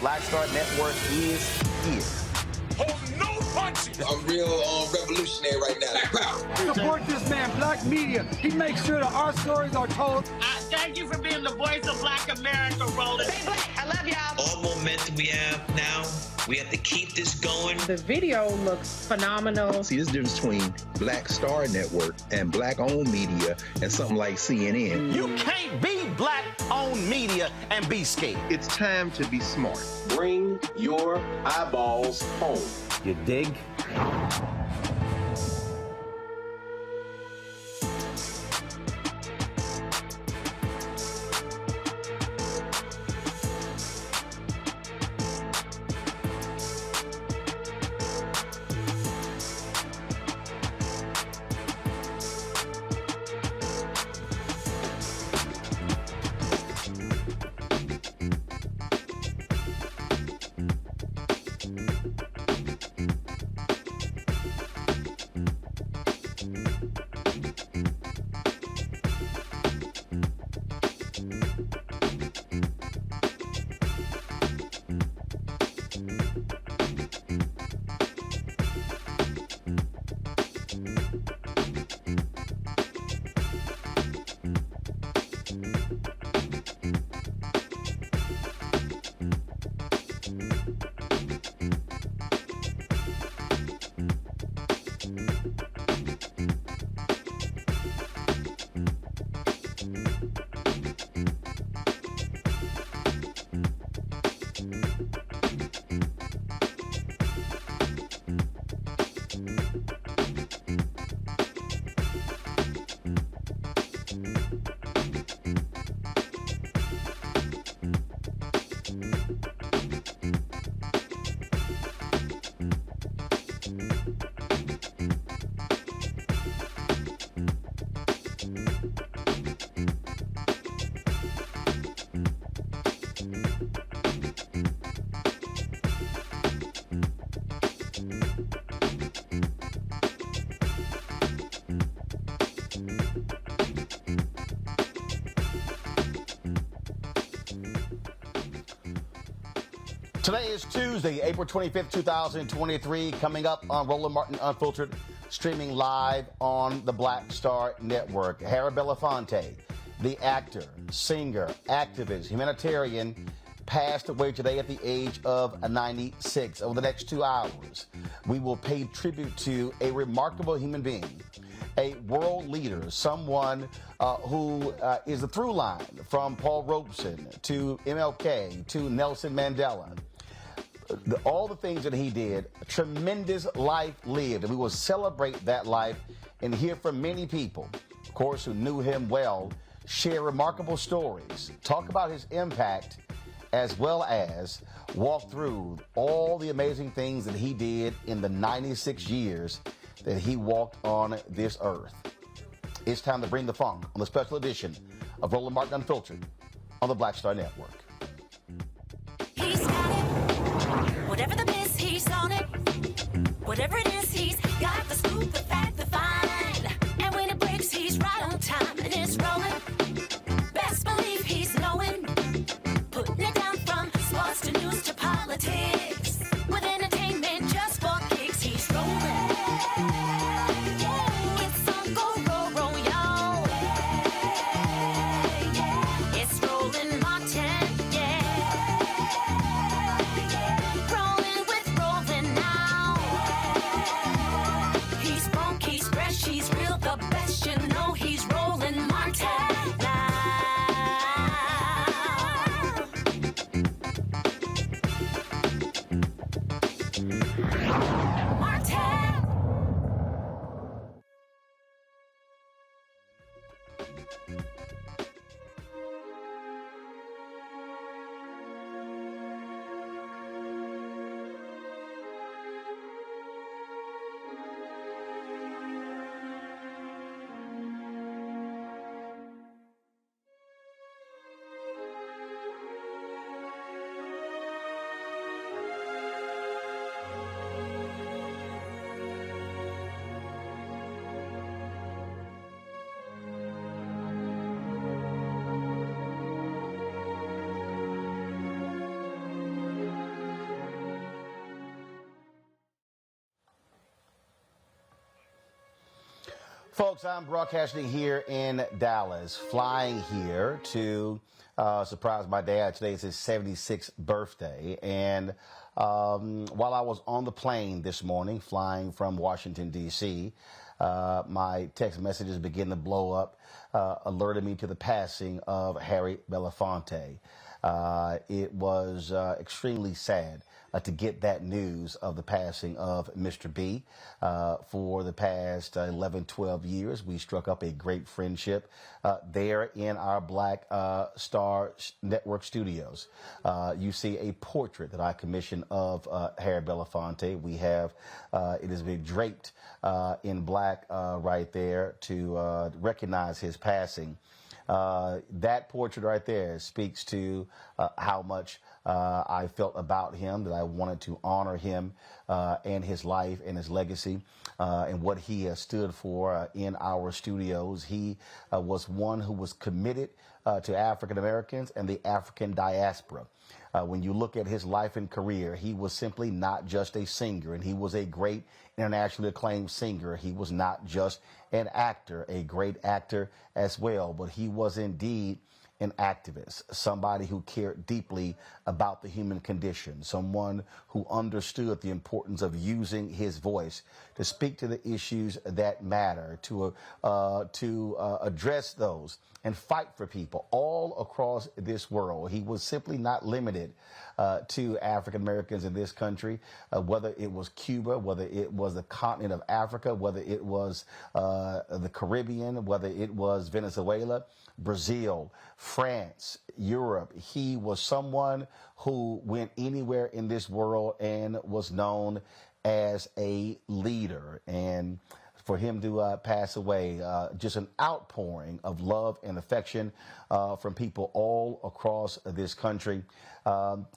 Black Star Network is here. Hold no punches. I'm real revolutionary right now. Black power. Support this man, Black Media. He makes sure that our stories are told. Thank you for being the voice of Black America, Roland. Stay black. I love y'all. All momentum we have now, we have to keep this going. The video looks phenomenal. See, this difference between Black Star Network and Black-owned media and something like CNN. You can't be Black-owned media and be scared. It's time to be smart. Bring your eyeballs home. You dig? Today is Tuesday, April 25th, 2023, coming up on Roland Martin Unfiltered, streaming live on the Black Star Network. Harry Belafonte, the actor, singer, activist, humanitarian, passed away today at the age of 96. Over the next 2 hours, we will pay tribute to a remarkable human being, a world leader, someone who is the through line from Paul Robeson to MLK to Nelson Mandela. All the things that he did, a tremendous life lived, and we will celebrate that life and hear from many people, of course, who knew him well share remarkable stories, talk about his impact, as well as walk through all the amazing things that he did in the 96 years that he walked on this earth. It's time to bring the funk on the special edition of Roland Martin Unfiltered on the Black Star Network. He's got it. Whatever the biz, he's on it. Whatever it is, he's got the scoop, the fact, the find. And when it breaks, he's right on time and it's rolling. Best believe he's knowing. Putting it down from sports to news to politics. With entertainment just for kicks, he's rolling. It's on go, roll, y'all. It's Roland Martin, rolling with Roland now. He's funk, he's fresh, he's real, the best, you know he's Roland Martin now. Folks, I'm broadcasting here in Dallas, flying here to surprise my dad. Today is his 76th birthday. And while I was on the plane this morning, flying from Washington, D.C., my text messages began to blow up, alerting me to the passing of Harry Belafonte. It was extremely sad to get that news of the passing of Mr. B. For the past 11, 12 years, we struck up a great friendship there in our Black Star Network studios. You see a portrait that I commissioned of Harry Belafonte. We have, it has been draped in black right there to recognize his passing. That portrait right there speaks to how much I felt about him, that I wanted to honor him and his life and his legacy and what he has stood for in our studios. He was one who was committed to African Americans and the African diaspora. When you look at his life and career, he was simply not just a singer, and he was a great internationally acclaimed singer. He was not just an actor, a great actor as well, but he was indeed an activist, somebody who cared deeply about the human condition, someone who understood the importance of using his voice to speak to the issues that matter, to address those and fight for people all across this world. He was simply not limited to African Americans in this country, whether it was Cuba, whether it was the continent of Africa, whether it was the Caribbean, whether it was Venezuela, Brazil, France, Europe. He was someone who went anywhere in this world and was known as a leader. And for him to pass away, just an outpouring of love and affection from people all across this country.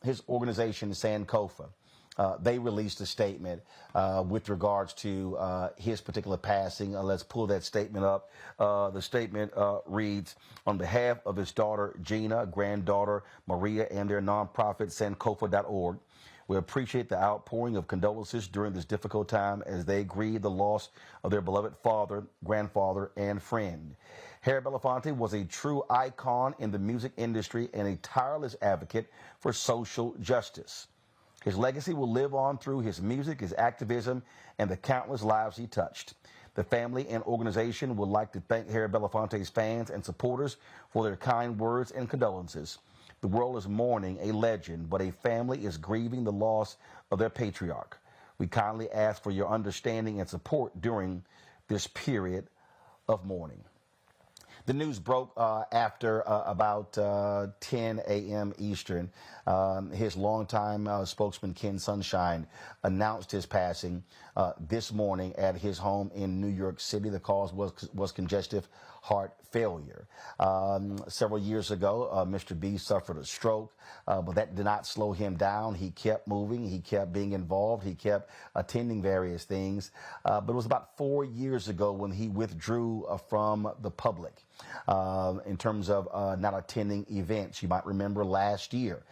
His organization, Sankofa, they released a statement with regards to his particular passing. Let's pull that statement up. The statement reads, on behalf of his daughter, Gina, granddaughter, Maria, and their nonprofit, Sankofa.org, we appreciate the outpouring of condolences during this difficult time as they grieve the loss of their beloved father, grandfather, and friend. Harry Belafonte was a true icon in the music industry and a tireless advocate for social justice. His legacy will live on through his music, his activism, and the countless lives he touched. The family and organization would like to thank Harry Belafonte's fans and supporters for their kind words and condolences. The world is mourning a legend, but a family is grieving the loss of their patriarch. We kindly ask for your understanding and support during this period of mourning. The news broke after about 10 a.m. Eastern. His longtime spokesman, Ken Sunshine, announced his passing this morning at his home in New York City. The cause was congestive heart failure. Several years ago, Mr. B suffered a stroke, but that did not slow him down. He kept moving. He kept being involved. He kept attending various things. But it was about 4 years ago when he withdrew from the public in terms of not attending events. You might remember last year,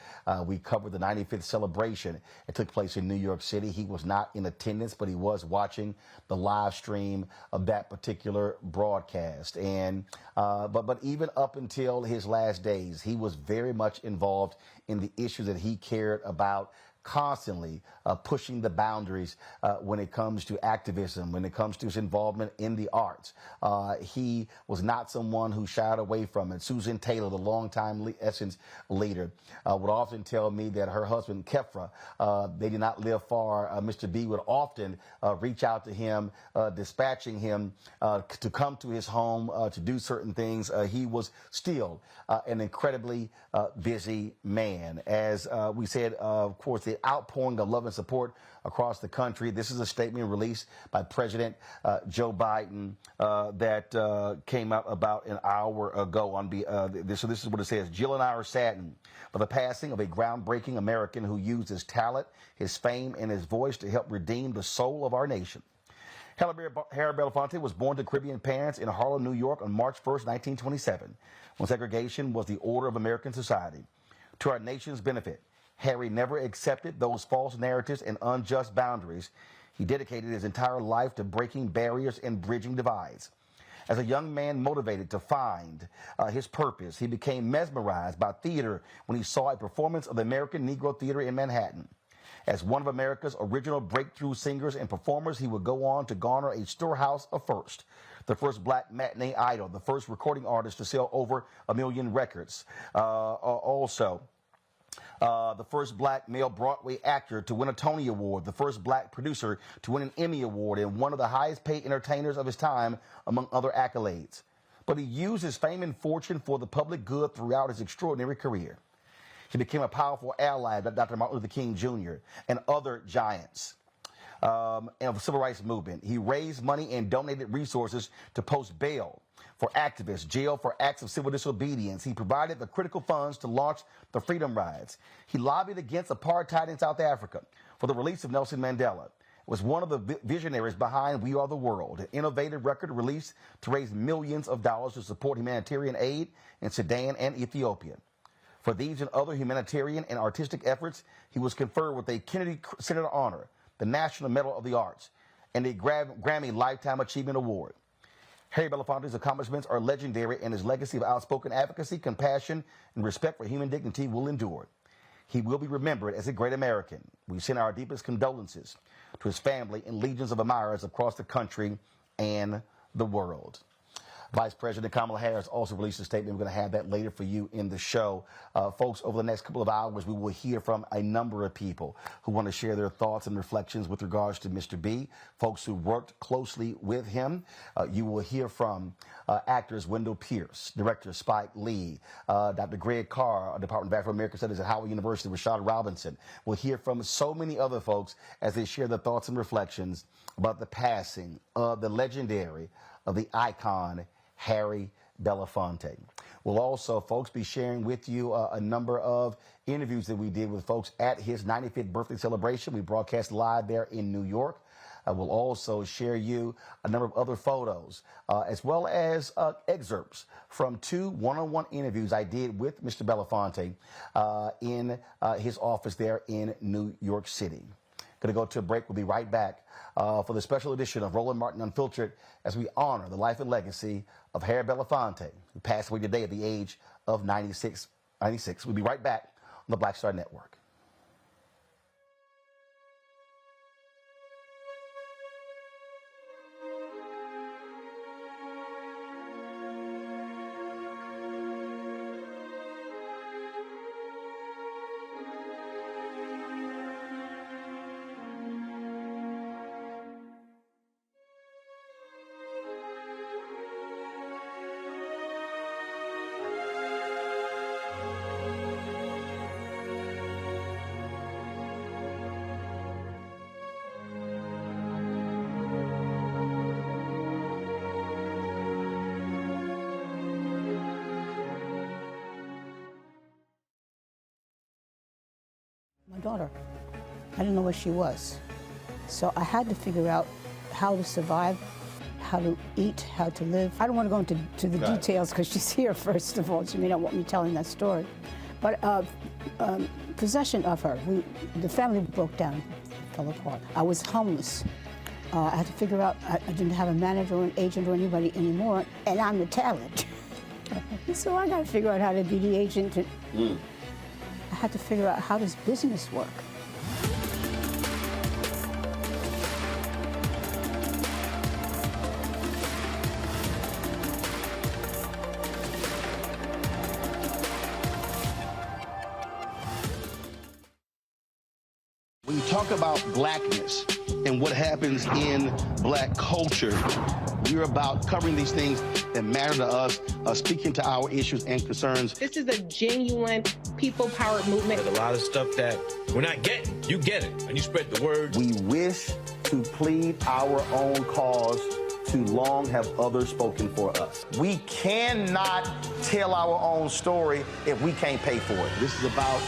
we covered the 95th celebration. It took place in New York City. He was not in attendance, but he was watching the live stream of that particular broadcast. And but even up until his last days, he was very much involved in the issues that he cared about, constantly pushing the boundaries when it comes to activism, when it comes to his involvement in the arts. He was not someone who shied away from it. Susan Taylor, the longtime Essence leader, would often tell me that her husband, Kefra, they did not live far. Mr. B would often reach out to him, dispatching him to come to his home to do certain things. He was still an incredibly busy man. As we said, of course, the outpouring of love and support across the country. This is a statement released by President Joe Biden that came out about an hour ago. So this is what it says. Jill and I are saddened for the passing of a groundbreaking American who used his talent, his fame, and his voice to help redeem the soul of our nation. Harry Belafonte was born to Caribbean parents in Harlem, New York on March 1st, 1927, when segregation was the order of American society. To our nation's benefit, Harry never accepted those false narratives and unjust boundaries. He dedicated his entire life to breaking barriers and bridging divides. As a young man motivated to find his purpose, he became mesmerized by theater when he saw a performance of the American Negro Theater in Manhattan. As one of America's original breakthrough singers and performers, he would go on to garner a storehouse of first. The first black matinee idol, the first recording artist to sell over 1 million records. The first black male Broadway actor to win a Tony Award, the first black producer to win an Emmy Award, and one of the highest paid entertainers of his time, among other accolades. But he used his fame and fortune for the public good throughout his extraordinary career. He became a powerful ally of Dr. Martin Luther King Jr. and other giants of the civil rights movement. He raised money and donated resources to post bail for activists, jail for acts of civil disobedience. He provided the critical funds to launch the Freedom Rides. He lobbied against apartheid in South Africa for the release of Nelson Mandela. Was one of the visionaries behind We Are the World, an innovative record released to raise millions of dollars to support humanitarian aid in Sudan and Ethiopia. For these and other humanitarian and artistic efforts, he was conferred with a Kennedy Center Honor, the National Medal of the Arts, and a Grammy Lifetime Achievement Award. Harry Belafonte's accomplishments are legendary, and his legacy of outspoken advocacy, compassion, and respect for human dignity will endure. He will be remembered as a great American. We send our deepest condolences to his family and legions of admirers across the country and the world. Vice President Kamala Harris also released a statement. We're going to have that later for you in the show. Folks, over the next couple of hours, we will hear from a number of people who want to share their thoughts and reflections with regards to Mr. B, folks who worked closely with him. You will hear from actors Wendell Pierce, director Spike Lee, Dr. Greg Carr, Department of Afro-American Studies at Howard University, Rashad Robinson. We'll hear from so many other folks as they share their thoughts and reflections about the passing of the legendary, of the icon, Harry Belafonte. We'll also, folks, be sharing with you a number of interviews that we did with folks at his 95th birthday celebration. We broadcast live there in New York. We'll also share you a number of other photos, as well as excerpts from 2 one-on-one interviews I did with Mr. Belafonte in his office there in New York City. Going to go to a break. We'll be right back for the special edition of Roland Martin Unfiltered as we honor the life and legacy of Harry Belafonte, who passed away today at the age of 96. We'll be right back on the Black Star Network. daughter. I didn't know where she was. So I had to figure out how to survive, how to eat, how to live. I don't want to go into the details because she's here, first of all. She may not want me telling that story. But possession of her, the family broke down, fell apart. I was homeless. I had to figure out, I didn't have a manager or an agent or anybody anymore, and I'm the talent. So I got to figure out how to be the agent. I had to figure out, how does business work? When you talk about blackness and what happens in black culture, we're about covering these things that matter to us, speaking to our issues and concerns. This is a genuine people-powered movement. There's a lot of stuff that we're not getting. You get it, and you spread the word. We wish to plead our own cause. Too long have others spoken for us. We cannot tell our own story if we can't pay for it. This is about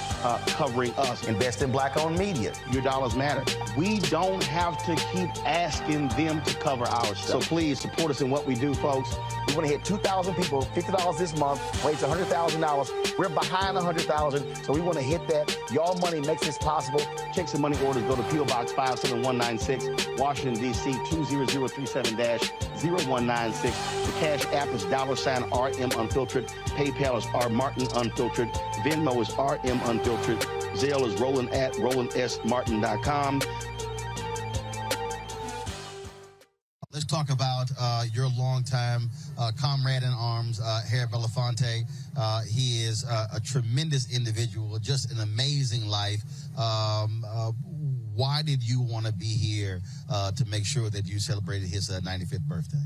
covering us. Invest in black-owned media. Your dollars matter. We don't have to keep asking them to cover our stuff. So please support us in what we do, folks. We want to hit 2,000 people, $50 this month, raise $100,000. We're behind $100,000, so we want to hit that. Y'all money makes this possible. Check some money orders. Go to P.O. Box 57196, Washington, D.C. 20037-0196. The Cash App is $RM Unfiltered. PayPal is R Martin Unfiltered. Venmo is RM Unfiltered. Zelle is Roland at RolandSMartin.com. Let's talk about your longtime comrade in arms, Harry Belafonte. He is a tremendous individual, just an amazing life. Why did you want to be here to make sure that you celebrated his 95th birthday?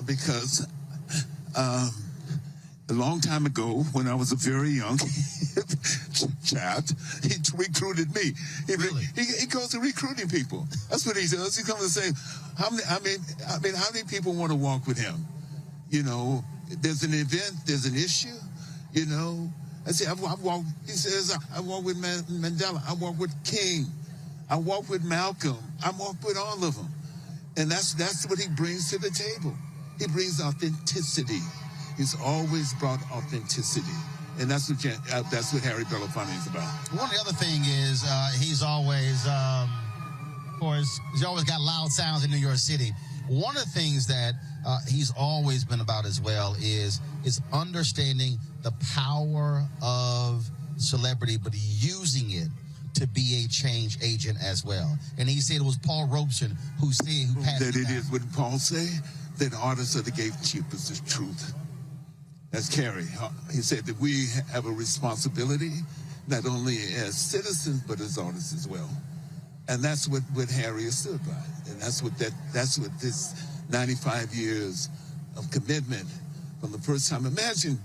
Because a long time ago, when I was a very young chap, he recruited me. He goes to recruiting people. That's what he does. He comes and say, how many people want to walk with him? You know, there's an event, there's an issue, you know. I say, he says, I walk with Mandela, I walk with King, I walk with Malcolm, I walk with all of them. And that's what he brings to the table. He brings authenticity. He's always brought authenticity. And that's what Harry Belafonte is about. One of the other thing is he's always, of course, he's always got loud sounds in New York City. One of the things that he's always been about as well is understanding the power of celebrity, but using it to be a change agent as well. And he said it was Paul Robeson who passed that it is what Paul say, that artists are the gatekeepers of truth. That's Carrie. He said that we have a responsibility, not only as citizens, but as artists as well. And that's what Harry has stood by. And that's what this 95 years of commitment from the first time. Imagine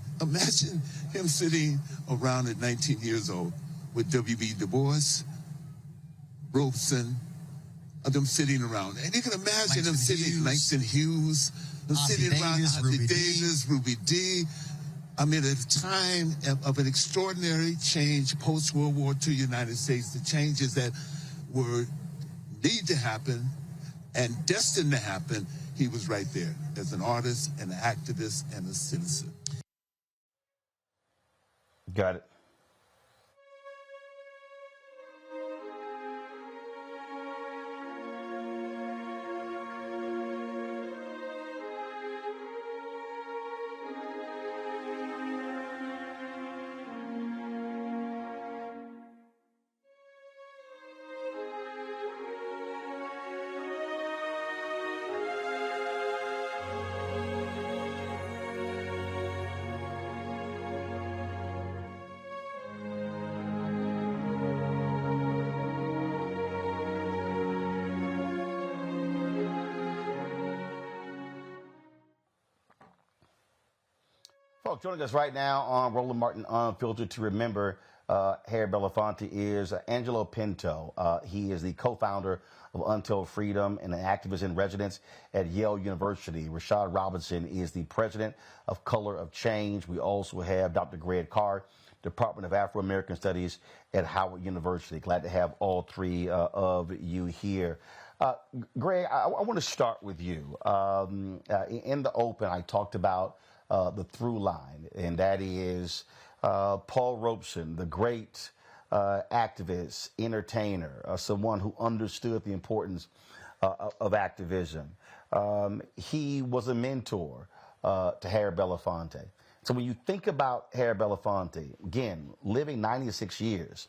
him sitting around at 19 years old with W.B. Du Bois, Robeson, them sitting around. And you can imagine them sitting, Langston Hughes, them sitting around Ossie Davis, Ruby Dee. I mean, at a time of an extraordinary change post-World War II United States, the changes that need to happen and destined to happen, he was right there as an artist, an activist, and a citizen. Got it. Folks, joining us right now on Roland Martin Unfiltered to remember Harry Belafonte is Angelo Pinto. He is the co-founder of Untold Freedom and an activist in residence at Yale University. Rashad Robinson is the president of Color of Change. We also have Dr. Greg Carr, Department of Afro-American Studies at Howard University. Glad to have all three of you here. Greg, I want to start with you. In the open, I talked about the through line, and that is Paul Robeson, the great activist, entertainer, someone who understood the importance of activism. He was a mentor to Harry Belafonte. So when you think about Harry Belafonte, again, living 96 years,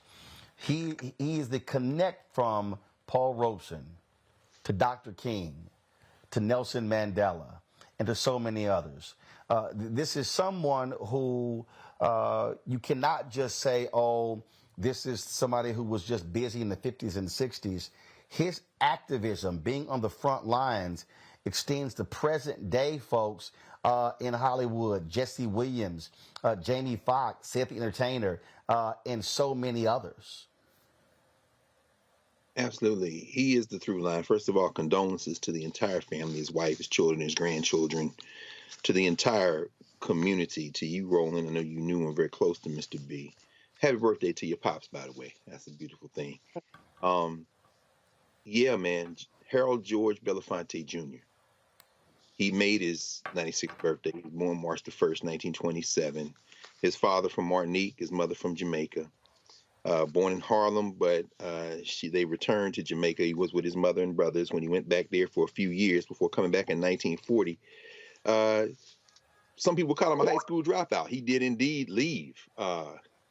he is the connect from Paul Robeson to Dr. King to Nelson Mandela and to so many others. This is someone who you cannot just say, oh, this is somebody who was just busy in the 50s and 60s. His activism, being on the front lines, extends to present day folks in Hollywood, Jesse Williams, Jamie Foxx, Seth the Entertainer, and so many others. Absolutely. He is the through line. First of all, condolences to the entire family, his wife, his children, his grandchildren, to the entire community, to you, Roland. I know you knew him very close to Mr. B. Happy birthday to your pops, by the way. That's a beautiful thing. Yeah, man, Harold George Belafonte Jr. He made his 96th birthday. He was born March the 1st, 1927. His father from Martinique, his mother from Jamaica. Born in Harlem, but they returned to Jamaica. He was with his mother and brothers when he went back there for a few years before coming back in 1940. Some people call him a high school dropout. He did indeed leave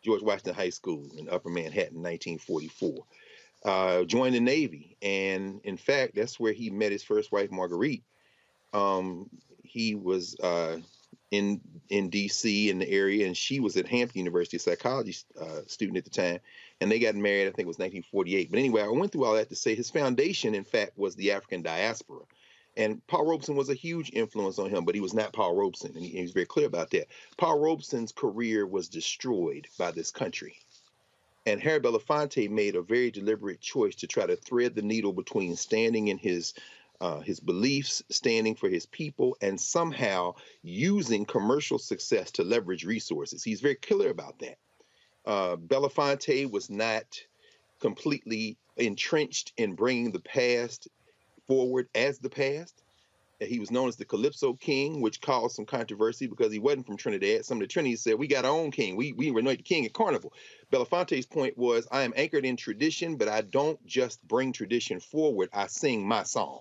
George Washington High School in Upper Manhattan in 1944. Joined the Navy, and in fact, that's where he met his first wife, Marguerite. He was in D.C. in the area, and she was at Hampton University, a psychology student at the time, and they got married, I think it was 1948. But anyway, I went through all that to say his foundation, in fact, was the African diaspora. And Paul Robeson was a huge influence on him, but he was not Paul Robeson, and he was very clear about that. Paul Robeson's career was destroyed by this country. And Harry Belafonte made a very deliberate choice to try to thread the needle between standing in his beliefs, standing for his people, and somehow using commercial success to leverage resources. He's very clear about that. Belafonte was not completely entrenched in bringing the past forward as the past. He was known as the Calypso King, which caused some controversy because he wasn't from Trinidad. Some of the Trinidadians said, we got our own king. We anoint the king at Carnival. Belafonte's point was, I am anchored in tradition, but I don't just bring tradition forward. I sing my song.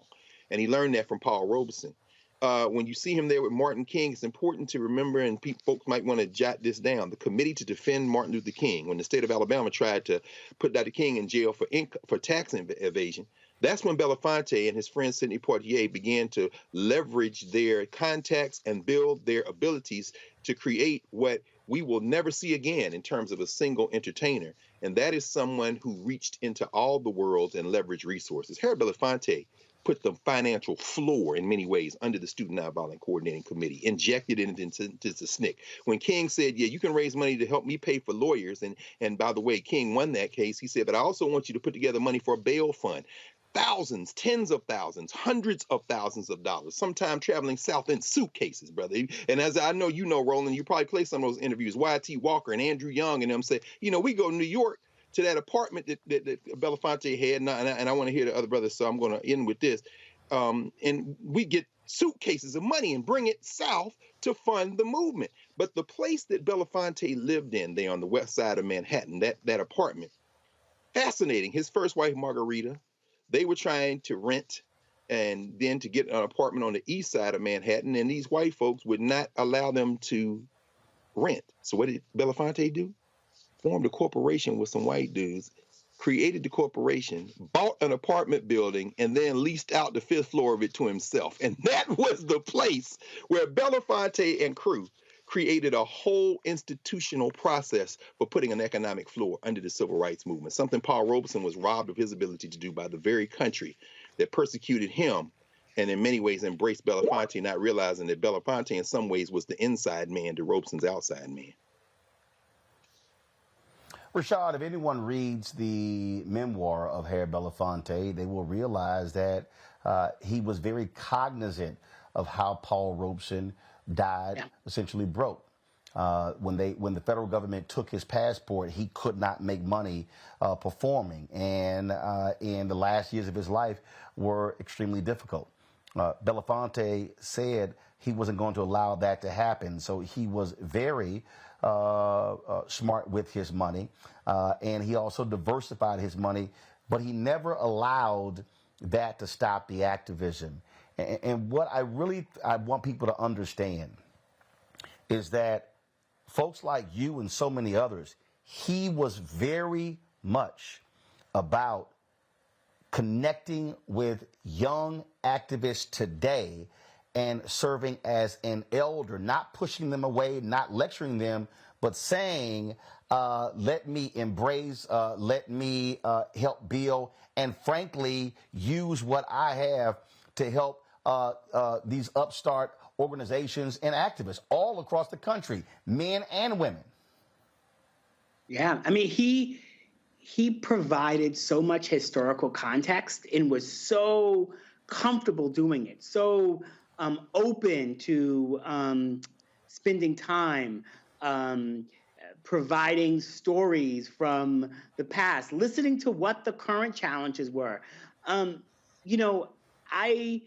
And he learned that from Paul Robeson. When you see him there with Martin King, it's important to remember, and folks might want to jot this down, the Committee to Defend Martin Luther King, when the state of Alabama tried to put Dr. King in jail for tax evasion, that's when Belafonte and his friend Sidney Poitier began to leverage their contacts and build their abilities to create what we will never see again in terms of a single entertainer. And that is someone who reached into all the worlds and leveraged resources. Harry Belafonte put the financial floor in many ways under the Student Nonviolent Coordinating Committee, injected it into the SNCC. When King said, yeah, you can raise money to help me pay for lawyers, and by the way, King won that case, he said, but I also want you to put together money for a bail fund. Thousands, tens of thousands, hundreds of thousands of dollars, sometimes traveling south in suitcases, brother. And as I know, you know, Roland, you probably played some of those interviews, Y.T. Walker and Andrew Young and them say, you know, we go to New York to that apartment that Belafonte had, and I want to hear the other brothers, so I'm going to end with this. And we get suitcases of money and bring it south to fund the movement. But the place that Belafonte lived in there on the west side of Manhattan, that apartment, fascinating. His first wife, Margarita, they were trying to rent and then to get an apartment on the east side of Manhattan, and these white folks would not allow them to rent. So what did Belafonte do? Formed a corporation with some white dudes, created the corporation, bought an apartment building, and then leased out the 5th floor of it to himself. And that was the place where Belafonte and crew created a whole institutional process for putting an economic floor under the civil rights movement, something Paul Robeson was robbed of his ability to do by the very country that persecuted him and in many ways embraced Belafonte, not realizing that Belafonte in some ways was the inside man to Robeson's outside man. Rashad, if anyone reads the memoir of Harry Belafonte, they will realize that he was very cognizant of how Paul Robeson died, essentially broke. When the federal government took his passport, he could not make money performing, and in the last years of his life were extremely difficult. Belafonte said he wasn't going to allow that to happen, so he was very smart with his money, and he also diversified his money, but he never allowed that to stop the activism. And what I want people to understand is that folks like you and so many others, he was very much about connecting with young activists today and serving as an elder, not pushing them away, not lecturing them, but saying, let me embrace, let me help build, and frankly, use what I have to help these upstart organizations and activists all across the country, men and women. Yeah, I mean, he provided so much historical context and was so comfortable doing it, so open to spending time providing stories from the past, listening to what the current challenges were. You know, I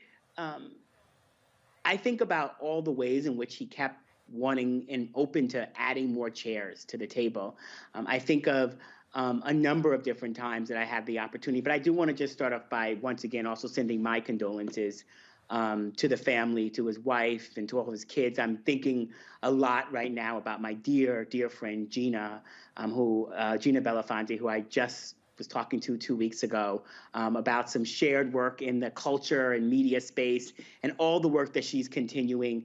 think about all the ways in which he kept wanting and open to adding more chairs to the table. I think of a number of different times that I had the opportunity, but I do want to just start off by once again also sending my condolences to the family, to his wife, and to all of his kids. I'm thinking a lot right now about my dear, dear friend Gina, Gina Belafonte, who I just was talking to 2 weeks ago about some shared work in the culture and media space and all the work that she's continuing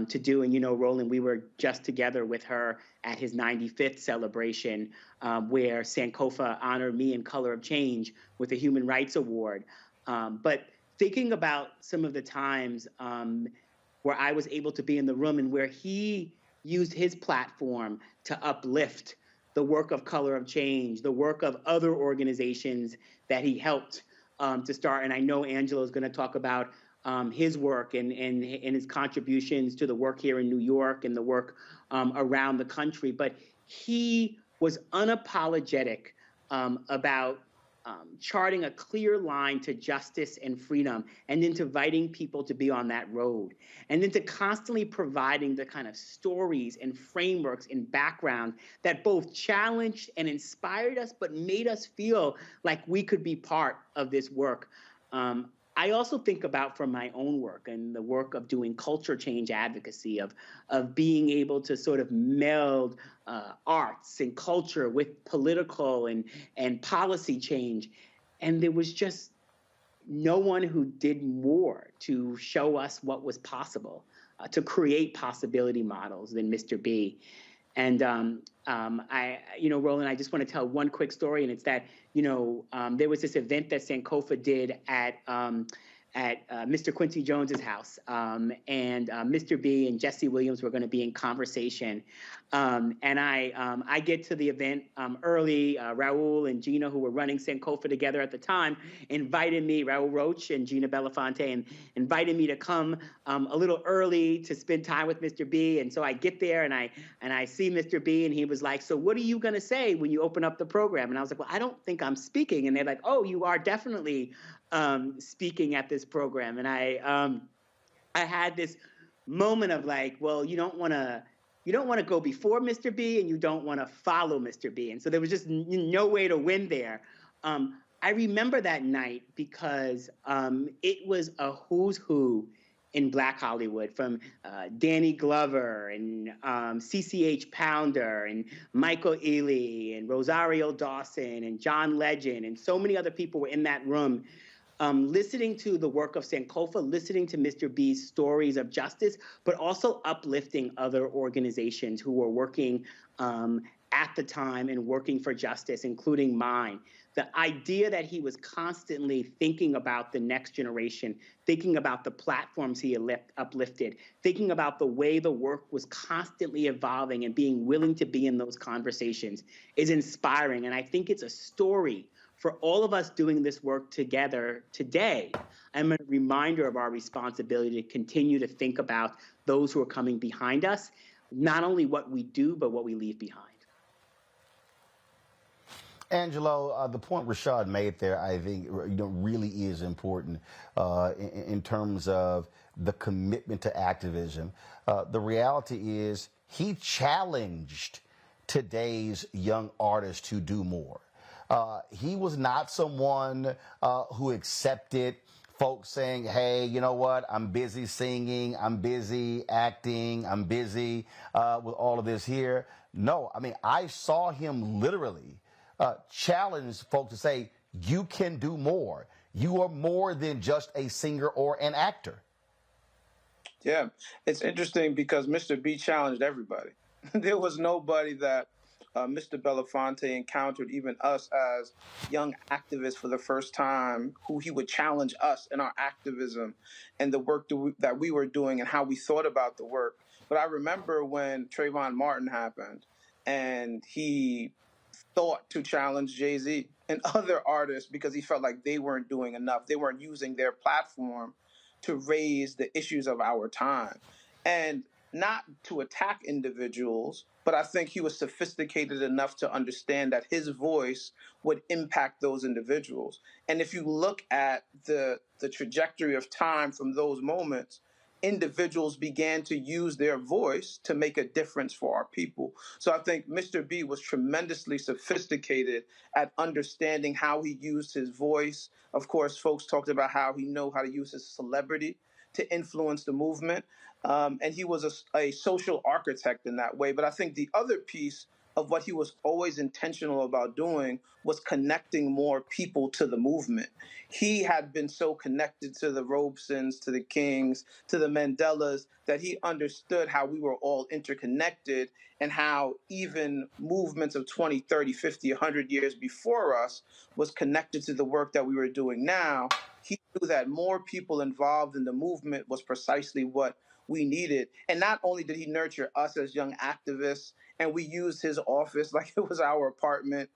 to do. And, you know, Roland, we were just together with her at his 95th celebration where Sankofa honored me in Color of Change with a Human Rights Award. But thinking about some of the times where I was able to be in the room and where he used his platform to uplift the work of Color of Change, the work of other organizations that he helped to start. And I know Angelo is going to talk about his work and his contributions to the work here in New York and the work around the country. But he was unapologetic about charting a clear line to justice and freedom, and then to inviting people to be on that road, and then to constantly providing the kind of stories and frameworks and background that both challenged and inspired us, but made us feel like we could be part of this work. I also think about from my own work and the work of doing culture change advocacy, of being able to sort of meld arts and culture with political and policy change. And there was just no one who did more to show us what was possible, to create possibility models than Mr. B. And Roland, I just want to tell one quick story, and it's that, there was this event that Sankofa did at Mr. Quincy Jones's house, and Mr. B and Jesse Williams were going to be in conversation. And I get to the event early. Raul and Gina, who were running Sankofa together at the time, invited me, Raul Roach and Gina Belafonte, and invited me to come a little early to spend time with Mr. B. And so I get there and I see Mr. B, and he was like, "So what are you going to say when you open up the program?" And I was like, "Well, I don't think I'm speaking." And they're like, "Oh, you are definitely speaking at this program." And I had this moment of like, well, you don't want to go before Mr. B, and you don't want to follow Mr. B. And so there was just no way to win there. I remember that night because it was a who's who in Black Hollywood, from Danny Glover and CCH Pounder and Michael Ealy and Rosario Dawson and John Legend, and so many other people were in that room listening to the work of Sankofa, listening to Mr. B's stories of justice, but also uplifting other organizations who were working at the time and working for justice, including mine. The idea that he was constantly thinking about the next generation, thinking about the platforms he uplifted, thinking about the way the work was constantly evolving and being willing to be in those conversations is inspiring. And I think it's a story for all of us doing this work together today. I'm a reminder of our responsibility to continue to think about those who are coming behind us, not only what we do, but what we leave behind. Angelo, the point Rashad made there, I think, really is important in terms of the commitment to activism. The reality is he challenged today's young artists to do more. He was not someone who accepted folks saying, hey, you know what, I'm busy singing, I'm busy acting, I'm busy with all of this here. No, I mean, I saw him literally challenge folks to say, you can do more. You are more than just a singer or an actor. Yeah, it's interesting because Mr. B challenged everybody. There was nobody that Mr. Belafonte encountered, even us as young activists for the first time, who he would challenge us in our activism and the work that we were doing and how we thought about the work. But I remember when Trayvon Martin happened and he thought to challenge Jay-Z and other artists because he felt like they weren't doing enough. They weren't using their platform to raise the issues of our time. And not to attack individuals, but I think he was sophisticated enough to understand that his voice would impact those individuals. And if you look at the trajectory of time from those moments, individuals began to use their voice to make a difference for our people. So I think Mr. B was tremendously sophisticated at understanding how he used his voice. Of course, folks talked about how he knew how to use his celebrity to influence the movement. And he was a social architect in that way. But I think the other piece of what he was always intentional about doing was connecting more people to the movement. He had been so connected to the Robesons, to the Kings, to the Mandelas, that he understood how we were all interconnected and how even movements of 20, 30, 50, 100 years before us was connected to the work that we were doing now. He knew that more people involved in the movement was precisely what we needed. And not only did he nurture us as young activists, and we used his office like it was our apartment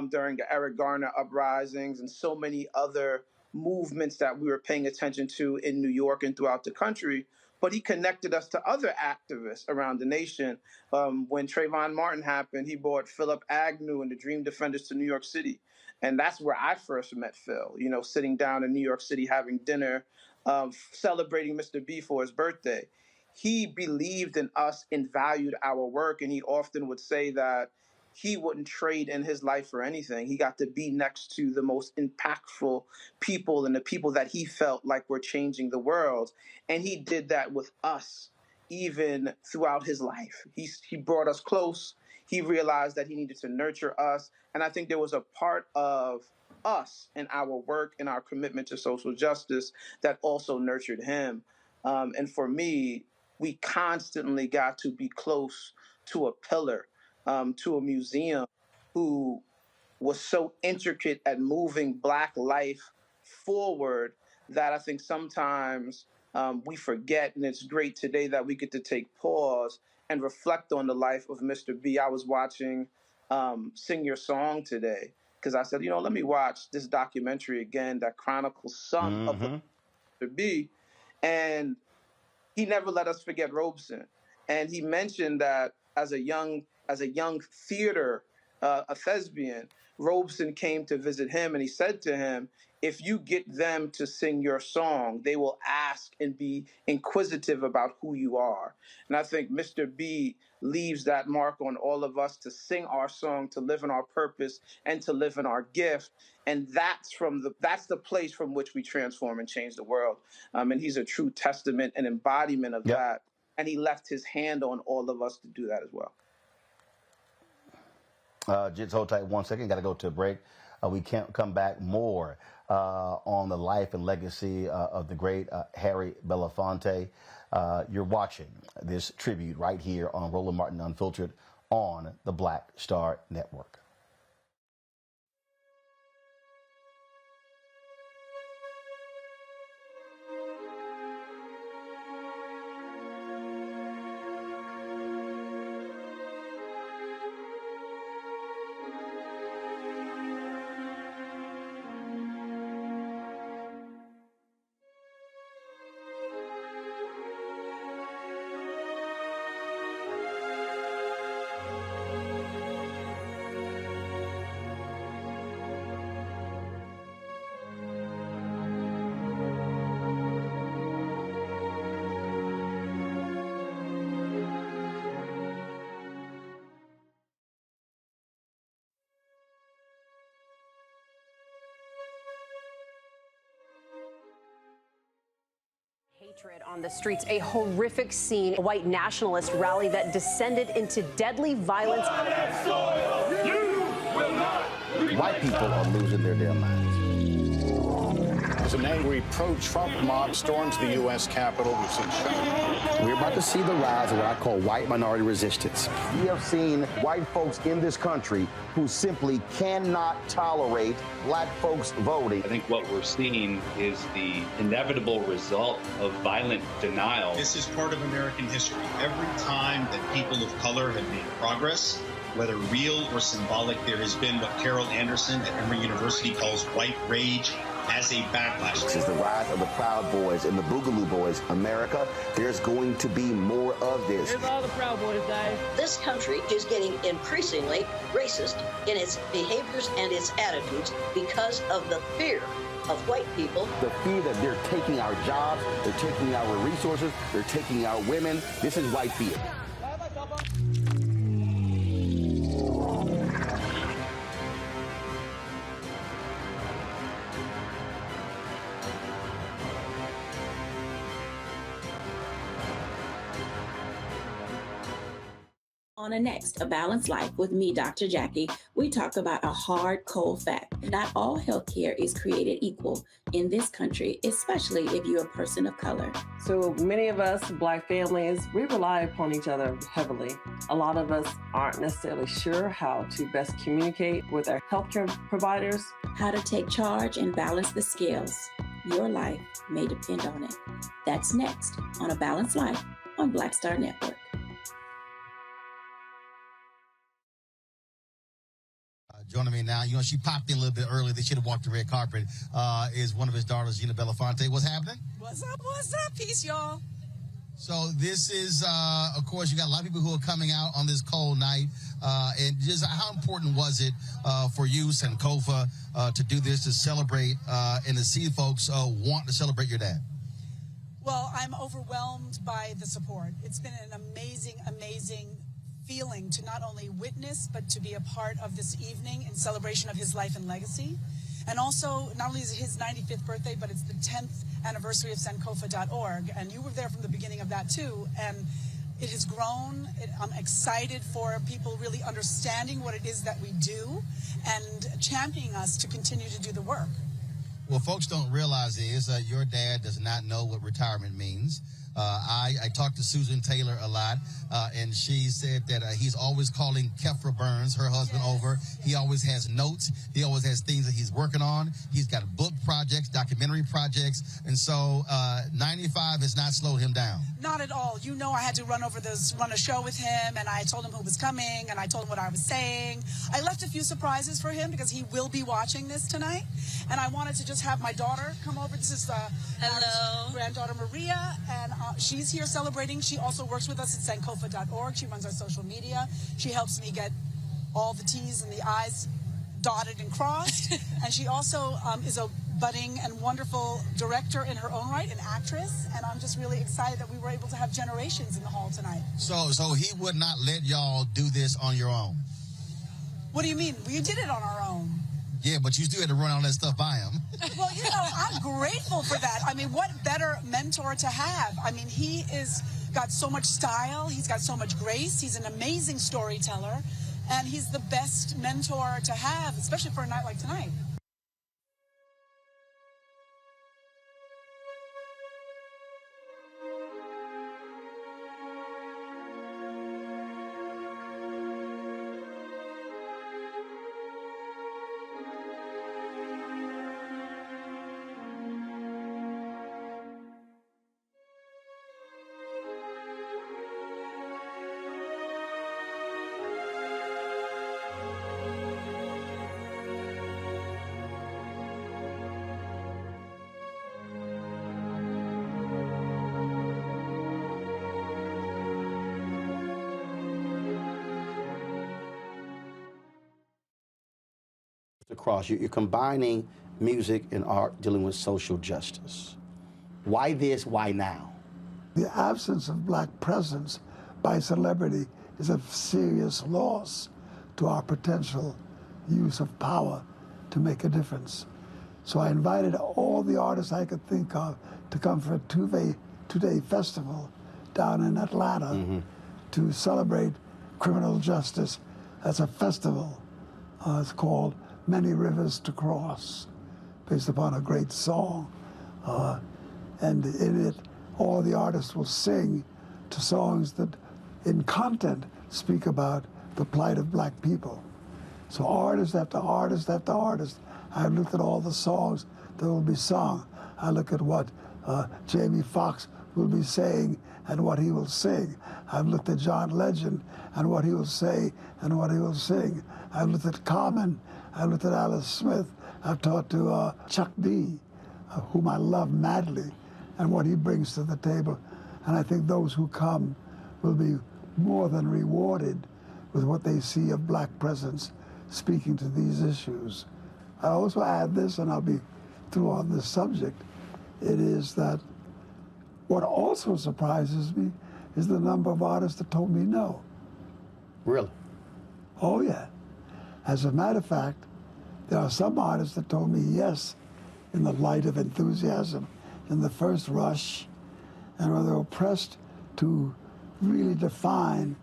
during the Eric Garner uprisings and so many other movements that we were paying attention to in New York and throughout the country, but he connected us to other activists around the nation. When Trayvon Martin happened, he brought Philip Agnew and the Dream Defenders to New York City. And that's where I first met Phil, you know, sitting down in New York City, having dinner, celebrating Mr. B for his birthday. He believed in us and valued our work. And he often would say that he wouldn't trade in his life for anything. He got to be next to the most impactful people and the people that he felt like were changing the world. And he did that with us, even throughout his life. He brought us close. He realized that he needed to nurture us. And I think there was a part of us and our work and our commitment to social justice that also nurtured him. And for me, we constantly got to be close to a pillar, to a museum who was so intricate at moving Black life forward that I think sometimes we forget. And it's great today that we get to take pause and reflect on the life of Mr. B. I was watching Sing Your Song today because I said, you know, let me watch this documentary again that chronicles some of Mr. B. And he never let us forget Robeson. And he mentioned that as a young theater, a thespian, Robeson came to visit him and he said to him, if you get them to sing your song, they will ask and be inquisitive about who you are. And I think Mr. B leaves that mark on all of us to sing our song, to live in our purpose, and to live in our gift. And that's the place from which we transform and change the world. And he's a true testament and embodiment of that. And he left his hand on all of us to do that as well. Just hold tight 1 second. Got to go to a break. We can't come back more on the life and legacy of the great Harry Belafonte. You're watching this tribute right here on Roland Martin Unfiltered on the Black Star Network. Hatred on the streets, a horrific scene, a white nationalist rally that descended into deadly violence. White people are losing their damn minds. As an angry pro-Trump mob storms the U.S. Capitol, we've seen shooting. We're about to see the rise of what I call white minority resistance. We have seen white folks in this country who simply cannot tolerate black folks voting. I think what we're seeing is the inevitable result of violent denial. This is part of American history. Every time that people of color have made progress, whether real or symbolic, there has been what Carol Anderson at Emory University calls white rage as a backlash. This is the rise of the Proud Boys and the Boogaloo Boys. America, there's going to be more of this. Here's all the Proud Boys, guys. This country is getting increasingly racist in its behaviors and its attitudes because of the fear of white people. The fear that they're taking our jobs, they're taking our resources, they're taking our women. This is white fear. On a next, A Balanced Life with me, Dr. Jackie, we talk about a hard, cold fact. Not all healthcare is created equal in this country, especially if you're a person of color. So many of us, Black families, we rely upon each other heavily. A lot of us aren't necessarily sure how to best communicate with our healthcare providers. How to take charge and balance the scales. Your life may depend on it. That's next on A Balanced Life on Black Star Network. Joining me now, she popped in a little bit early. They should have walked the red carpet. Is one of his daughters, Gina Belafonte. What's happening? What's up? What's up? Peace, y'all. So this is, of course, you got a lot of people who are coming out on this cold night. And just how important was it for you, Sankofa, to do this, to celebrate and to see folks want to celebrate your dad? Well, I'm overwhelmed by the support. It's been an amazing, amazing feeling to not only witness, but to be a part of this evening in celebration of his life and legacy. And also, not only is it his 95th birthday, but it's the 10th anniversary of Sankofa.org. And you were there from the beginning of that too. And it has grown. I'm excited for people really understanding what it is that we do and championing us to continue to do the work. What folks don't realize is your dad does not know what retirement means. I talked to Susan Taylor a lot, and she said that he's always calling Kefra Burns, her husband, over. He always has notes. He always has things that he's working on. He's got book projects, documentary projects, and so 95 has not slowed him down. Not at all. I had to run a show with him, and I told him who was coming, and I told him what I was saying. I left a few surprises for him because he will be watching this tonight, and I wanted to just have my daughter come over. This is Hello. Granddaughter Maria, and she's here celebrating. She also works with us at Sankofa.org. She runs our social media. She helps me get all the T's and the I's dotted and crossed. And she also is a budding and wonderful director in her own right, an actress. And I'm just really excited that we were able to have generations in the hall tonight. So he would not let y'all do this on your own? What do you mean? We did it on our own. Yeah, but you still had to run all that stuff by him. Well, I'm grateful for that. I mean, what better mentor to have? I mean, he is got so much style. He's got so much grace. He's an amazing storyteller. And he's the best mentor to have, especially for a night like tonight. Across, you're combining music and art dealing with social justice. Why this? Why now? The absence of black presence by celebrity is a serious loss to our potential use of power to make a difference. So I invited all the artists I could think of to come for a two-day festival down in Atlanta to celebrate criminal justice as a festival. It's called Many Rivers to Cross, based upon a great song. And in it, all the artists will sing to songs that, in content, speak about the plight of black people. So artist after artist after artist, I've looked at all the songs that will be sung. I look at what Jamie Foxx will be saying and what he will sing. I've looked at John Legend and what he will say and what he will sing. I've looked at Carmen. I've looked at Alice Smith. I've talked to Chuck D, whom I love madly, and what he brings to the table. And I think those who come will be more than rewarded with what they see of black presence speaking to these issues. I also add this, and I'll be through on this subject, it is that what also surprises me is the number of artists that told me no. Really? Oh, yeah. As a matter of fact, there are some artists that told me yes in the light of enthusiasm, in the first rush, and were they were pressed to really define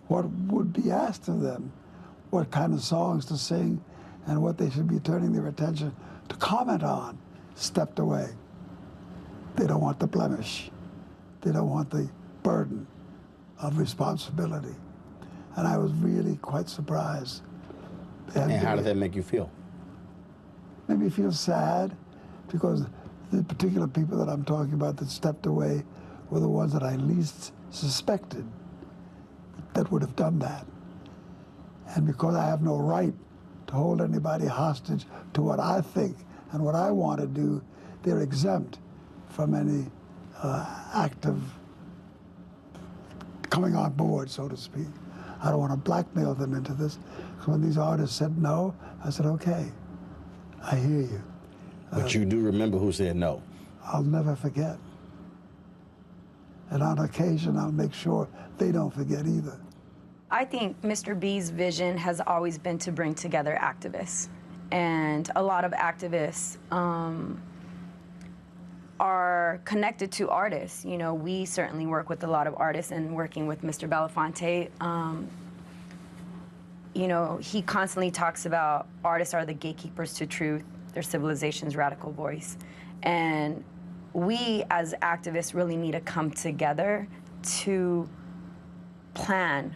what would be asked of them, what kind of songs to sing, and what they should be turning their attention to comment on, stepped away. They don't want the blemish. They don't want the burden of responsibility. And I was really quite surprised. And how did that make you feel? Made me feel sad, because the particular people that I'm talking about that stepped away were the ones that I least suspected that would have done that. And because I have no right to hold anybody hostage to what I think and what I want to do, they're exempt from any act of coming on board, so to speak. I don't want to blackmail them into this. So when these artists said no, I said, okay, I hear you. But you do remember who said no? I'll never forget. And on occasion, I'll make sure they don't forget either. I think Mr. B's vision has always been to bring together activists. And a lot of activists are connected to artists. You know, we certainly work with a lot of artists, and working with Mr. Belafonte, you know, he constantly talks about artists are the gatekeepers to truth, their civilization's radical voice. And we as activists really need to come together to plan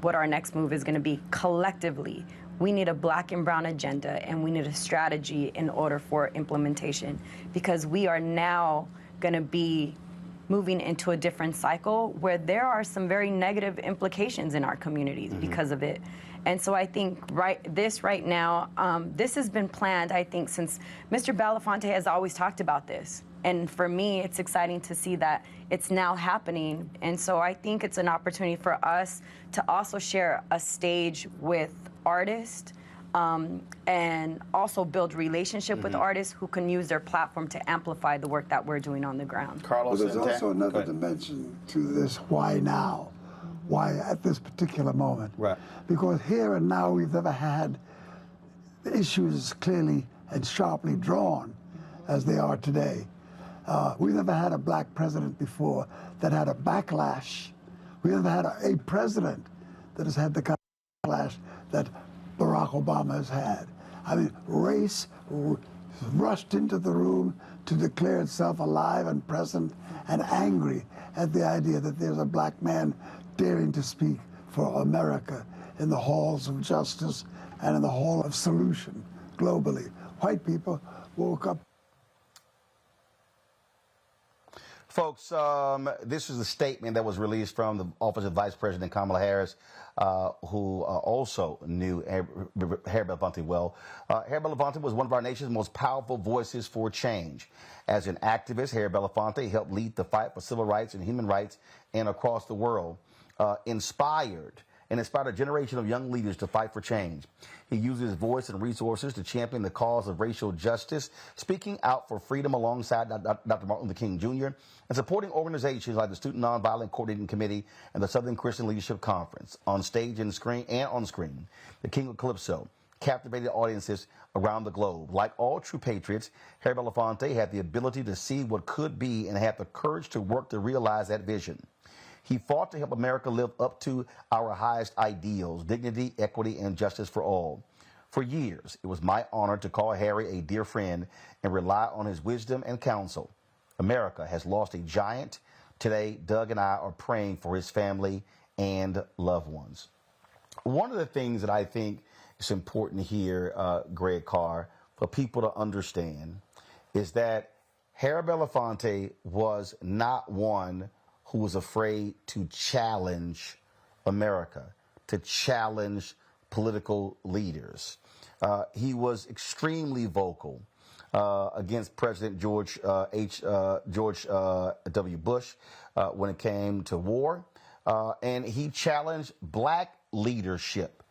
what our next move is going to be collectively. We need a black and brown agenda, and we need a strategy in order for implementation, because we are now going to be moving into a different cycle where there are some very negative implications in our communities because of it. And so I think right now, this has been planned, I think, since Mr. Belafonte has always talked about this. And for me, it's exciting to see that it's now happening. And so I think it's an opportunity for us to also share a stage with artists and also build relationship with artists who can use their platform to amplify the work that we're doing on the ground. Carlos, there's also another dimension to this why now, why at this particular moment. Right. Because here and now we've never had the issues clearly and sharply drawn as they are today. We've never had a black president before that had a backlash. We've never had a president that has had the kind of backlash that Barack Obama has had. I mean, race rushed into the room to declare itself alive and present and angry at the idea that there's a black man daring to speak for America in the halls of justice and in the hall of solution globally. White people woke up. Folks, this is a statement that was released from the Office of Vice President Kamala Harris, who also knew Harry Belafonte well. Harry Belafonte was one of our nation's most powerful voices for change. As an activist, Harry Belafonte helped lead the fight for civil rights and human rights and across the world, inspired and inspired a generation of young leaders to fight for change. He used his voice and resources to champion the cause of racial justice, speaking out for freedom alongside Dr. Martin Luther King Jr., and supporting organizations like the Student Nonviolent Coordinating Committee and the Southern Christian Leadership Conference. On stage and on screen, the King of Calypso captivated audiences around the globe. Like all true patriots, Harry Belafonte had the ability to see what could be and had the courage to work to realize that vision. He fought to help America live up to our highest ideals: dignity, equity, and justice for all. For years, it was my honor to call Harry a dear friend and rely on his wisdom and counsel. America has lost a giant. Today, Doug and I are praying for his family and loved ones. One of the things that I think is important here, Greg Carr, for people to understand is that Harry Belafonte was not one who was afraid to challenge America, to challenge political leaders. He was extremely vocal against President George W. Bush when it came to war, and he challenged black leadership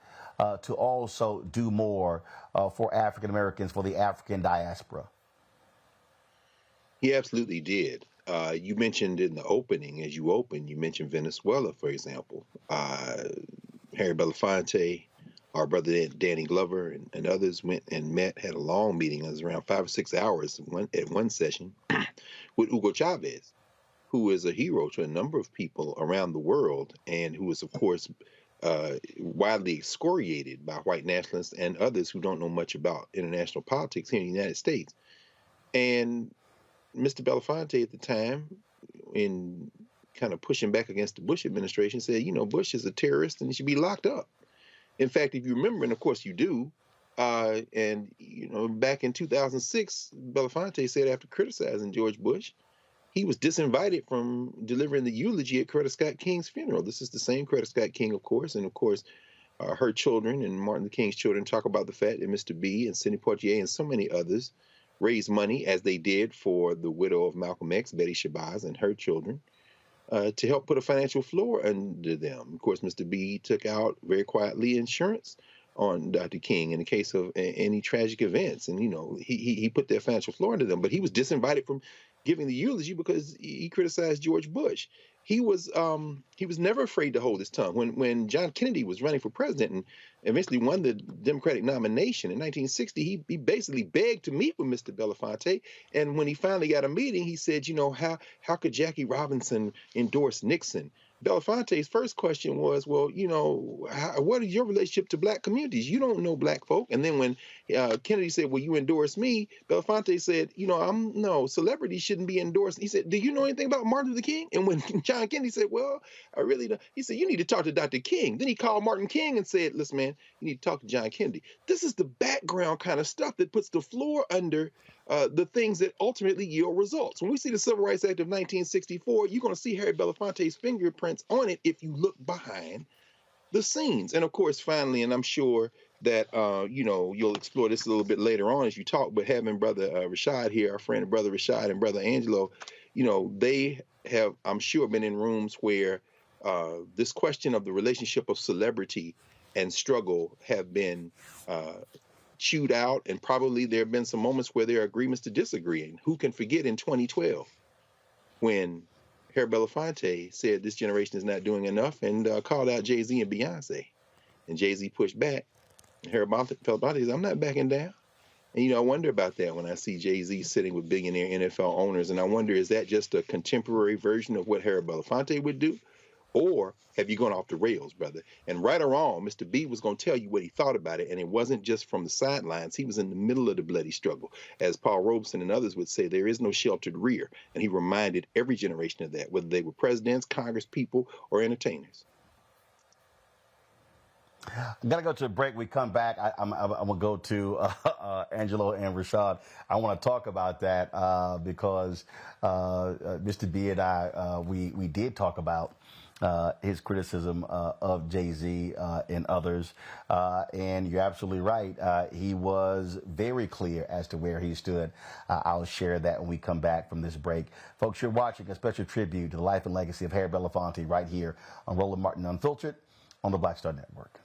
to also do more for African Americans, for the African diaspora. He absolutely did. You mentioned in the opening, as you opened, you mentioned Venezuela, for example. Harry Belafonte, our brother Danny Glover, and others went and met, had a long meeting. It was around 5 or 6 hours at one session with Hugo Chavez, who is a hero to a number of people around the world, and who is, of course, widely excoriated by white nationalists and others who don't know much about international politics here in the United States. And Mr. Belafonte at the time, in kind of pushing back against the Bush administration, said, you know, Bush is a terrorist and he should be locked up. In fact, if you remember, and of course you do, and, you know, back in 2006, Belafonte said after criticizing George Bush, he was disinvited from delivering the eulogy at Coretta Scott King's funeral. This is the same Coretta Scott King, of course, and of course, her children and Martin Luther King's children talk about the fact that Mr. B and Sidney Poitier and so many others raised money, as they did for the widow of Malcolm X, Betty Shabazz, and her children, to help put a financial floor under them. Of course, Mr. B took out very quietly insurance on Dr. King in the case of any tragic events, and you know he put that financial floor under them. But he was disinvited from giving the eulogy because he criticized George Bush. He was never afraid to hold his tongue. When John Kennedy was running for president and eventually won the Democratic nomination in 1960, he basically begged to meet with Mr. Belafonte. And when he finally got a meeting, he said, you know, how could Jackie Robinson endorse Nixon? Belafonte's first question was, well, you know, what is your relationship to black communities? You don't know black folk. And then when Kennedy said, well, you endorse me, Belafonte said, you know, no, celebrities shouldn't be endorsed. He said, do you know anything about Martin Luther King? And when John Kennedy said, well, I really don't, he said, you need to talk to Dr. King. Then he called Martin King and said, listen, man, you need to talk to John Kennedy. This is the background kind of stuff that puts the floor under the things that ultimately yield results. When we see the Civil Rights Act of 1964, you're going to see Harry Belafonte's fingerprints on it if you look behind the scenes. And of course, finally, and I'm sure that, you know, you'll explore this a little bit later on as you talk, but having Brother Rashad here, our friend Brother Rashad and Brother Angelo, you know, they have, I'm sure, been in rooms where this question of the relationship of celebrity and struggle have been chewed out, and probably there have been some moments where there are agreements to disagree. And who can forget in 2012 when Harry Belafonte said this generation is not doing enough and called out Jay-Z and Beyonce. And Jay-Z pushed back. And Harry Belafonte said, I'm not backing down. And, you know, I wonder about that when I see Jay-Z sitting with billionaire NFL owners. And I wonder, is that just a contemporary version of what Harry Belafonte would do? Or have you gone off the rails, brother? And right or wrong, Mr. B was going to tell you what he thought about it. And it wasn't just from the sidelines. He was in the middle of the bloody struggle. As Paul Robeson and others would say, there is no sheltered rear. And he reminded every generation of that, whether they were presidents, Congress people, or entertainers. I'm going to go to a break. We come back. I'm going to go to Angelo and Rashad. I want to talk about that because Mr. B and I, we did talk about his criticism of Jay-Z and others. And you're absolutely right. He was very clear as to where he stood. I'll share that when we come back from this break. Folks, you're watching a special tribute to the life and legacy of Harry Belafonte right here on Roland Martin Unfiltered. on the Black Star Network.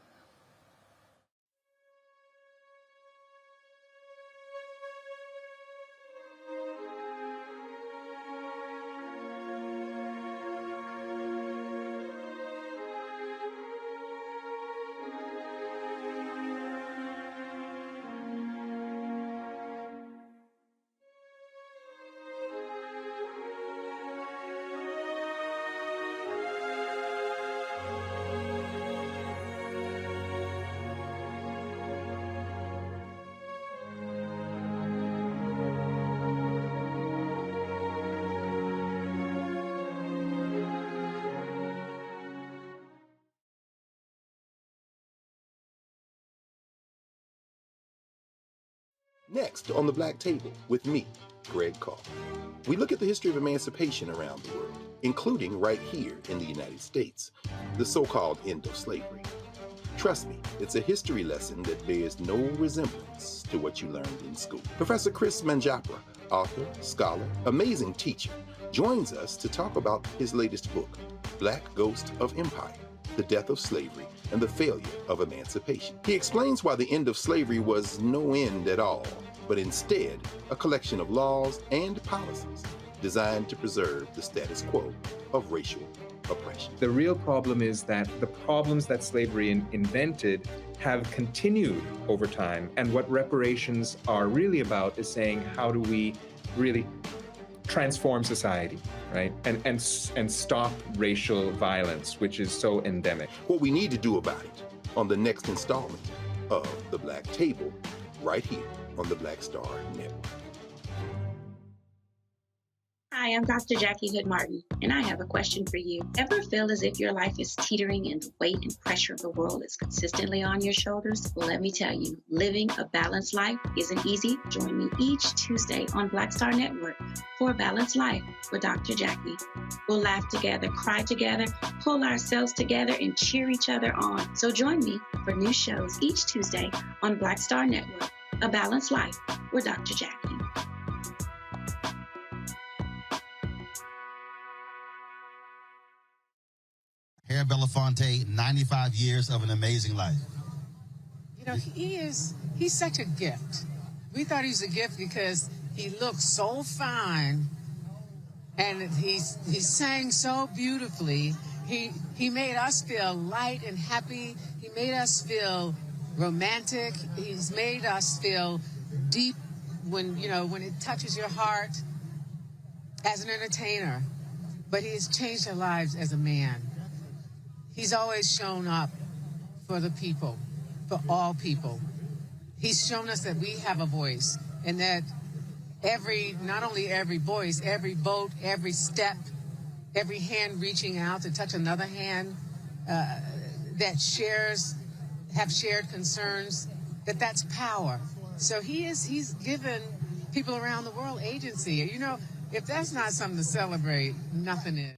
Next on the Black Table with me, Greg Carr. We look at the history of emancipation around the world, including right here in the United States, the so-called end of slavery. Trust me, it's a history lesson that bears no resemblance to what you learned in school. Professor Chris Manjapra, author, scholar, amazing teacher, joins us to talk about his latest book, Black Ghost of Empire, The Death of Slavery and the Failure of Emancipation. He explains why the end of slavery was no end at all, but instead a collection of laws and policies designed to preserve the status quo of racial oppression. The real problem is that the problems that slavery invented have continued over time, and what reparations are really about is saying, how do we really transform society, right? And stop racial violence, which is so endemic. What we need to do about it on the next installment of The Black Table, right here on the Black Star Network. Hi, I'm Dr. Jackie Hood Martin, and I have a question for you. Ever feel as if your life is teetering and the weight and pressure of the world is consistently on your shoulders? Well, let me tell you, living a balanced life isn't easy. Join me each Tuesday on Black Star Network for a Balanced Life with Dr. Jackie. We'll laugh together, cry together, pull ourselves together, and cheer each other on. So join me for new shows each Tuesday on Black Star Network, A Balanced Life with Dr. Jackie. Harry Belafonte, 95 years of an amazing life. You know, he's such a gift. We thought he was a gift because he looked so fine and he sang so beautifully. He made us feel light and happy. He made us feel romantic. He's made us feel deep when it touches your heart as an entertainer. But he has changed our lives as a man. He's always shown up for the people, for all people. He's shown us that we have a voice and that not only every voice, every vote, every step, every hand reaching out to touch another hand that have shared concerns, that's power. So he's given people around the world agency. You know, if that's not something to celebrate, nothing is.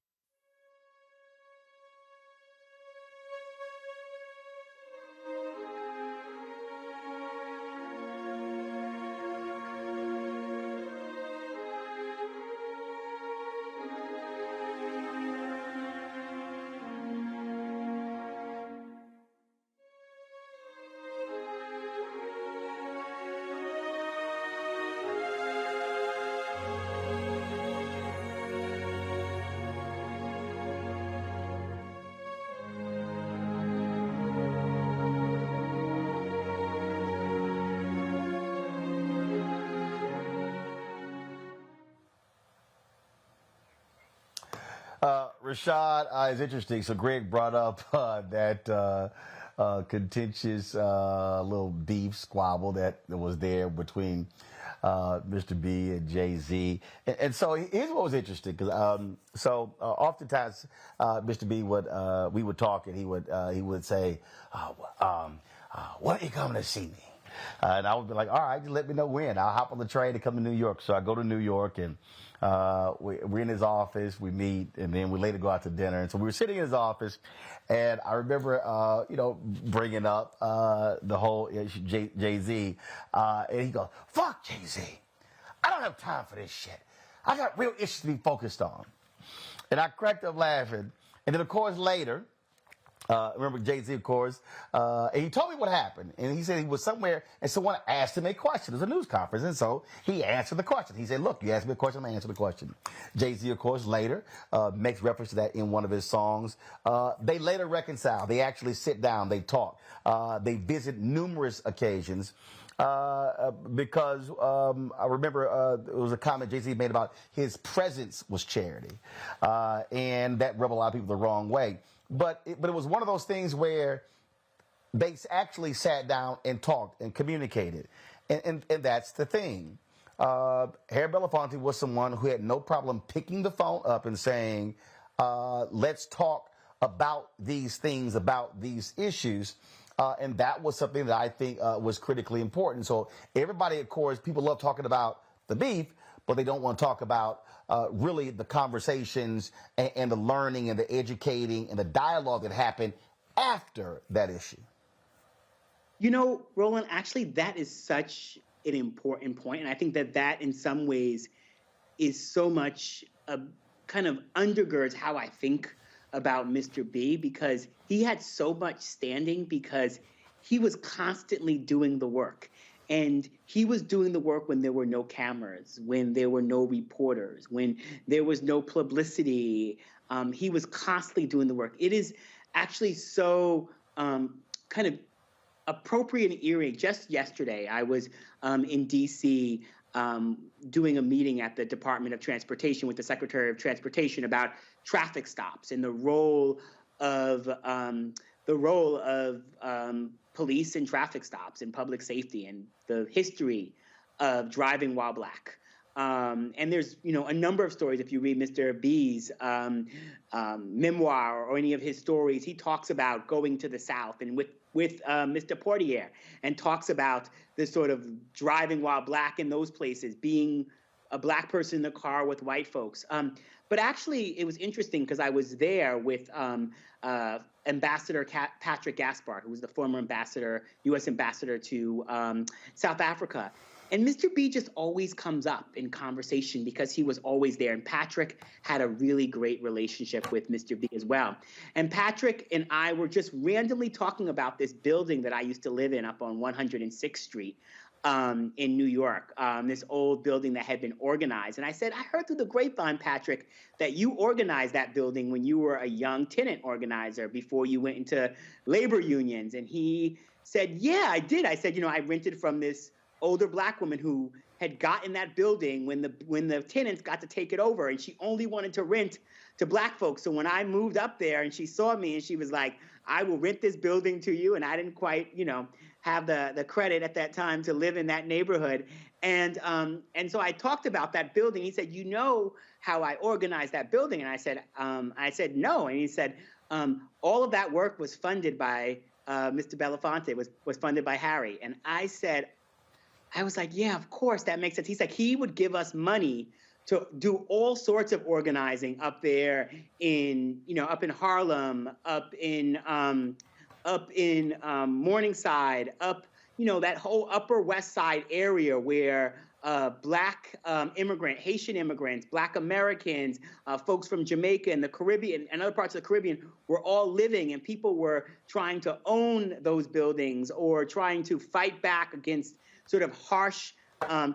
Rashad, is interesting. So Greg brought up that contentious little beef squabble that was there between Mr. B and Jay-Z. And so here's what was interesting. Cause, oftentimes Mr. B we would talk and he would say, when are you coming to see me? And I would be like, all right, just let me know when. I'll hop on the train to come to New York. So I go to New York and we're in his office, we meet, and then we later go out to dinner. And so we were sitting in his office, and I remember, bringing up the whole Jay-Z. And he goes, fuck Jay-Z. I don't have time for this shit. I got real issues to be focused on. And I cracked up laughing. And then, of course, later, Remember Jay-Z, of course. And he told me what happened. And he said he was somewhere and someone asked him a question. It was a news conference. And so he answered the question. He said, look, you asked me a question, I'm going to answer the question. Jay-Z, of course, later makes reference to that in one of his songs. They later reconcile. They actually sit down. They talk. They visit numerous occasions. Because I remember it was a comment Jay-Z made about his presence was charity. And that rubbed a lot of people the wrong way. But it was one of those things where they actually sat down and talked and communicated. And that's the thing. Harry Belafonte was someone who had no problem picking the phone up and saying, let's talk about these things, about these issues. And that was something that I think was critically important. So everybody, of course, people love talking about the beef, but they don't want to talk about really the conversations and the learning and the educating and the dialogue that happened after that issue. You know, Roland, actually, that is such an important point. And I think that that in some ways is so much kind of undergirds how I think about Mr. B, because he had so much standing because he was constantly doing the work. And he was doing the work when there were no cameras, when there were no reporters, when there was no publicity. He was constantly doing the work. It is actually so kind of appropriate and eerie. Just yesterday, I was in D.C. Doing a meeting at the Department of Transportation with the Secretary of Transportation about traffic stops and the role of police and traffic stops and public safety and the history of driving while black. And there's, you know, a number of stories. If you read Mr. B's memoir or any of his stories, he talks about going to the South and with Mr. Portier, and talks about this sort of driving while black in those places, being a black person in the car with white folks. But actually, it was interesting because I was there with Ambassador Patrick Gaspard, who was the former ambassador, U.S. ambassador to South Africa. And Mr. B just always comes up in conversation because he was always there. And Patrick had a really great relationship with Mr. B as well. And Patrick and I were just randomly talking about this building that I used to live in up on 106th Street in New York, this old building that had been organized. And I said, I heard through the grapevine, Patrick, that you organized that building when you were a young tenant organizer before you went into labor unions. And he said, yeah, I did. I said, you know, I rented from this older black woman who had gotten that building when the tenants got to take it over, and she only wanted to rent to black folks. So when I moved up there and she saw me and she was like, I will rent this building to you. And I didn't quite, you know, have the credit at that time to live in that neighborhood. And so I talked about that building. He said, you know how I organized that building? And I said, no. And he said, all of that work was funded by Mr. Belafonte, was funded by Harry. And I was like, yeah, of course, that makes sense. He's like, he would give us money to do all sorts of organizing up there up in Harlem, up in Morningside, that whole Upper West Side area where black Haitian immigrants, black Americans, folks from Jamaica and the Caribbean and other parts of the Caribbean were all living, and people were trying to own those buildings or trying to fight back against sort of harsh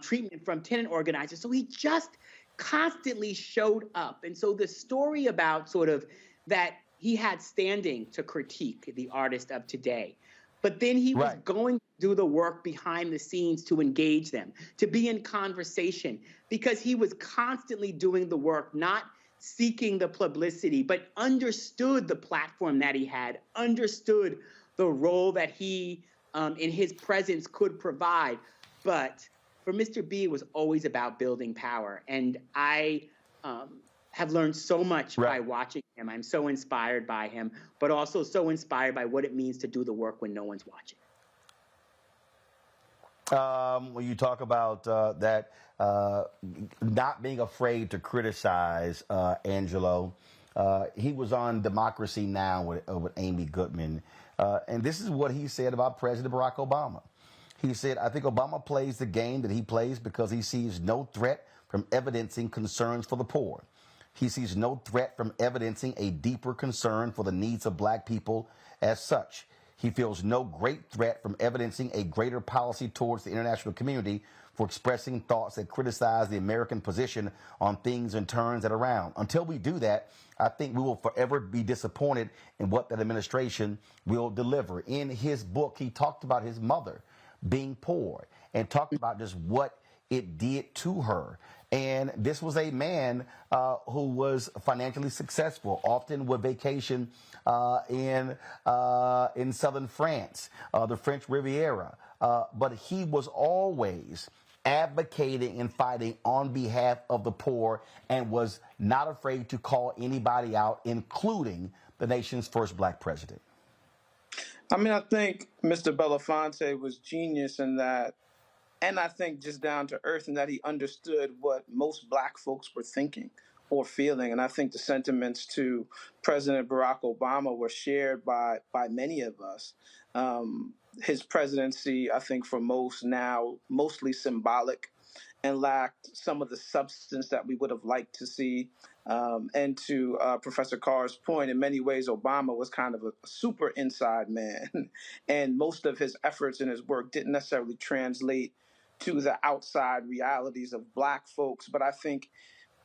treatment from tenant organizers. So he just constantly showed up. And so the story about sort of that he had standing to critique the artist of today, but then he was going to do the work behind the scenes to engage them, to be in conversation, because he was constantly doing the work, not seeking the publicity, but understood the platform that he had, understood the role that he in his presence could provide. But for Mr. B, it was always about building power. And I have learned so much by watching him. I'm so inspired by him, but also so inspired by what it means to do the work when no one's watching. When you talk about that, not being afraid to criticize Angelo, he was on Democracy Now! with Amy Goodman. And this is what he said about President Barack Obama. He said, I think Obama plays the game that he plays because he sees no threat from evidencing concerns for the poor. He sees no threat from evidencing a deeper concern for the needs of black people as such. He feels no great threat from evidencing a greater policy towards the international community for expressing thoughts that criticize the American position on things and turns that around. Until we do that, I think we will forever be disappointed in what that administration will deliver. In his book, he talked about his mother being poor and talked about just what it did to her. And this was a man who was financially successful, often would vacation in southern France, the French Riviera. But he was always advocating and fighting on behalf of the poor and was not afraid to call anybody out, including the nation's first black president. I mean, I think Mr. Belafonte was genius in that, and I think just down to earth in that he understood what most black folks were thinking or feeling. And I think the sentiments to President Barack Obama were shared by many of us. His presidency, I think for most now, mostly symbolic and lacked some of the substance that we would have liked to see. And to Professor Carr's point, in many ways, Obama was kind of a super inside man. And most of his efforts in his work didn't necessarily translate to the outside realities of black folks. But I think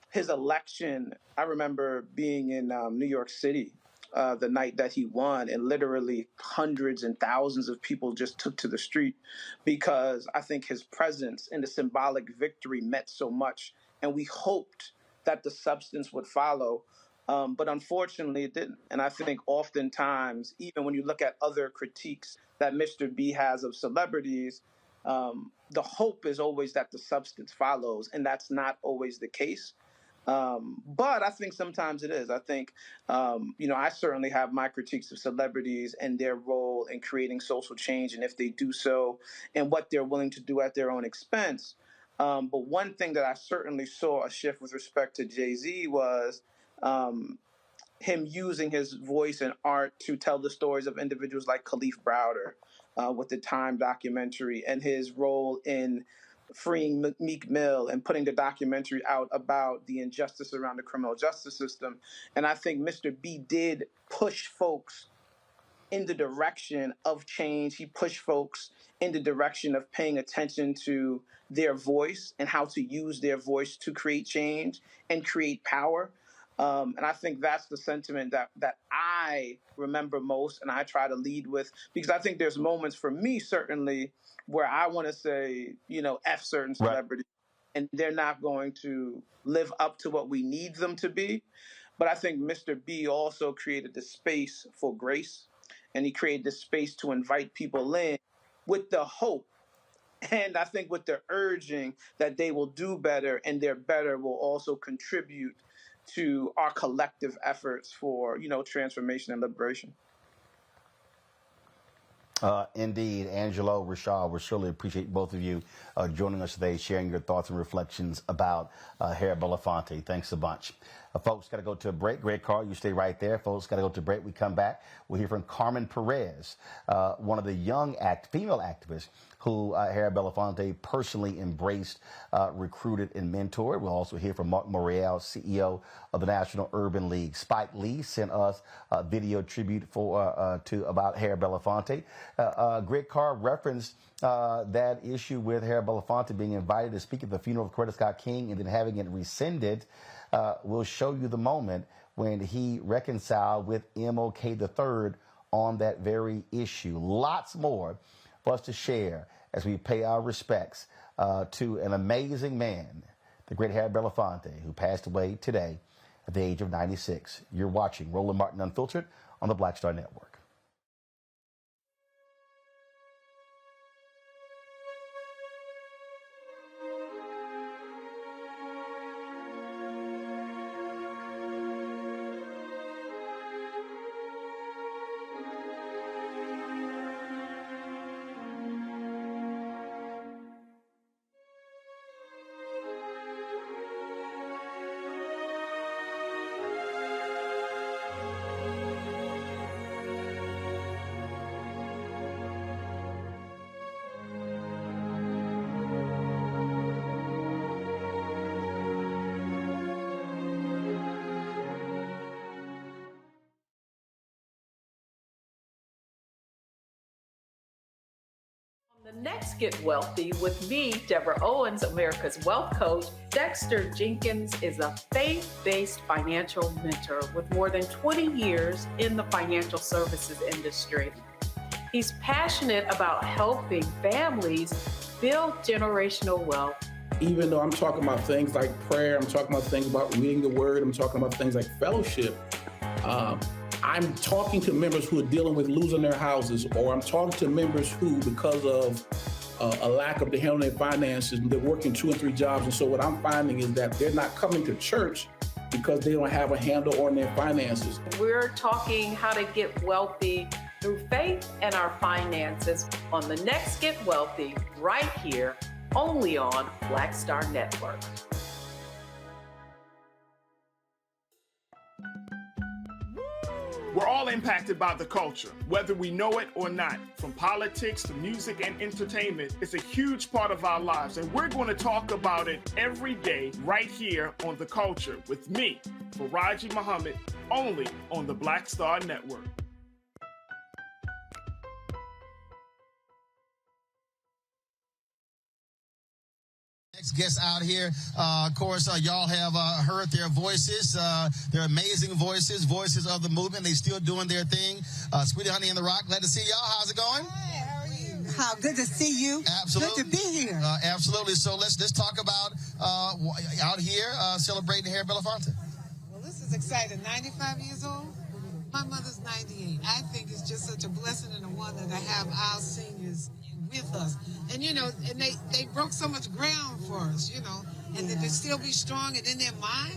his election, I remember being in New York City the night that he won, and literally hundreds and thousands of people just took to the street because I think his presence and the symbolic victory meant so much. And we hoped that the substance would follow. But unfortunately, it didn't. And I think oftentimes, even when you look at other critiques that Mr. B has of celebrities, the hope is always that the substance follows, and that's not always the case. But I think sometimes it is. I think, I certainly have my critiques of celebrities and their role in creating social change, and if they do so, and what they're willing to do at their own expense. But one thing that I certainly saw a shift with respect to Jay-Z was him using his voice and art to tell the stories of individuals like Khalif Browder with the Time documentary, and his role in freeing Meek Mill and putting the documentary out about the injustice around the criminal justice system. And I think Mr. B did push folks in the direction of change. He pushed folks in the direction of paying attention to their voice and how to use their voice to create change and create power. And I think that's the sentiment that I remember most and I try to lead with, because I think there's moments for me, certainly, where I want to say, F certain celebrities, and they're not going to live up to what we need them to be. But I think Mr. B also created the space for grace, and he created the space to invite people in with the hope. And I think with the urging that they will do better, and their better will also contribute to our collective efforts for, transformation and liberation. Indeed, Angelo, Rashad, we surely appreciate both of you joining us today, sharing your thoughts and reflections about Harry Belafonte. Thanks a bunch. Folks, got to go to a break. Greg Carr, you stay right there. Folks, got to go to a break. We come back. We'll hear from Carmen Perez, one of the young female activists who Harry Belafonte personally embraced, recruited, and mentored. We'll also hear from Mark Morial, CEO of the National Urban League. Spike Lee sent us a video tribute about Harry Belafonte. Greg Carr referenced that issue with Harry Belafonte being invited to speak at the funeral of Coretta Scott King and then having it rescinded. We'll show you the moment when he reconciled with MLK III on that very issue. Lots more for us to share as we pay our respects to an amazing man, the great Harry Belafonte, who passed away today at the age of 96. You're watching Roland Martin Unfiltered on the Black Star Network. Next, Get Wealthy with me, Deborah Owens, America's Wealth Coach. Dexter Jenkins is a faith-based financial mentor with more than 20 years in the financial services industry. He's passionate about helping families build generational wealth. Even though I'm talking about things like prayer, I'm talking about things about reading the word, I'm talking about things like fellowship, I'm talking to members who are dealing with losing their houses, or I'm talking to members who, because of a lack of handling their finances, they're working 2 and 3 jobs. And so what I'm finding is that they're not coming to church because they don't have a handle on their finances. We're talking how to get wealthy through faith and our finances on the next Get Wealthy, right here, only on Black Star Network. We're all impacted by the culture, whether we know it or not. From politics to music and entertainment, it's a huge part of our lives, and we're going to talk about it every day right here on The Culture with me, Faraji Muhammad, only on the Black Star Network. Next guest out here, of course, y'all have heard their voices. They're amazing voices, voices of the movement. They're still doing their thing. Sweetie Honey in the Rock, glad to see y'all. How's it going? Hey, how are you? How good to see you. Absolutely. Good to be here. Absolutely. So let's talk about out here celebrating Harry Belafonte. Well, this is exciting. 95 years old. My mother's 98. I think it's just such a blessing and a wonder to have our seniors with us. And, you know, and they broke so much ground for us, you know, and that they still be strong and in their mind.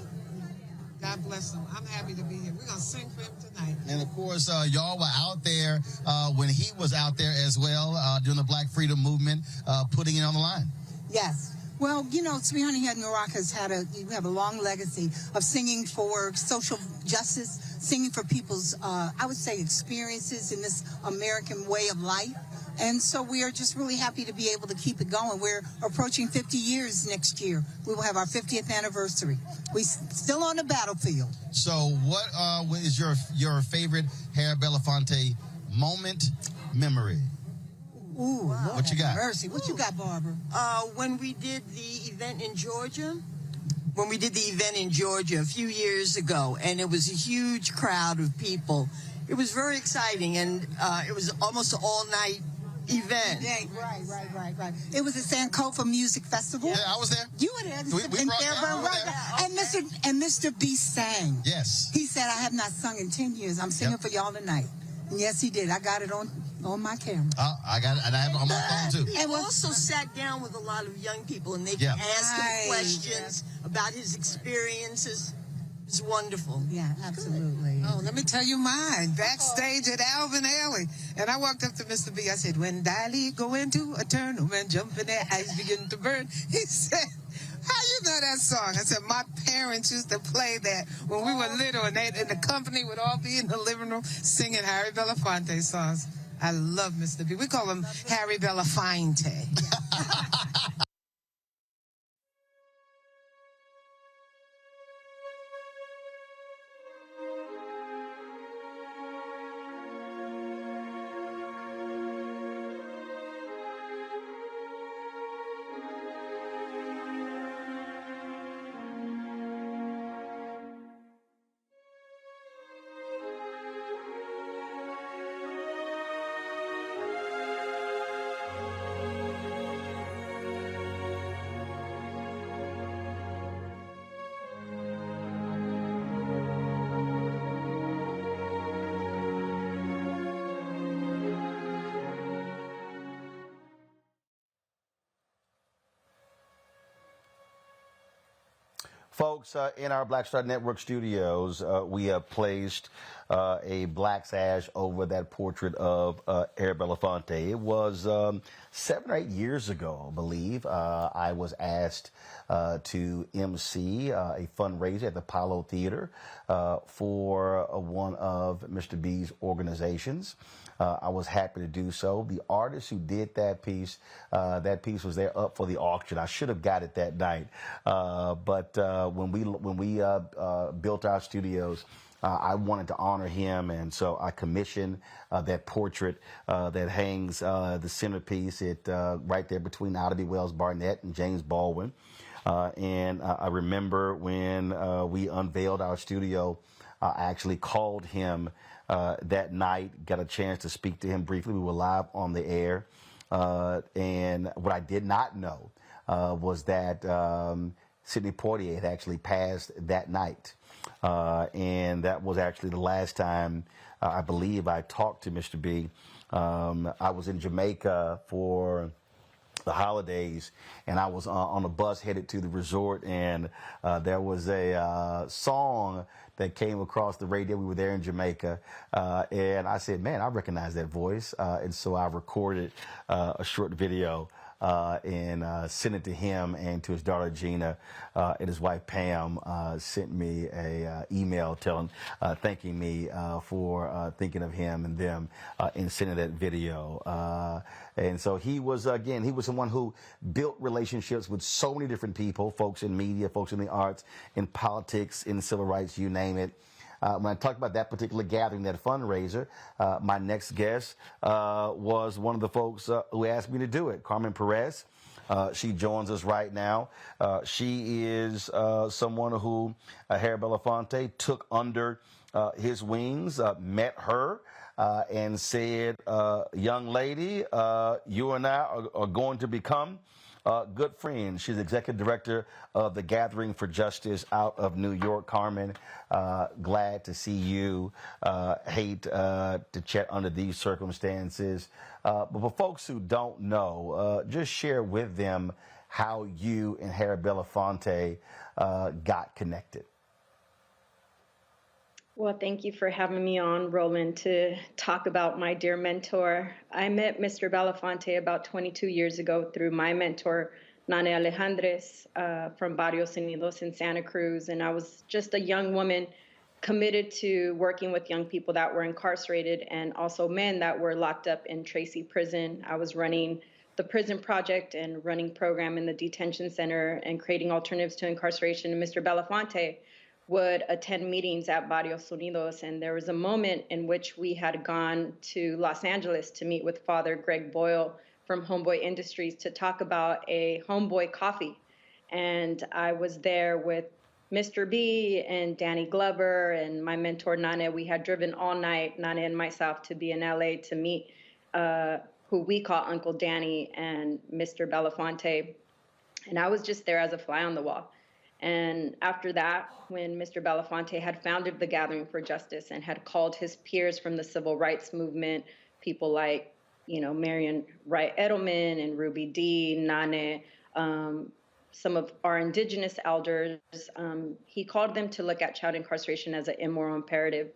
God bless them. I'm happy to be here. We're going to sing for him tonight. And, of course, y'all were out there when he was out there as well during the Black Freedom Movement, putting it on the line. Yes. Well, you know, Sweet Honey in the Rock has you have a long legacy of singing for social justice, singing for people's, I would say, experiences in this American way of life. And so we are just really happy to be able to keep it going. We're approaching 50 years next year. We will have our 50th anniversary. We're still on the battlefield. So what is your favorite Harry Belafonte moment, memory? Ooh, Lord what you got? Mercy. What you got, Barbara? When we did the event in Georgia, a few years ago, and it was a huge crowd of people. It was very exciting, and it was almost an all-night event. Yeah, right. It was a Sankofa Music Festival. Yeah, I was there. You were there. And Mr. B sang. Yes. He said, I have not sung in 10 years. I'm singing for y'all tonight. And yes, he did. I got it on my camera. I got it, and I have it on my phone, too. And we also sat down with a lot of young people, and they could ask him questions about his experiences. It's wonderful. Yeah, absolutely. Oh, let me tell you mine. Backstage at Alvin Ailey. And I walked up to Mr. B. I said, when Dali go into a tournament, jump in their eyes begin to burn. He said, how you know that song? I said, my parents used to play that when we were little, and the company would all be in the living room singing Harry Belafonte songs. I love Mr. B. We call him Harry Belafonte. Folks, in our Black Star Network studios, we have placed a black sash over that portrait of Harry Belafonte. It was 7 or 8 years ago, I believe. I was asked to MC a fundraiser at the Apollo Theater for one of Mr. B's organizations. I was happy to do so. The artist who did that piece was there up for the auction. I should have got it that night, but when we built our studios, I wanted to honor him, and so I commissioned that portrait that hangs the centerpiece right there between Ida B. Wells Barnett and James Baldwin. And I remember when we unveiled our studio, I actually called him that night, got a chance to speak to him briefly. We were live on the air. And what I did not know was that Sidney Poitier had actually passed that night. And that was actually the last time I believe I talked to Mr. B. I was in Jamaica for the holidays, and I was on a bus headed to the resort, and there was a song that came across the radio. We were there in Jamaica, and I said, man, I recognize that voice. And so I recorded a short video and sent it to him and to his daughter Gina, and his wife Pam sent me a email thanking me for thinking of him and them in sending that video. And so he was someone who built relationships with so many different people, folks in media, folks in the arts, in politics, in civil rights, you name it. When I talked about that particular gathering, that fundraiser, my next guest was one of the folks who asked me to do it, Carmen Perez. She joins us right now. She is someone who Harry Belafonte took under his wings, met her, and said, young lady, you and I are going to become good friends. She's executive director of the Gathering for Justice out of New York. Carmen, glad to see you. Hate to chat under these circumstances. But for folks who don't know, just share with them how you and Harry Belafonte got connected. Well, thank you for having me on, Roland, to talk about my dear mentor. I met Mr. Belafonte about 22 years ago through my mentor, Nane Alejandres, from Barrios Unidos in Santa Cruz. And I was just a young woman committed to working with young people that were incarcerated and also men that were locked up in Tracy Prison. I was running the prison project and running program in the detention center and creating alternatives to incarceration. And Mr. Belafonte would attend meetings at Barrios Unidos. And there was a moment in which we had gone to Los Angeles to meet with Father Greg Boyle from Homeboy Industries to talk about a Homeboy coffee. And I was there with Mr. B and Danny Glover and my mentor, Nane. We had driven all night, Nane and myself, to be in LA to meet who we call Uncle Danny and Mr. Belafonte. And I was just there as a fly on the wall. And after that, when Mr. Belafonte had founded the Gathering for Justice and had called his peers from the civil rights movement, people like, Marion Wright Edelman and Ruby Dee, Nane, some of our indigenous elders, he called them to look at child incarceration as an immoral imperative.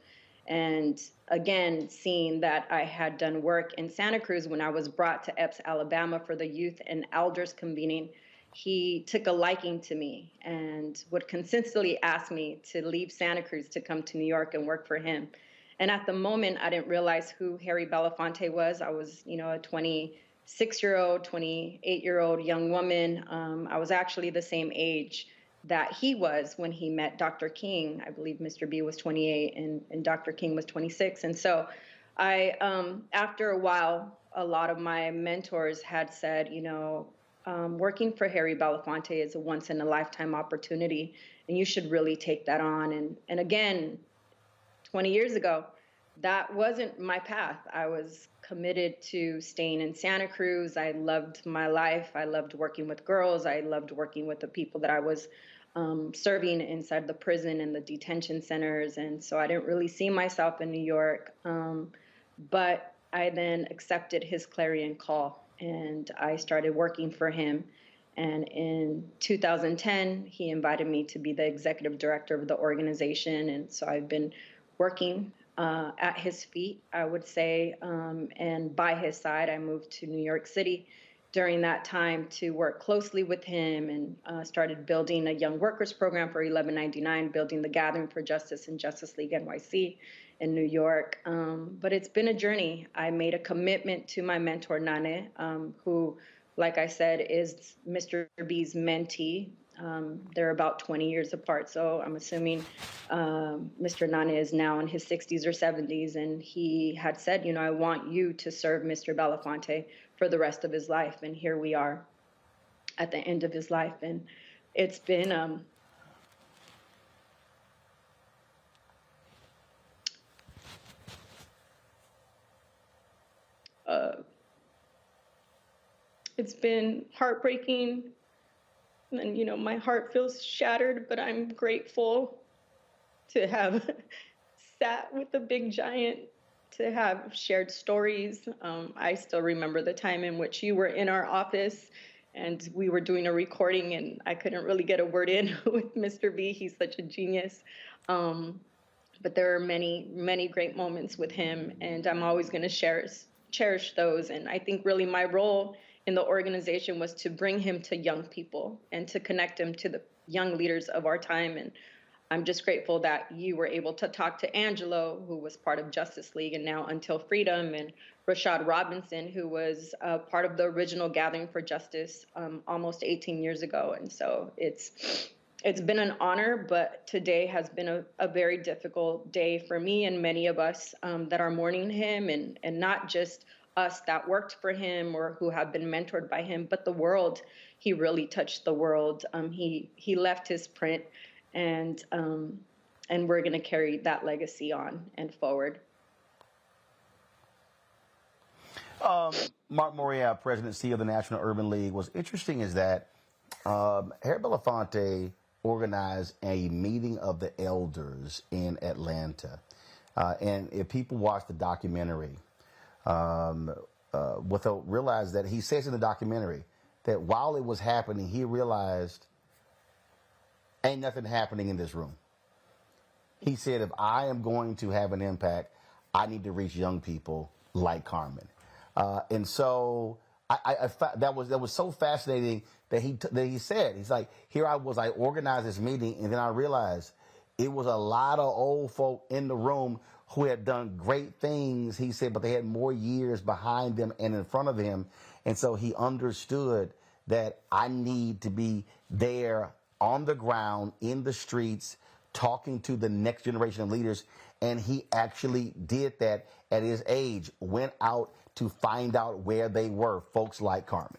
And again, seeing that I had done work in Santa Cruz when I was brought to Epps, Alabama for the youth and elders convening, he took a liking to me and would consistently ask me to leave Santa Cruz to come to New York and work for him. And at the moment, I didn't realize who Harry Belafonte was. I was, a 26-year-old, 28-year-old young woman. I was actually the same age that he was when he met Dr. King. I believe Mr. B was 28 and Dr. King was 26. And so after a while, a lot of my mentors had said, working for Harry Belafonte is a once-in-a-lifetime opportunity, and you should really take that on. And again, 20 years ago, that wasn't my path. I was committed to staying in Santa Cruz. I loved my life. I loved working with girls. I loved working with the people that I was serving inside the prison and the detention centers. And so I didn't really see myself in New York. But I then accepted his clarion call, and I started working for him. And in 2010, he invited me to be the executive director of the organization. And so I've been working at his feet, I would say, and by his side. I moved to New York City during that time to work closely with him and started building a young workers program for 1199, building the Gathering for Justice and Justice League NYC in New York. But it's been a journey. I made a commitment to my mentor, Nane, who, like I said, is Mr. B's mentee. They're about 20 years apart, so I'm assuming Mr. Nane is now in his 60s or 70s, and he had said, you know, I want you to serve Mr. Belafonte for the rest of his life, and here we are at the end of his life, and it's been it's been heartbreaking, and you know, my heart feels shattered, but I'm grateful to have sat with the big giant, to have shared stories. I still remember the time in which you were in our office and we were doing a recording and I couldn't really get a word in with Mr. B. He's such a genius. But there are many, many great moments with him, and I'm always going to cherish those. And I think really my role in the organization was to bring him to young people and to connect him to the young leaders of our time. And I'm just grateful that you were able to talk to Angelo, who was part of Justice League and now Until Freedom, and Rashad Robinson, who was part of the original Gathering for Justice almost 18 years ago. And so it's been an honor, but today has been a very difficult day for me and many of us that are mourning him, and not just us that worked for him or who have been mentored by him, but the world. He really touched the world. He left his print, and we're going to carry that legacy on and forward. Mark Morial, President and CEO of the National Urban League. What's interesting is that Harry Belafonte organized a meeting of the elders in Atlanta. And if people watch the documentary, what they'll realize that he says in the documentary that while it was happening, he realized ain't nothing happening in this room. He said, if I am going to have an impact, I need to reach young people like Carmen. And so that was so fascinating that he said, he's like, here I organized this meeting, and then I realized it was a lot of old folk in the room who had done great things, he said, but they had more years behind them and in front of them. And so he understood that I need to be there on the ground, in the streets, talking to the next generation of leaders. And he actually did that at his age, went out to find out where they were, folks like Carmen.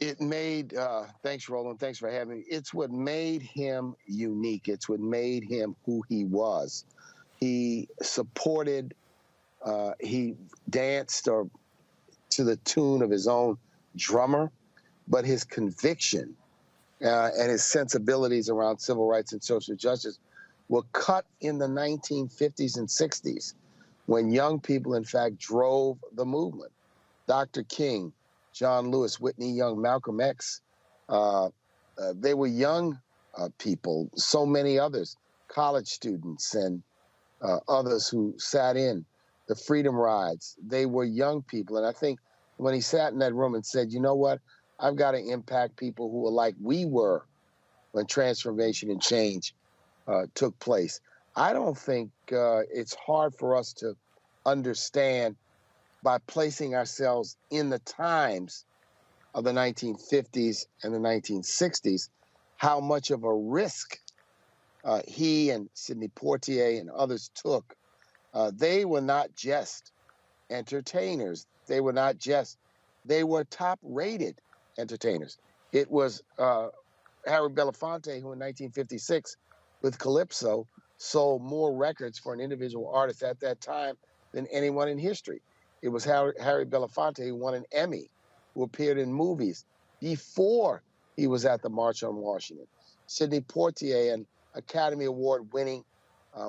It made, thanks, Roland, thanks for having me. It's what made him unique. It's what made him who he was. He supported, he danced to the tune of his own drummer, but his conviction and his sensibilities around civil rights and social justice were cut in the 1950s and 60s when young people, in fact, drove the movement. Dr. King, John Lewis, Whitney Young, Malcolm X, they were young people, so many others, college students and others who sat in the freedom rides. They were young people. And I think when he sat in that room and said, you know what, I've got to impact people who are like we were when transformation and change took place. I don't think it's hard for us to understand by placing ourselves in the times of the 1950s and the 1960s, how much of a risk he and Sidney Poitier and others took. They were not just entertainers. They were they were top-rated entertainers. It was Harry Belafonte, who in 1956, with Calypso, sold more records for an individual artist at that time than anyone in history. It was Harry Belafonte who won an Emmy, who appeared in movies before he was at the March on Washington. Sidney Poitier, an Academy Award-winning,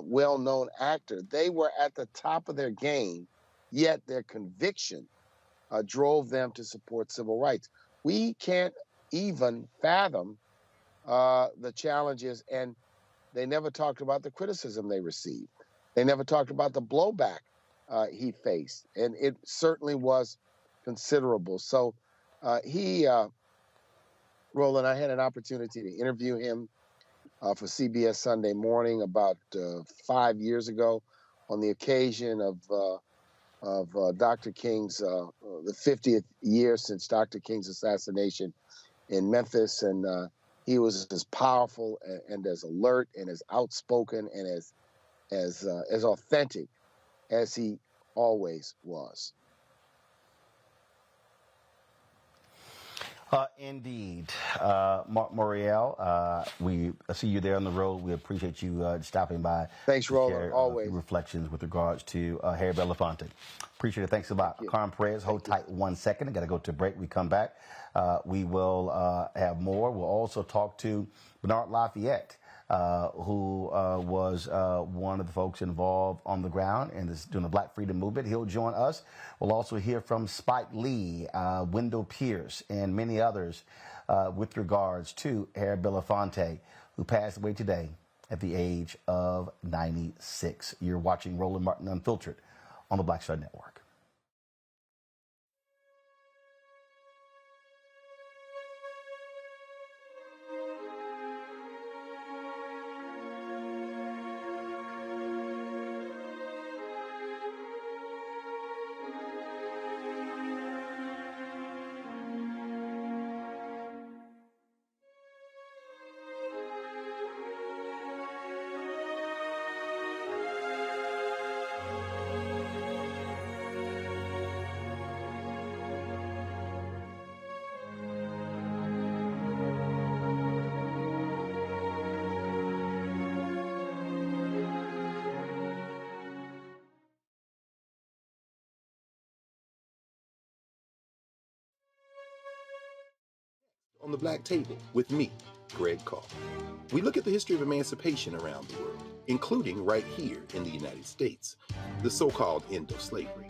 well-known actor, they were at the top of their game, yet their conviction drove them to support civil rights. We can't even fathom the challenges, and they never talked about the criticism they received. They never talked about the blowback he faced, and it certainly was considerable. So Roland, I had an opportunity to interview him for CBS Sunday Morning about 5 years ago on the occasion of Dr. King's, the 50th year since Dr. King's assassination in Memphis. And he was as powerful and as alert and as outspoken and as authentic as he always was. Indeed. Mark Morial, we see you there on the road. We appreciate you stopping by. Thanks, Roland, share, always. Reflections with regards to Harry Belafonte. Appreciate it. Thanks a lot. Carmen Perez, hold tight 1 second. I got to go to a break. We come back. We will have more. We'll also talk to Bernard Lafayette, who was one of the folks involved on the ground and is doing the Black Freedom Movement. He'll join us. We'll also hear from Spike Lee, Wendell Pierce, and many others with regards to Harry Belafonte, who passed away today at the age of 96. You're watching Roland Martin Unfiltered on the Black Star Network. On the Black Table with me, Greg Carr. We look at the history of emancipation around the world, including right here in the United States, the so-called end of slavery.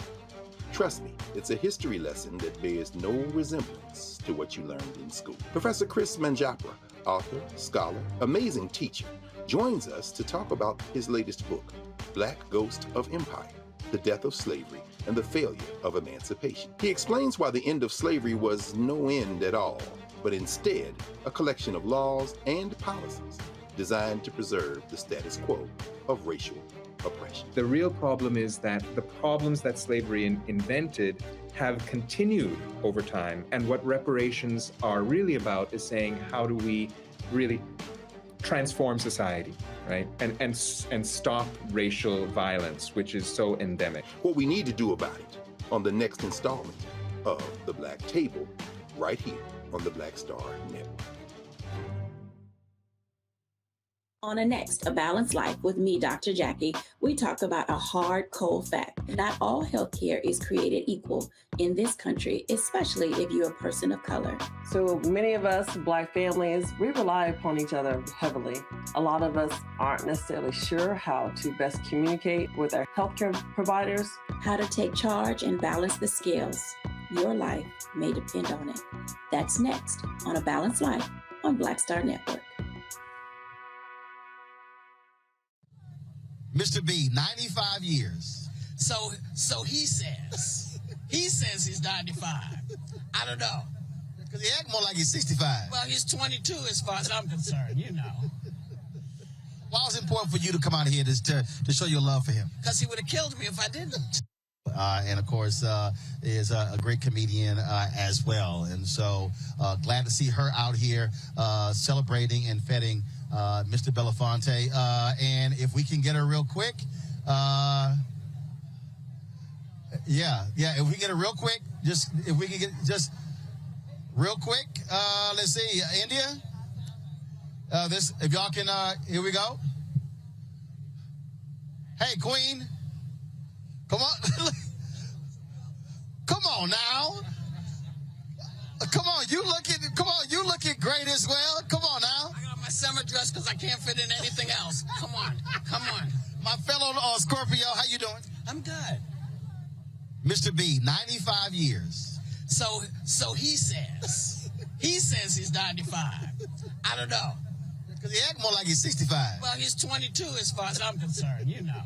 Trust me, it's a history lesson that bears no resemblance to what you learned in school. Professor Chris Manjapra, author, scholar, amazing teacher, joins us to talk about his latest book, Black Ghost of Empire, The Death of Slavery and the Failure of Emancipation. He explains why the end of slavery was no end at all, but instead a collection of laws and policies designed to preserve the status quo of racial oppression. The real problem is that the problems that slavery invented have continued over time. And what reparations are really about is saying, how do we really transform society, right? And stop racial violence, which is so endemic. What we need to do about it on the next installment of The Black Table, right here on the Black Star Network. On the next A Balanced Life with me, Dr. Jackie, we talk about a hard, cold fact. Not all healthcare is created equal in this country, especially if you're a person of color. So many of us, Black families, we rely upon each other heavily. A lot of us aren't necessarily sure how to best communicate with our healthcare providers. How to take charge and balance the scales. Your life may depend on it. That's next on A Balanced Life on Black Star Network. Mr. B, 95 years. So he says. He says he's 95. I don't know. Because he act more like he's 65. Well, he's 22 as far as I'm concerned, you know. Why was it important for you to come out here to show your love for him? Because he would have killed me if I didn't. And of course, is a great comedian as well. And so glad to see her out here celebrating and feting Mr. Belafonte. And if we can get her real quick, if we get her real quick, real quick, let's see, India. If y'all can, here we go. Hey, Queen. Come on. Come on now. Come on, you looking great as well. Come on now. I got my summer dress because I can't fit in anything else. Come on. My fellow Scorpio, how you doing? I'm good. Mr. B, 95 years. So he says. He says he's 95. I don't know. Because he act more like he's 65. Well, he's 22 as far as I'm concerned, you know.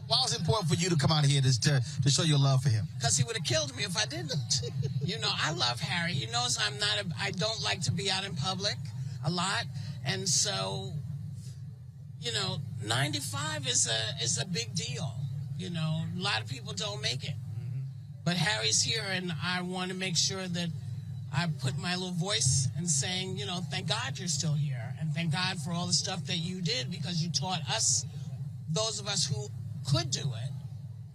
Why was it important for you to come out here to show your love for him? Because he would have killed me if I didn't. You know, I love Harry. He knows I don't like to be out in public a lot. And so, you know, 95 is a big deal. You know, a lot of people don't make it. But Harry's here, and I want to make sure that I put my little voice in saying, you know, thank God you're still here. And thank God for all the stuff that you did, because you taught us, those of us who could do it,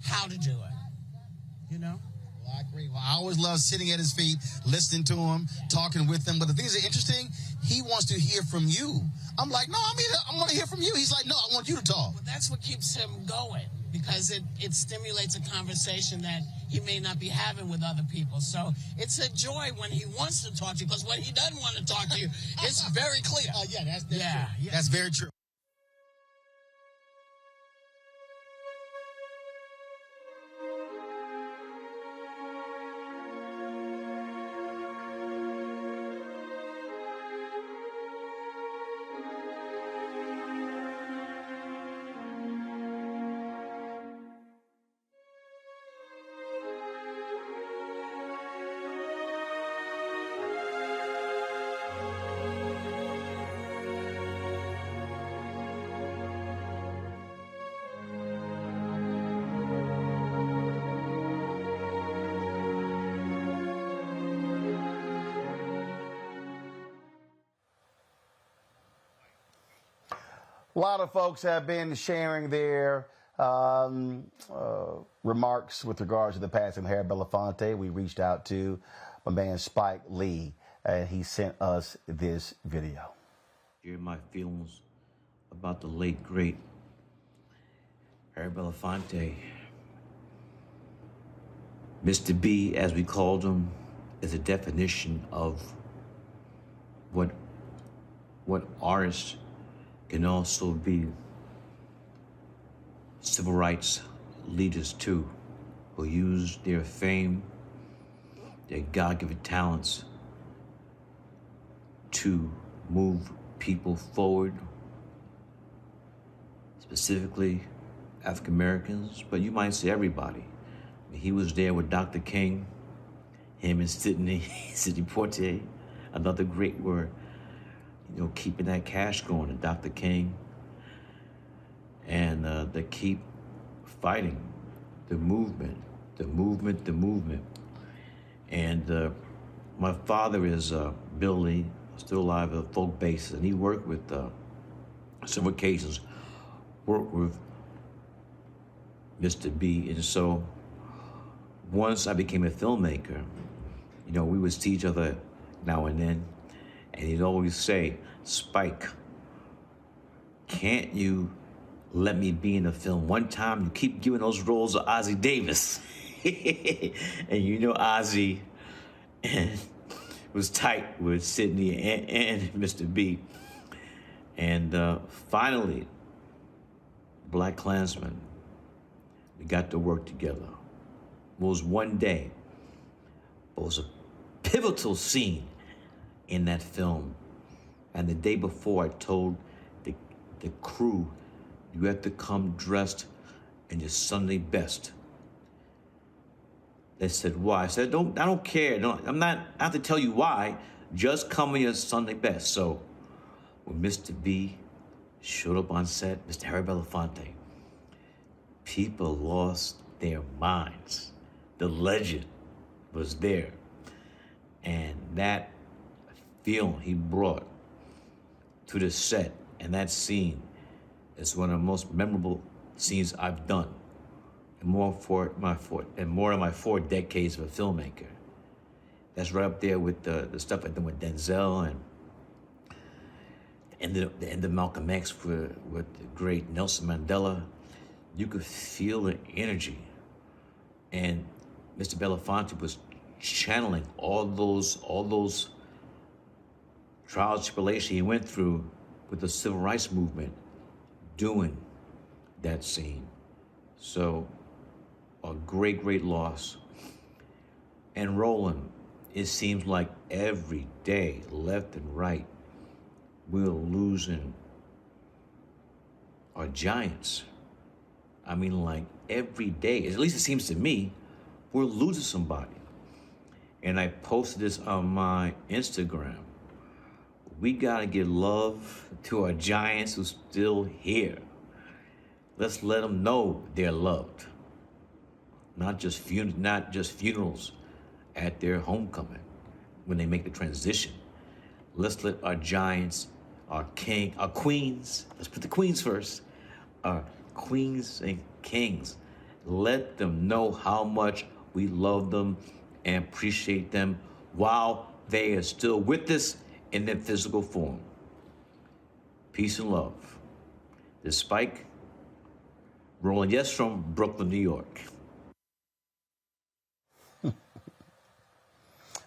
how to do it, you know? Well, I agree. Well, I always love sitting at his feet, listening to him, talking with him. But the things that are interesting, he wants to hear from you. I'm like, no, I want to hear from you. He's like, no, I want you to talk. Well, that's what keeps him going, because it stimulates a conversation that he may not be having with other people. So it's a joy when he wants to talk to you, because when he doesn't want to talk to you, it's very clear. Yeah, that's true. That's very true. A lot of folks have been sharing their remarks with regards to the passing of Harry Belafonte. We reached out to my man Spike Lee, and he sent us this video. Share my feelings about the late, great Harry Belafonte. Mr. B, as we called him, is a definition of what artists can also be civil rights leaders too, who use their fame, their God-given talents to move people forward, specifically African Americans, but you might say everybody. He was there with Dr. King, him and Sidney Poitier, another great word. You know, keeping that cash going, and Dr. King, and they keep fighting the movement. And my father is Bill Lee, still alive, a folk bassist, and he worked with several occasions, worked with Mr. B, and so once I became a filmmaker, you know, we would see each other now and then. And he'd always say, Spike, can't you let me be in the film one time? You keep giving those roles to Ozzie Davis. And you know Ozzie was tight with Sidney and Mr. B. And finally, Black Klansman, we got to work together. It was one day, but it was a pivotal scene in that film. And the day before, I told the crew, you have to come dressed in your Sunday best. They said, why? I said, I don't care. I have to tell you why. Just come in your Sunday best. So when Mr. B showed up on set, Mr. Harry Belafonte, people lost their minds. The legend was there. And that feeling he brought to the set and that scene is one of the most memorable scenes I've done, and more in my 4 decades of a filmmaker. That's right up there with the stuff I did with Denzel and the end of Malcolm X with the great Nelson Mandela. You could feel the energy, and Mr. Belafonte was channeling all those trials and tribulations he went through with the civil rights movement, doing that scene. So, a great loss. And Roland, it seems like every day, left and right, we're losing our giants. I mean, like every day, at least it seems to me, we're losing somebody. And I posted this on my Instagram. We gotta give love to our giants who's still here. Let's let them know they're loved. Not just funerals at their homecoming. when they make the transition. Let's let our giants, our queens, let's put the queens first, our queens and kings, let them know how much we love them and appreciate them while they are still with us in their physical form. Peace and love. This is Spike, Roland, yes, from Brooklyn, New York.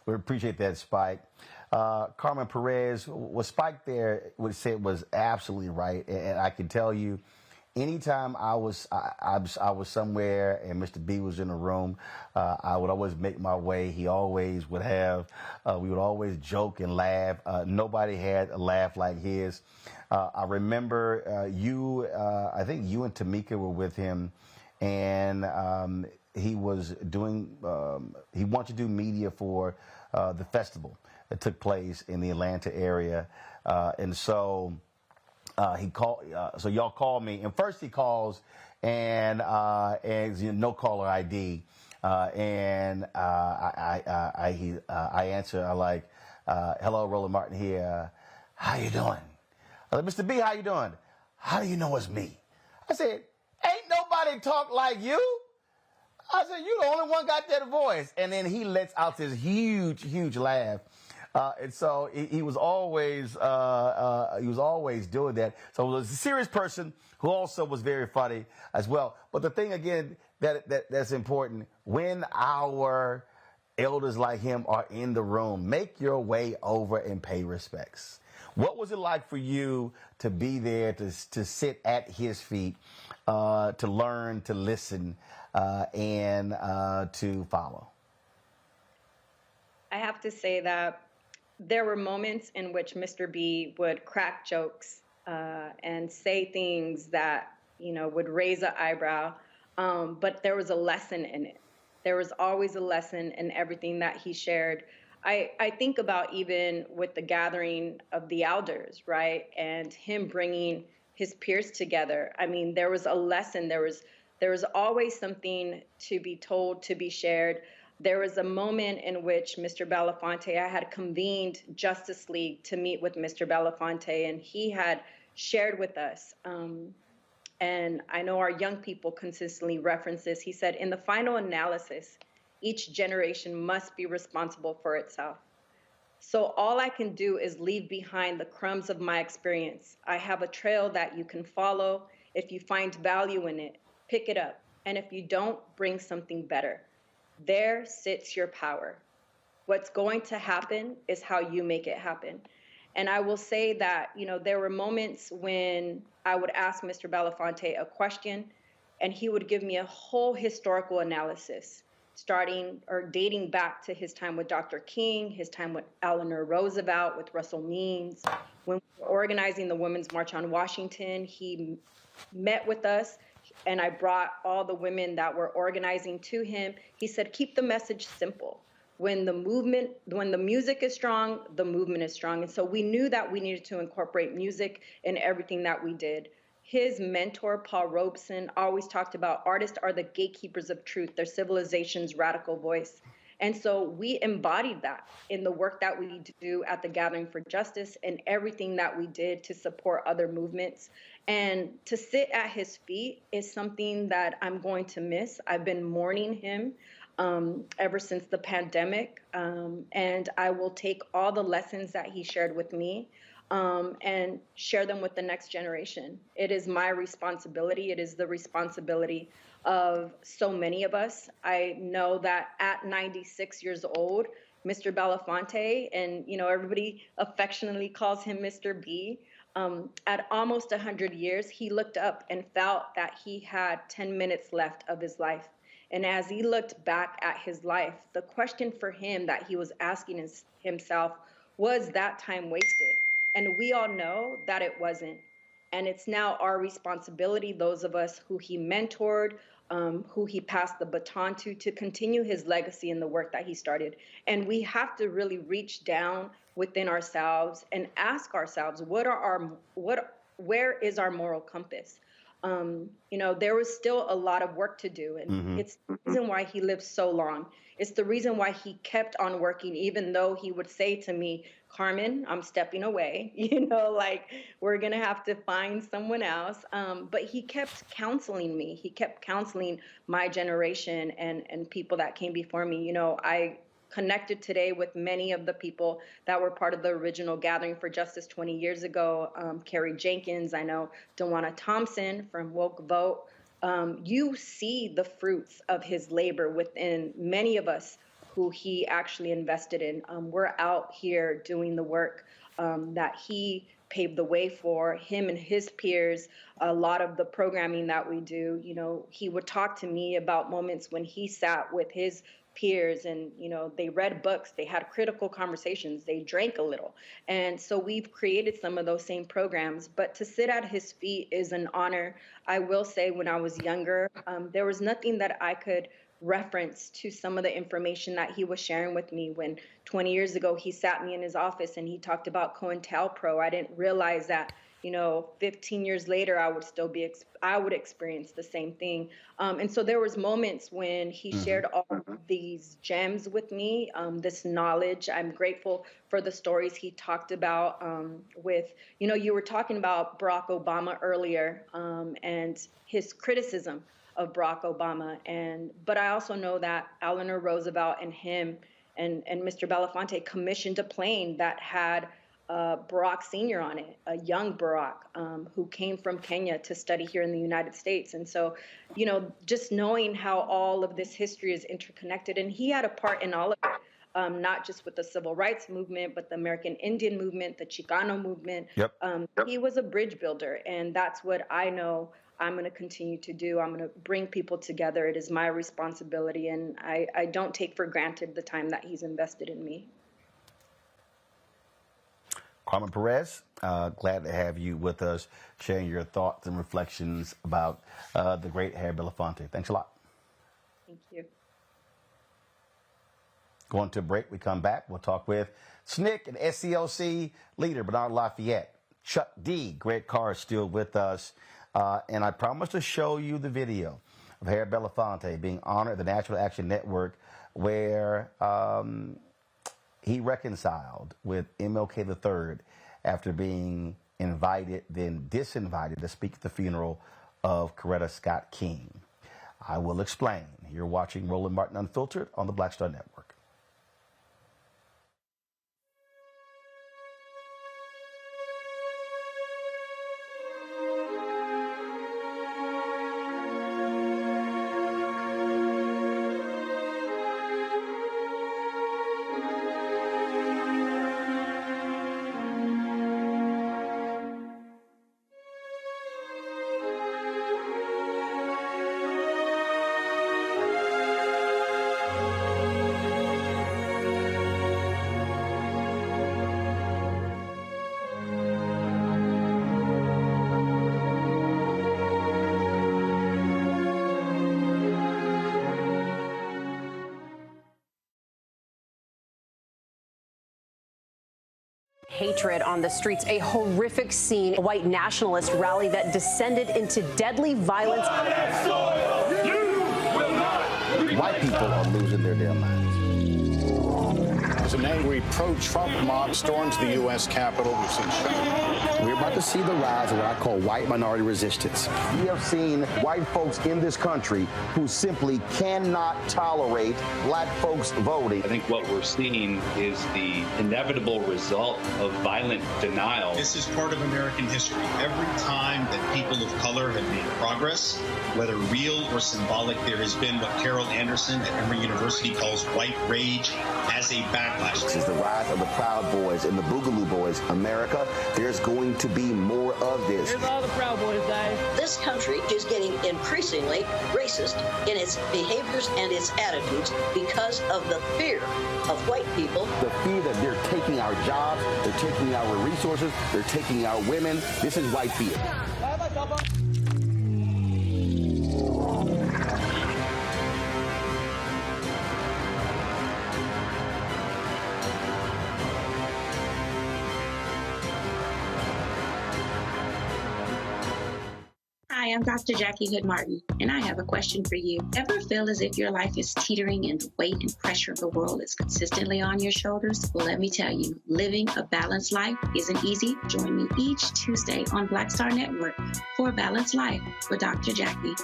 We appreciate that, Spike. Carmen Perez, what Spike there would say was absolutely right, and I can tell you, anytime I was somewhere and Mr. B was in the room, I would always make my way. He always would have. We would always joke and laugh. Nobody had a laugh like his. I remember I think you and Tamika were with him, and he was doing. He wanted to do media for the festival that took place in the Atlanta area, and so. He called, so y'all called me, and first he calls, and no caller ID, and I answer. I like, hello, Roland Martin here. How you doing? I like, Mr. B, how you doing? How do you know it's me? I said, ain't nobody talk like you. I said, you the only one got that voice, and then he lets out this huge laugh. And so he was always doing that. So he was a serious person who also was very funny as well. But the thing again that's important, when our elders like him are in the room, make your way over and pay respects. What was it like for you to be there, to sit at his feet, to learn, to listen, and to follow? I have to say that there were moments in which Mr. B would crack jokes and say things that, would raise an eyebrow, but there was a lesson in it. There was always a lesson in everything that he shared. I think about even with the gathering of the elders, right, and him bringing his peers together. I mean, there was a lesson. There was always something to be told, to be shared. There was a moment in which Mr. Belafonte, I had convened Justice League to meet with Mr. Belafonte, and he had shared with us, and I know our young people consistently reference this. He said, in the final analysis, each generation must be responsible for itself. So all I can do is leave behind the crumbs of my experience. I have a trail that you can follow. If you find value in it, pick it up. And if you don't, bring something better. There sits your power. What's going to happen is how you make it happen. And I will say that, there were moments when I would ask Mr. Belafonte a question, and he would give me a whole historical analysis, starting or dating back to his time with Dr. King, his time with Eleanor Roosevelt, with Russell Means. When we were organizing the Women's March on Washington, he met with us, and I brought all the women that were organizing to him. He said, keep the message simple. When the music is strong, the movement is strong. And so we knew that we needed to incorporate music in everything that we did. His mentor, Paul Robeson, always talked about artists are the gatekeepers of truth, their civilization's radical voice. And so we embodied that in the work that we do at the Gathering for Justice and everything that we did to support other movements. And to sit at his feet is something that I'm going to miss. I've been mourning him ever since the pandemic. And I will take all the lessons that he shared with me and share them with the next generation. It is my responsibility. It is the responsibility of so many of us. I know that at 96 years old, Mr. Belafonte, and everybody affectionately calls him Mr. B, at almost 100 years, he looked up and felt that he had 10 minutes left of his life. And as he looked back at his life, the question for him that he was asking himself, was that time wasted? And we all know that it wasn't. And it's now our responsibility, those of us who he mentored, who he passed the baton to continue his legacy and the work that he started. And we have to really reach down within ourselves and ask ourselves, where is our moral compass? there was still a lot of work to do. And it's the reason why he lived so long. It's the reason why he kept on working, even though he would say to me, Carmen, I'm stepping away, we're going to have to find someone else. But he kept counseling me. He kept counseling my generation and people that came before me. I connected today with many of the people that were part of the original Gathering for Justice 20 years ago. Carrie Jenkins, I know Dewana Thompson from Woke Vote. You see the fruits of his labor within many of us who he actually invested in. We're out here doing the work that he paved the way for, him and his peers. A lot of the programming that we do, he would talk to me about moments when he sat with his peers and, they read books, they had critical conversations, they drank a little. And so we've created some of those same programs, but to sit at his feet is an honor. I will say when I was younger, there was nothing that I could reference to some of the information that he was sharing with me. When 20 years ago, he sat me in his office and he talked about COINTELPRO. I didn't realize that, 15 years later, I would experience the same thing. And so there was moments when he shared all of these gems with me, this knowledge. I'm grateful for the stories he talked about with, you were talking about Barack Obama earlier and his criticism of Barack Obama. But I also know that Eleanor Roosevelt and him and Mr. Belafonte commissioned a plane that had Barack Sr. on it, a young Barack who came from Kenya to study here in the United States. And so, just knowing how all of this history is interconnected, and he had a part in all of it, not just with the civil rights movement, but the American Indian movement, the Chicano movement. Yep. He was a bridge builder, and that's what I know I'm going to continue to do. I'm going to bring people together. It is my responsibility, and I don't take for granted the time that he's invested in me. Carmen Perez, glad to have you with us, sharing your thoughts and reflections about the great Harry Belafonte. Thanks a lot. Thank you. Going to a break. We come back. We'll talk with SNCC and SCLC leader Bernard Lafayette. Chuck D. Greg Carr is still with us. And I promised to show you the video of Harry Belafonte being honored at the National Action Network, where he reconciled with MLK III after being invited, then disinvited to speak at the funeral of Coretta Scott King. I will explain. You're watching Roland Martin Unfiltered on the Black Star Network. Hatred on the streets, a horrific scene, a white nationalist rally that descended into deadly violence. White people are losing their damn minds. An angry pro-Trump mob storms the U.S. Capitol. We're about to see the rise of what I call white minority resistance. We have seen white folks in this country who simply cannot tolerate black folks voting. I think what we're seeing is the inevitable result of violent denial. This is part of American history. Every time that people of color have made progress, whether real or symbolic, there has been what Carol Anderson at Emory University calls white rage as a backlash. This is the rise of the Proud Boys and the Boogaloo Boys. America, there's going to be more of this. Here's all the Proud Boys, guys. This country is getting increasingly racist in its behaviors and its attitudes because of the fear of white people. The fear that they're taking our jobs, they're taking our resources, they're taking our women. This is white fear. Hi, I'm Dr. Jackie Hood Martin, and I have a question for you. Ever feel as if your life is teetering and the weight and pressure of the world is consistently on your shoulders? Well, let me tell you, living a balanced life isn't easy. Join me each Tuesday on Black Star Network for A Balanced Life with Dr. Jackie.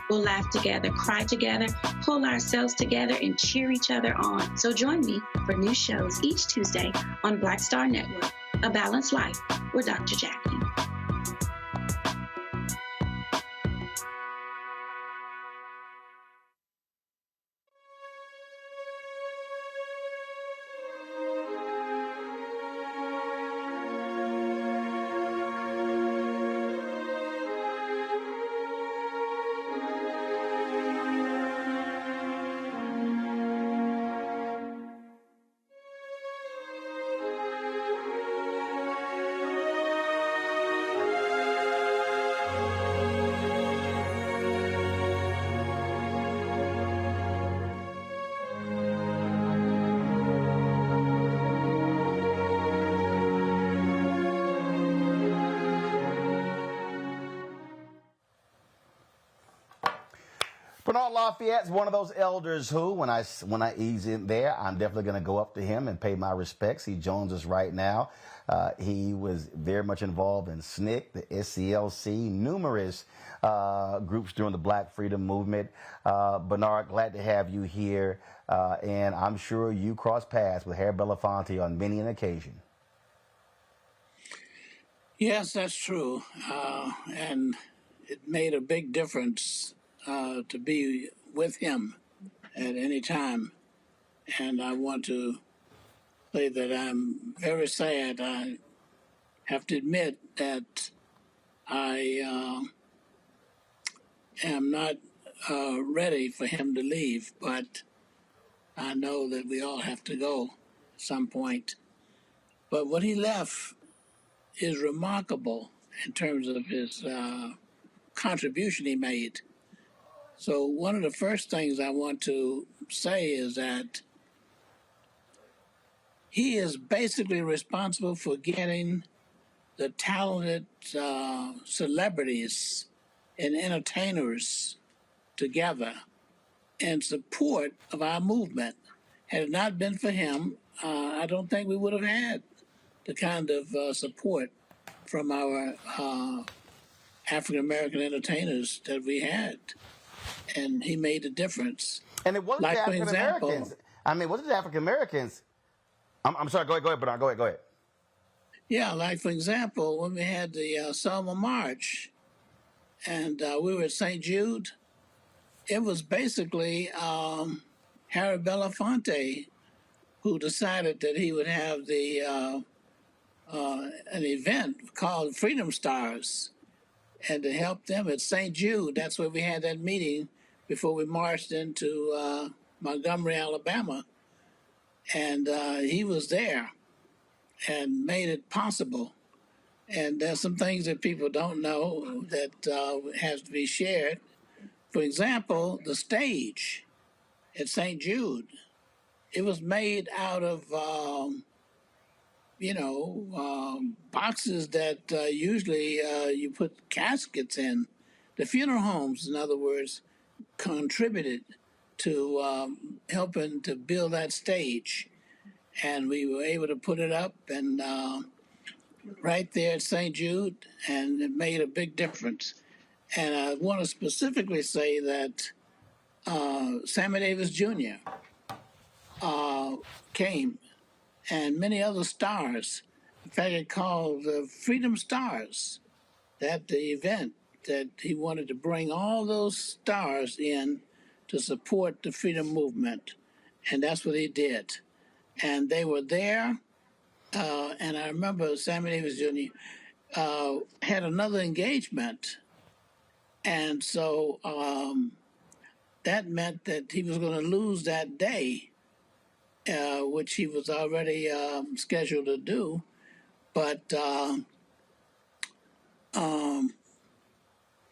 We'll laugh together, cry together, pull ourselves together, and cheer each other on. So join me for new shows each Tuesday on Black Star Network, A Balanced Life with Dr. Jackie. Bernard Lafayette's one of those elders who, when I ease in there, I'm definitely going to go up to him and pay my respects. He joins us right now. He was very much involved in SNCC, the SCLC, numerous groups during the Black Freedom Movement. Bernard, glad to have you here, and I'm sure you crossed paths with Harry Belafonte on many an occasion. Yes, that's true, and it made a big difference to be with him at any time. And I want to say that I'm very sad. I have to admit that I am not ready for him to leave, but I know that we all have to go at some point. But what he left is remarkable in terms of his contribution he made. So one of the first things I want to say is that he is basically responsible for getting the talented celebrities and entertainers together in support of our movement. Had it not been for him, I don't think we would have had the kind of support from our African American entertainers that we had. And he made a difference. And it wasn't the African Americans. I mean, wasn't the African Americans? I'm sorry. Go ahead, Bernard. Go ahead. Yeah, like for example, when we had the Selma March, and we were at St. Jude, it was basically Harry Belafonte who decided that he would have the an event called Freedom Stars, and to help them at St. Jude. That's where we had that meeting before we marched into Montgomery, Alabama. And he was there and made it possible. And there's some things that people don't know that has to be shared. For example, the stage at St. Jude, it was made out of, boxes that usually you put caskets in. The funeral homes, in other words, contributed to helping to build that stage. And we were able to put it up and right there at St. Jude, and it made a big difference. And I want to specifically say that Sammy Davis Jr. Came, and many other stars. In fact, it called the Freedom Stars, that the event that he wanted to bring all those stars in to support the freedom movement. And that's what he did. And they were there. And I remember Sammy Davis Jr. Had another engagement. And so that meant that he was going to lose that day, which he was already scheduled to do. But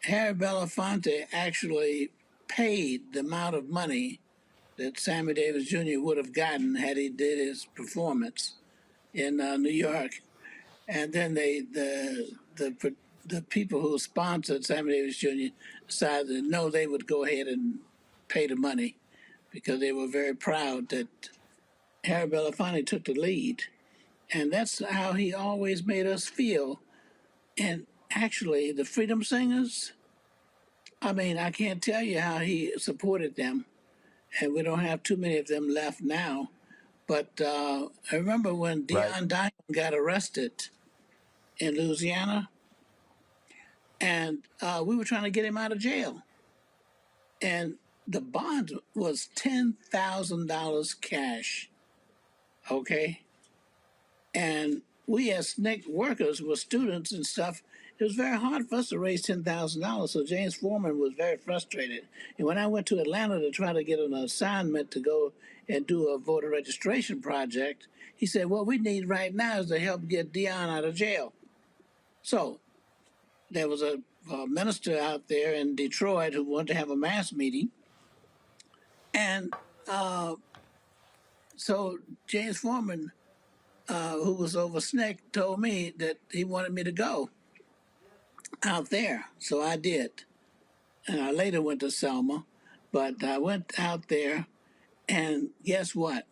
Harry Belafonte actually paid the amount of money that Sammy Davis Jr. would have gotten had he did his performance in New York. And then the the people who sponsored Sammy Davis Jr. decided that no, they would go ahead and pay the money because they were very proud that Harry Belafonte took the lead. And that's how he always made us feel. And actually, the Freedom Singers, I mean, I can't tell you how he supported them. And we don't have too many of them left now. But I remember when Dion Diamond got arrested in Louisiana, and we were trying to get him out of jail. And the bond was $10,000 cash, okay? And we as SNCC workers were students and stuff. It was very hard for us to raise $10,000, so James Foreman was very frustrated. And when I went to Atlanta to try to get an assignment to go and do a voter registration project, he said, what we need right now is to help get Dion out of jail. So there was a minister out there in Detroit who wanted to have a mass meeting. And so James Foreman, who was over SNCC, told me that he wanted me to go out there. So I did. And I later went to Selma, but I went out there, and guess what?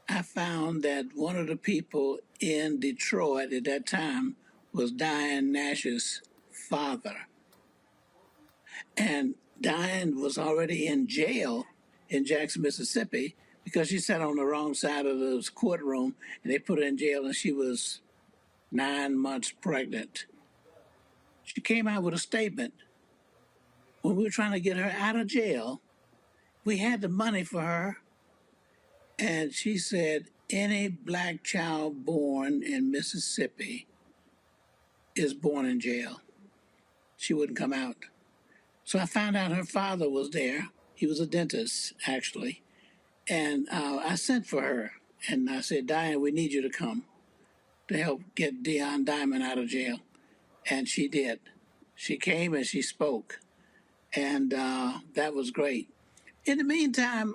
I found that one of the people in Detroit at that time was Diane Nash's father. And Diane was already in jail in Jackson, Mississippi, because she sat on the wrong side of the courtroom, and they put her in jail, and she was 9 months pregnant. She came out with a statement. When we were trying to get her out of jail, we had the money for her, and she said, any black child born in Mississippi is born in jail. She wouldn't come out. So I found out her father was there. He was a dentist, actually. And I sent for her, and I said, Diane, we need you to come to help get Dion Diamond out of jail. And she did. She came and she spoke. And that was great. In the meantime,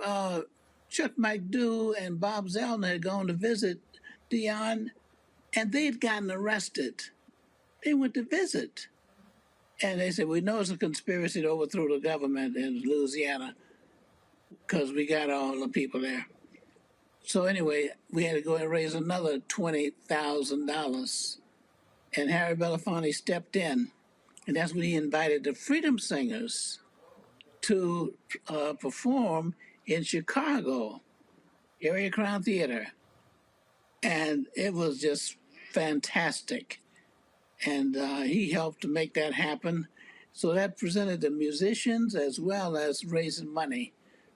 Chuck McDew and Bob Zellner had gone to visit Dion, and they'd gotten arrested. They went to visit. And they said, we know it's a conspiracy to overthrow the government in Louisiana because we got all the people there. So anyway, we had to go and raise another $20,000. And Harry Belafonte stepped in. And that's when he invited the Freedom Singers to perform in Chicago, Area Crown Theater. And it was just fantastic. And he helped to make that happen. So that presented the musicians as well as raising money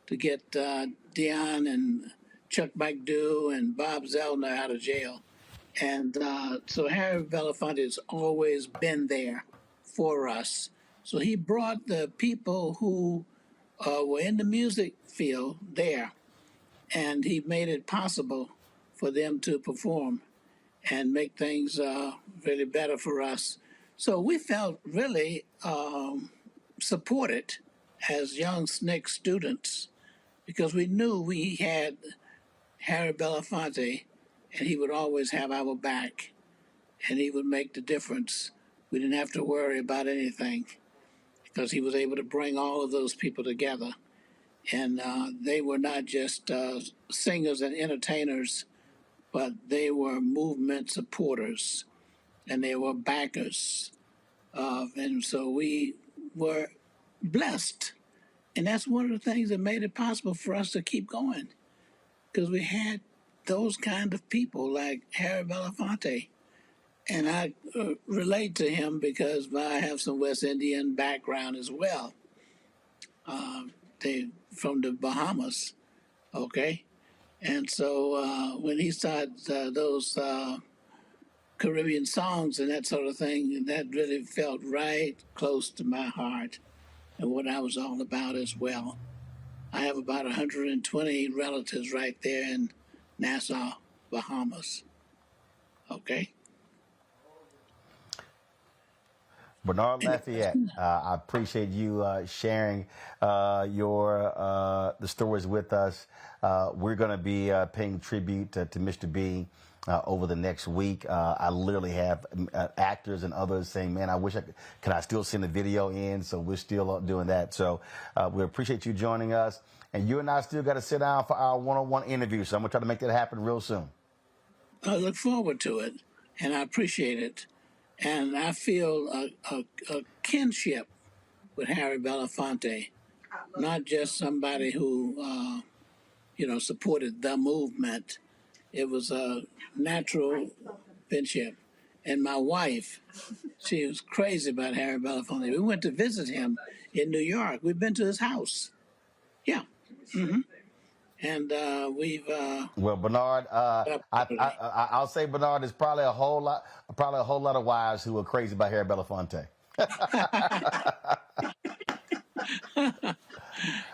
to get Dion and Chuck McDew and Bob Zellner out of jail. And so Harry Belafonte has always been there for us. So he brought the people who were in the music field there, and he made it possible for them to perform and make things really better for us. So we felt really supported as young SNCC students because we knew we had Harry Belafonte, and he would always have our back, and he would make the difference. We didn't have to worry about anything because he was able to bring all of those people together. And they were not just singers and entertainers, but they were movement supporters, and they were backers. And so we were blessed. And that's one of the things that made it possible for us to keep going, because we had those kind of people like Harry Belafonte. And I relate to him because I have some West Indian background as well. They from the Bahamas, okay? And so when he started those Caribbean songs and that sort of thing, that really felt right close to my heart and what I was all about as well. I have about 120 relatives right there in Nassau, Bahamas. Okay? Bernard Lafayette, I appreciate you sharing the stories with us. We're going to be paying tribute to Mr. B over the next week. I literally have actors and others saying, man, I wish can I still send a video in? So we're still doing that. So we appreciate you joining us. And you and I still got to sit down for our one-on-one interview. So I'm going to try to make that happen real soon. I look forward to it, and I appreciate it. And I feel a kinship with Harry Belafonte, not just somebody who, supported the movement. It was a natural kinship. And my wife, she was crazy about Harry Belafonte. We went to visit him in New York. We've been to his house. Yeah. Mm-hmm. And we've. Well, Bernard, I'll say Bernard, there's probably a whole lot of wives who are crazy about Harry Belafonte.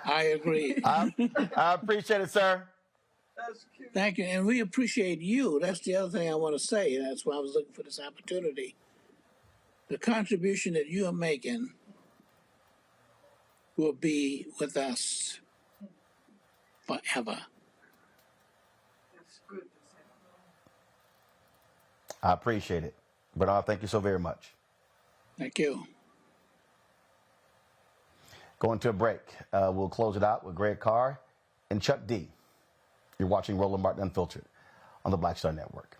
I agree. I appreciate it, sir. Thank you, and we appreciate you. That's the other thing I want to say. That's why I was looking for this opportunity. The contribution that you are making will be with us forever. I appreciate it. Bernard, thank you so very much. Thank you. Going to a break. We'll close it out with Greg Carr and Chuck D. You're watching Roland Martin Unfiltered on the Black Star Network.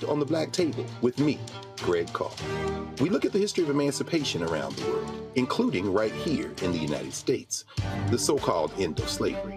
On the Black Table with me, Greg Carr. We look at the history of emancipation around the world, including right here in the United States, the so-called end of slavery.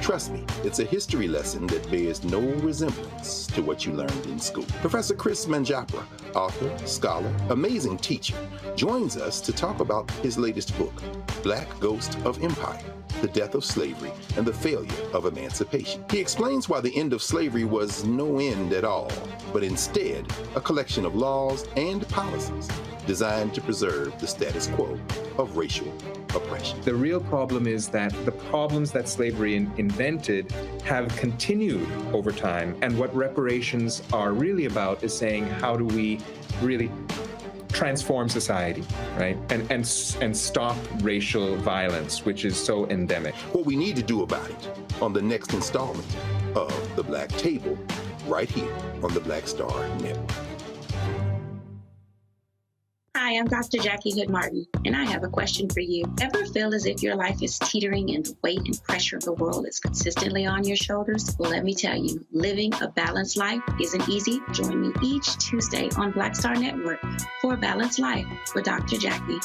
Trust me, it's a history lesson that bears no resemblance to what you learned in school. Professor Chris Manjapra, author, scholar, amazing teacher, joins us to talk about his latest book, Black Ghost of Empire: The Death of Slavery and the Failure of Emancipation. He explains why the end of slavery was no end at all, but instead a collection of laws and policies designed to preserve the status quo of racial oppression. The real problem is that the problems that slavery invented have continued over time. And what reparations are really about is saying, how do we really transform society, right? And stop racial violence, which is so endemic. What we need to do about it on the next installment of The Black Table, right here on the Black Star Network. Hi, I'm Dr. Jackie Hood Martin, and I have a question for you. Ever feel as if your life is teetering and the weight and pressure of the world is consistently on your shoulders? Well, let me tell you, living a balanced life isn't easy. Join me each Tuesday on Black Star Network for A Balanced Life with Dr. Jackie.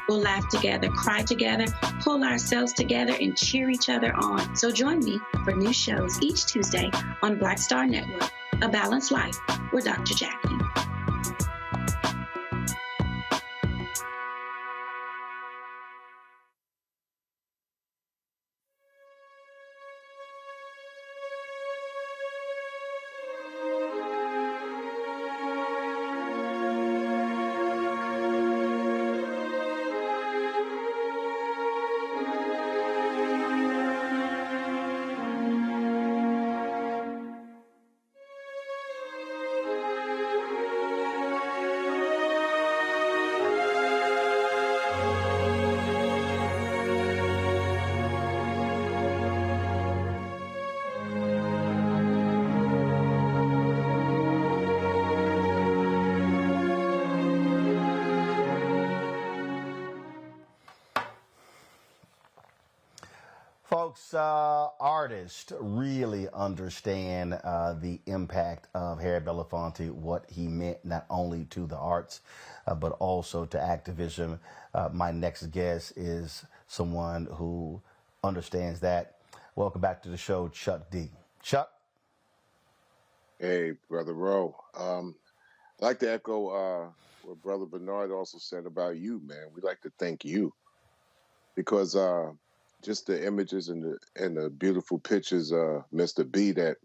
We'll laugh together, cry together, pull ourselves together, and cheer each other on. So join me for new shows each Tuesday on Black Star Network, A Balanced Life with Dr. Jackie. Folks, artists really understand the impact of Harry Belafonte, what he meant not only to the arts, but also to activism. My next guest is someone who understands that. Welcome back to the show, Chuck D. Chuck? Hey, Brother Rowe. I'd like to echo what Brother Bernard also said about you, man. We'd like to thank you because just the images and the beautiful pictures, Mr. B, that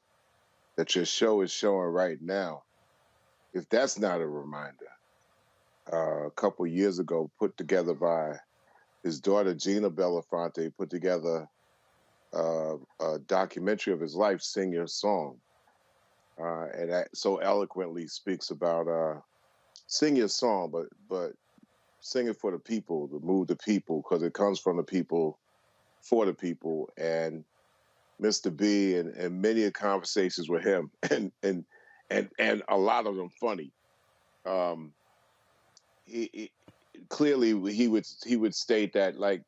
your show is showing right now, if that's not a reminder, a couple years ago, put together by his daughter, Gina Belafonte, put together a documentary of his life, Sing Your Song. And that so eloquently speaks about sing your song, but sing it for the people, to move the people, because it comes from the people, for the people. And Mr. B and many conversations with him, and a lot of them funny. He clearly he would state that, like,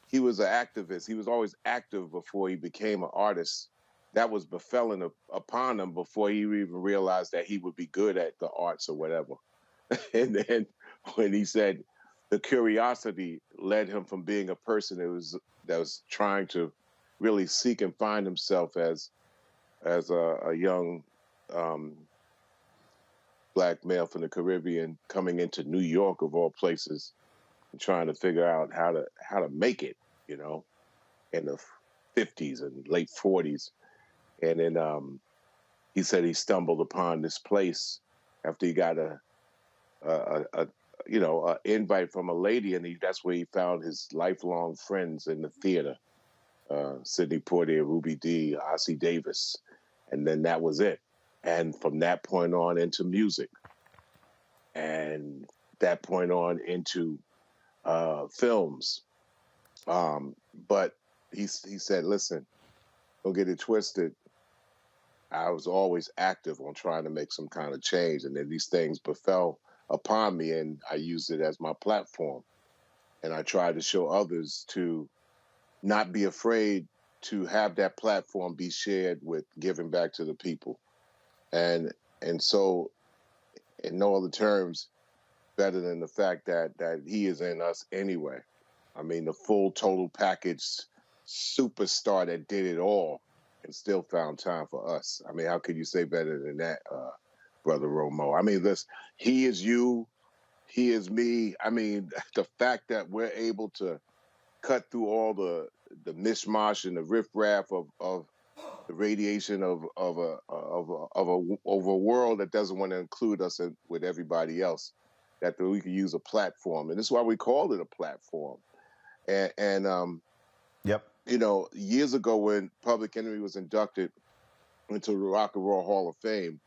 he was an activist. He was always active before he became an artist. That was befalling upon him before he even realized that he would be good at the arts or whatever. And then when he said the curiosity led him from being a person that was trying to really seek and find himself as a young Black male from the Caribbean coming into New York of all places and trying to figure out how to make it, you know, in the 50s and late 40s. And then he said he stumbled upon this place after he got a invite from a lady, and that's where he found his lifelong friends in the theater, Sidney Poitier, Ruby Dee, Ossie Davis, and then that was it. And from that point on into music, and that point on into films. But he said, listen, don't get it twisted. I was always active on trying to make some kind of change. And then these things befell upon me, and I used it as my platform. And I tried to show others to not be afraid to have that platform be shared with giving back to the people. And so, in no other terms, better than the fact that he is in us anyway. I mean, the full total package superstar that did it all and still found time for us. I mean, how could you say better than that, Brother Romo? I mean, he is you, he is me. I mean, the fact that we're able to cut through all the mishmash and the riffraff of the radiation of a world that doesn't want to include us with everybody else, that we can use a platform. And this is why we called it a platform. And yep. You know, years ago when Public Enemy was inducted into the Rock and Roll Hall of Fame,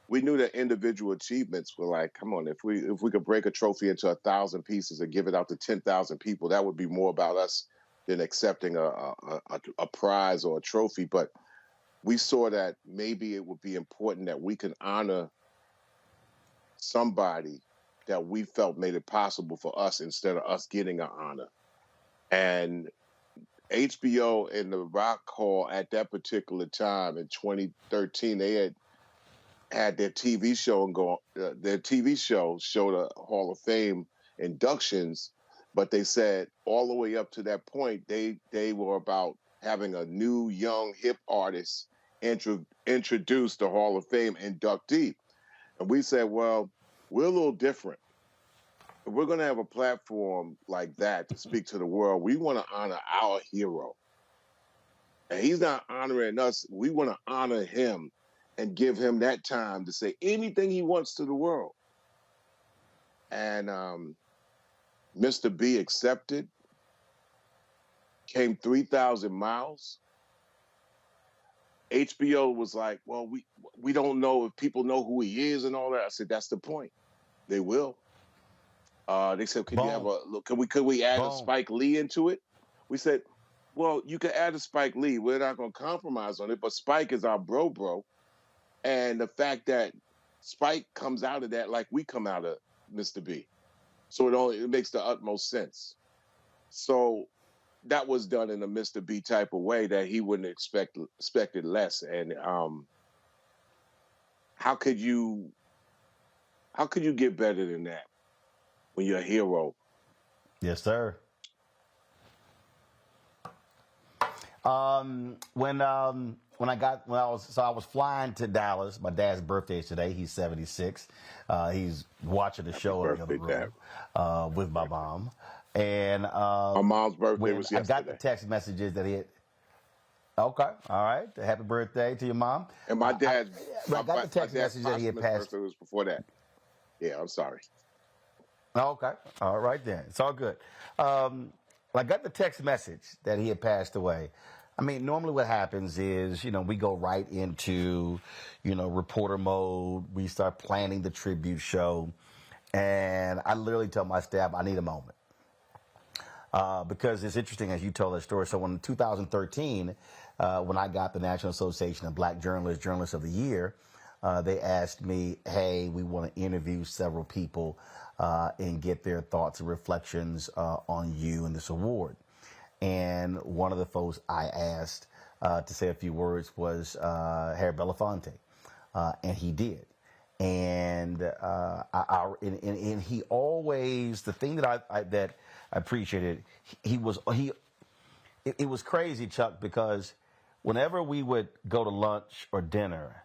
we knew that individual achievements were like, come on, if we could break a trophy into 1,000 pieces and give it out to 10,000 people, that would be more about us than accepting a prize or a trophy. But we saw that maybe it would be important that we can honor somebody that we felt made it possible for us instead of us getting an honor. And HBO and the Rock Hall at that particular time in 2013, they had their TV show and their TV show showed a Hall of Fame inductions, but they said all the way up to that point, they were about having a new, young, hip artist introduced to Hall of Fame inductee. And we said, well, we're a little different. If we're going to have a platform like that to speak to the world, we want to honor our hero. And he's not honoring us. We want to honor him and give him that time to say anything he wants to the world. And Mr. B accepted, came 3,000 miles. HBO was like, well, we don't know if people know who he is and all that. I said, that's the point. They will. They said, could we add a Spike Lee into it? We said, well, you can add a Spike Lee. We're not going to compromise on it, but Spike is our bro. And the fact that Spike comes out of that like we come out of Mr. B. So it makes the utmost sense. So that was done in a Mr. B type of way that he wouldn't expect it less. And how could you get better than that when you're a hero? Yes, sir. When I was flying to Dallas. My dad's birthday is today. He's 76. He's watching the show in the other room with my mom. And my mom's birthday was yesterday. I got the text messages that he had. Okay, all right. Happy birthday to your mom. And my dad. I got the text message that he had passed. Birthday was before that. Yeah, I'm sorry. Okay, all right then. It's all good. I got the text message that he had passed away. I mean, normally what happens is, we go right into, reporter mode. We start planning the tribute show. And I literally tell my staff, I need a moment. Because it's interesting as you tell that story. So in 2013, when I got the National Association of Black Journalists, Journalist of the Year, they asked me, hey, we want to interview several people and get their thoughts and reflections on you and this award. And one of the folks I asked to say a few words was Harry Belafonte, and he did. And and he always, the thing that I appreciated, it was crazy, Chuck, because whenever we would go to lunch or dinner,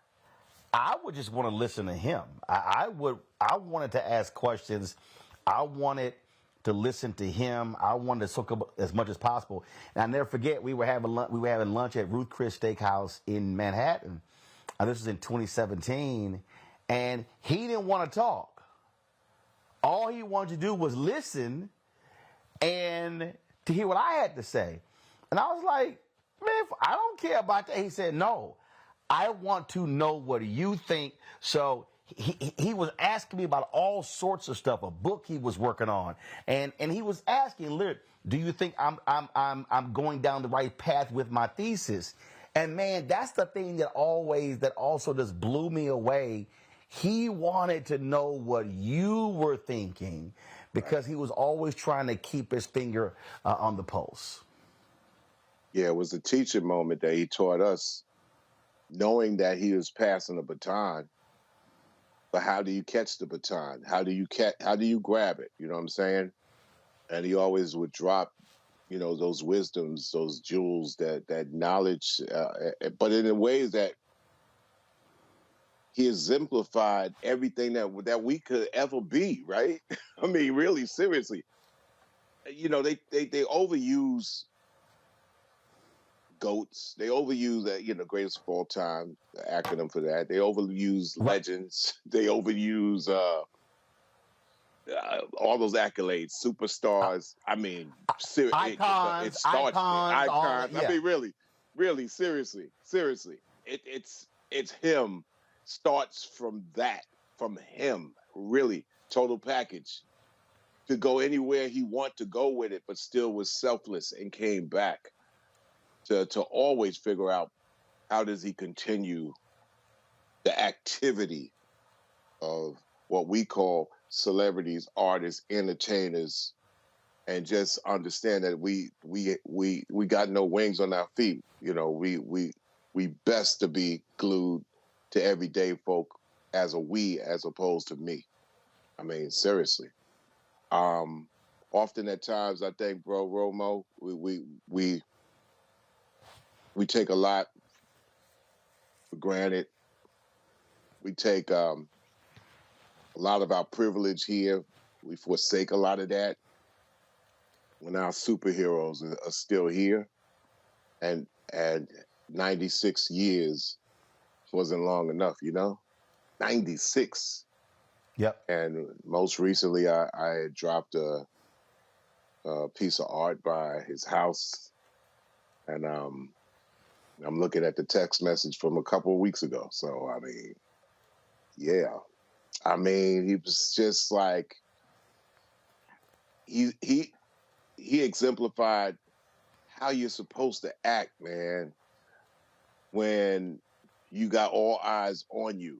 I would just want to listen to him. I wanted to ask questions. I wanted to listen to him. I wanted to soak up as much as possible. And I never forget, we were having lunch at Ruth Chris Steakhouse in Manhattan. This was in 2017, and he didn't want to talk. All he wanted to do was listen and to hear what I had to say. And I was like, man, I don't care about that. He said, no, I want to know what you think. So he was asking me about all sorts of stuff, a book he was working on. And he was asking, literally, do you think I'm going down the right path with my thesis? And man, that's the thing that also just blew me away. He wanted to know what you were thinking because he was always trying to keep his finger on the pulse. Yeah, it was a teaching moment that he taught us, knowing that he was passing the baton. But how do you catch the baton? How do you grab it? You know what I'm saying? And he always would drop, those wisdoms, those jewels, that knowledge, but in ways that he exemplified everything that we could ever be, right? I mean, really, seriously. They overuse GOATs. They overuse that, greatest of all time, the acronym for that. They overuse legends. They overuse all those accolades, superstars. I mean, icons. It starts icons. Yeah. I mean, really, seriously. It's him. Starts from him. Really, total package. To go anywhere he wanted to go with it, but still was selfless and came back to always figure out how does he continue the activity of what we call celebrities, artists, entertainers, and just understand that we got no wings on our feet. We best to be glued to everyday folk as a we, as opposed to me. I mean, seriously. Often at times, I think, bro, Romo, we take a lot for granted. We take a lot of our privilege here. We forsake a lot of that when our superheroes are still here. And 96 years wasn't long enough, 96. Yep. And most recently, I had dropped a piece of art by his house, and I'm looking at the text message from a couple of weeks ago. So I mean, yeah, he was just like he exemplified how you're supposed to act, man, when you got all eyes on you.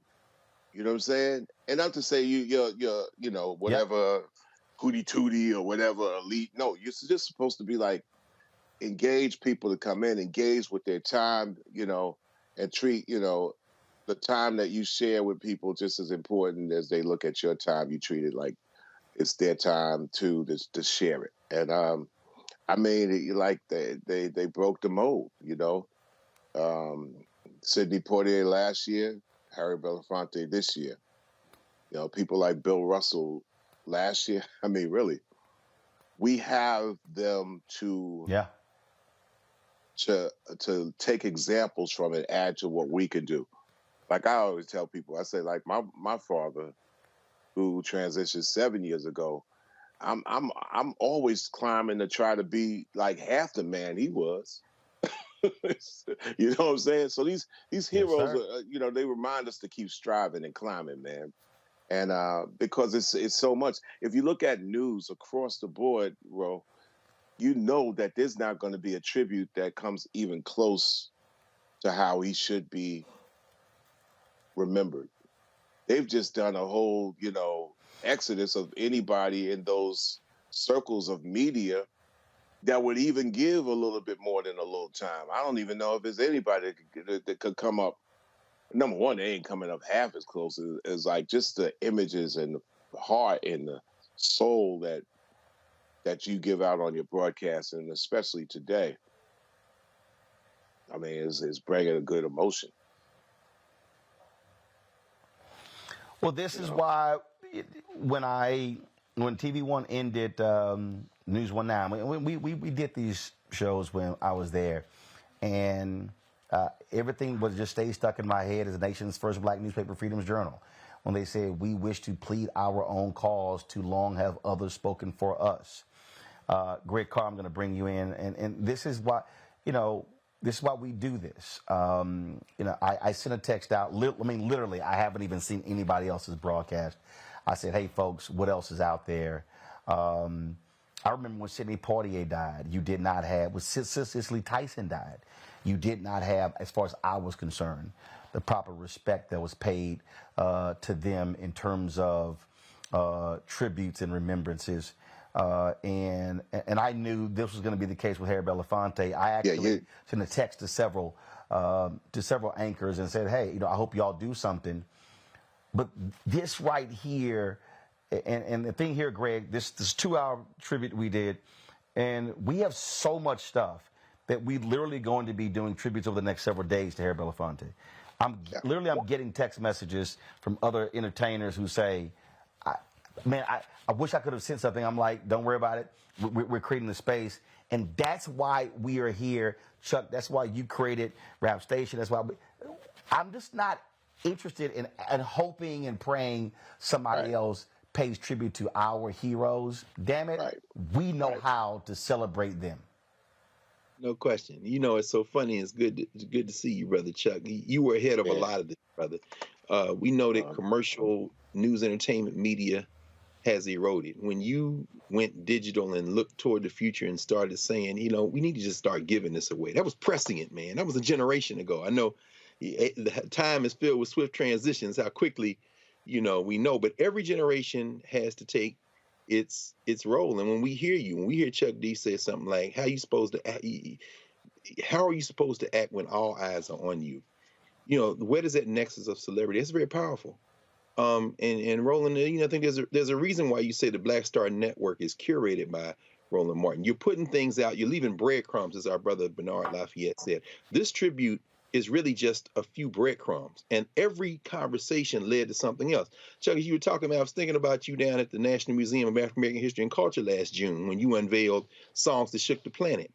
You know what I'm saying? And not to say you're whatever hootie tootie or whatever elite. No, you're just supposed to be like, engage people to come in, engage with their time, and treat, the time that you share with people just as important as they look at your time. You treat it like it's their time too, to share it. And I mean, like they broke the mold, Sidney Poitier last year, Harry Belafonte this year. People like Bill Russell last year. I mean, really, we have them to take examples from and add to what we can do. Like I always tell people, I say, like my father, who transitioned 7 years ago, I'm always climbing to try to be like half the man he was. You know what I'm saying? So these heroes, they remind us to keep striving and climbing, man. And because it's so much. If you look at news across the board, Ro, you know that there's not going to be a tribute that comes even close to how he should be remembered. They've just done a whole, exodus of anybody in those circles of media that would even give a little bit more than a little time. I don't even know if there's anybody that could come up. Number one, they ain't coming up half as close as like just the images and the heart and the soul that you give out on your broadcast, and especially today. I mean, it's bringing a good emotion. Well, this is why when TV One ended News 19, we did these shows when I was there, and everything was just stay stuck in my head as the nation's first black newspaper, Freedom's Journal, when they said, "We wish to plead our own cause, too long have others spoken for us." Greg Carr, I'm going to bring you in, and this is why, this is why we do this. I sent a text out. Literally, I haven't even seen anybody else's broadcast. I said, "Hey, folks, what else is out there?" I remember when Sidney Poitier died, you did not have, when Cicely Tyson died, you did not have, as far as I was concerned, the proper respect that was paid to them in terms of tributes and remembrances. And I knew this was going to be the case with Harry Belafonte. I actually sent a text to several anchors and said, "Hey, I hope y'all do something." But this right here, and the thing here, Greg, this 2-hour tribute we did, and we have so much stuff that we literally going to be doing tributes over the next several days to Harry Belafonte. I'm getting text messages from other entertainers who say, I wish I could have sent something. I'm like, don't worry about it. We're creating the space. And that's why we are here, Chuck. That's why you created Rap Station. That's why I'm just not interested in hoping and praying somebody else pays tribute to our heroes. Damn it, we know how to celebrate them. No question. It's so funny. It's good to see you, Brother Chuck. You were ahead of a lot of this, brother. We know that commercial news entertainment media has eroded. When you went digital and looked toward the future and started saying, we need to just start giving this away. That was prescient, man. That was a generation ago. I know the time is filled with swift transitions, how quickly, we know, but every generation has to take its role. And when we hear Chuck D say something like, how are you supposed to act when all eyes are on you? Where does that nexus of celebrity? It's very powerful. And Roland, I think there's a reason why you say the Black Star Network is curated by Roland Martin. You're putting things out, you're leaving breadcrumbs, as our brother Bernard Lafayette said. This tribute is really just a few breadcrumbs, and every conversation led to something else. Chuck, as you were talking about, I was thinking about you down at the National Museum of African American History and Culture last June when you unveiled Songs That Shook the Planet.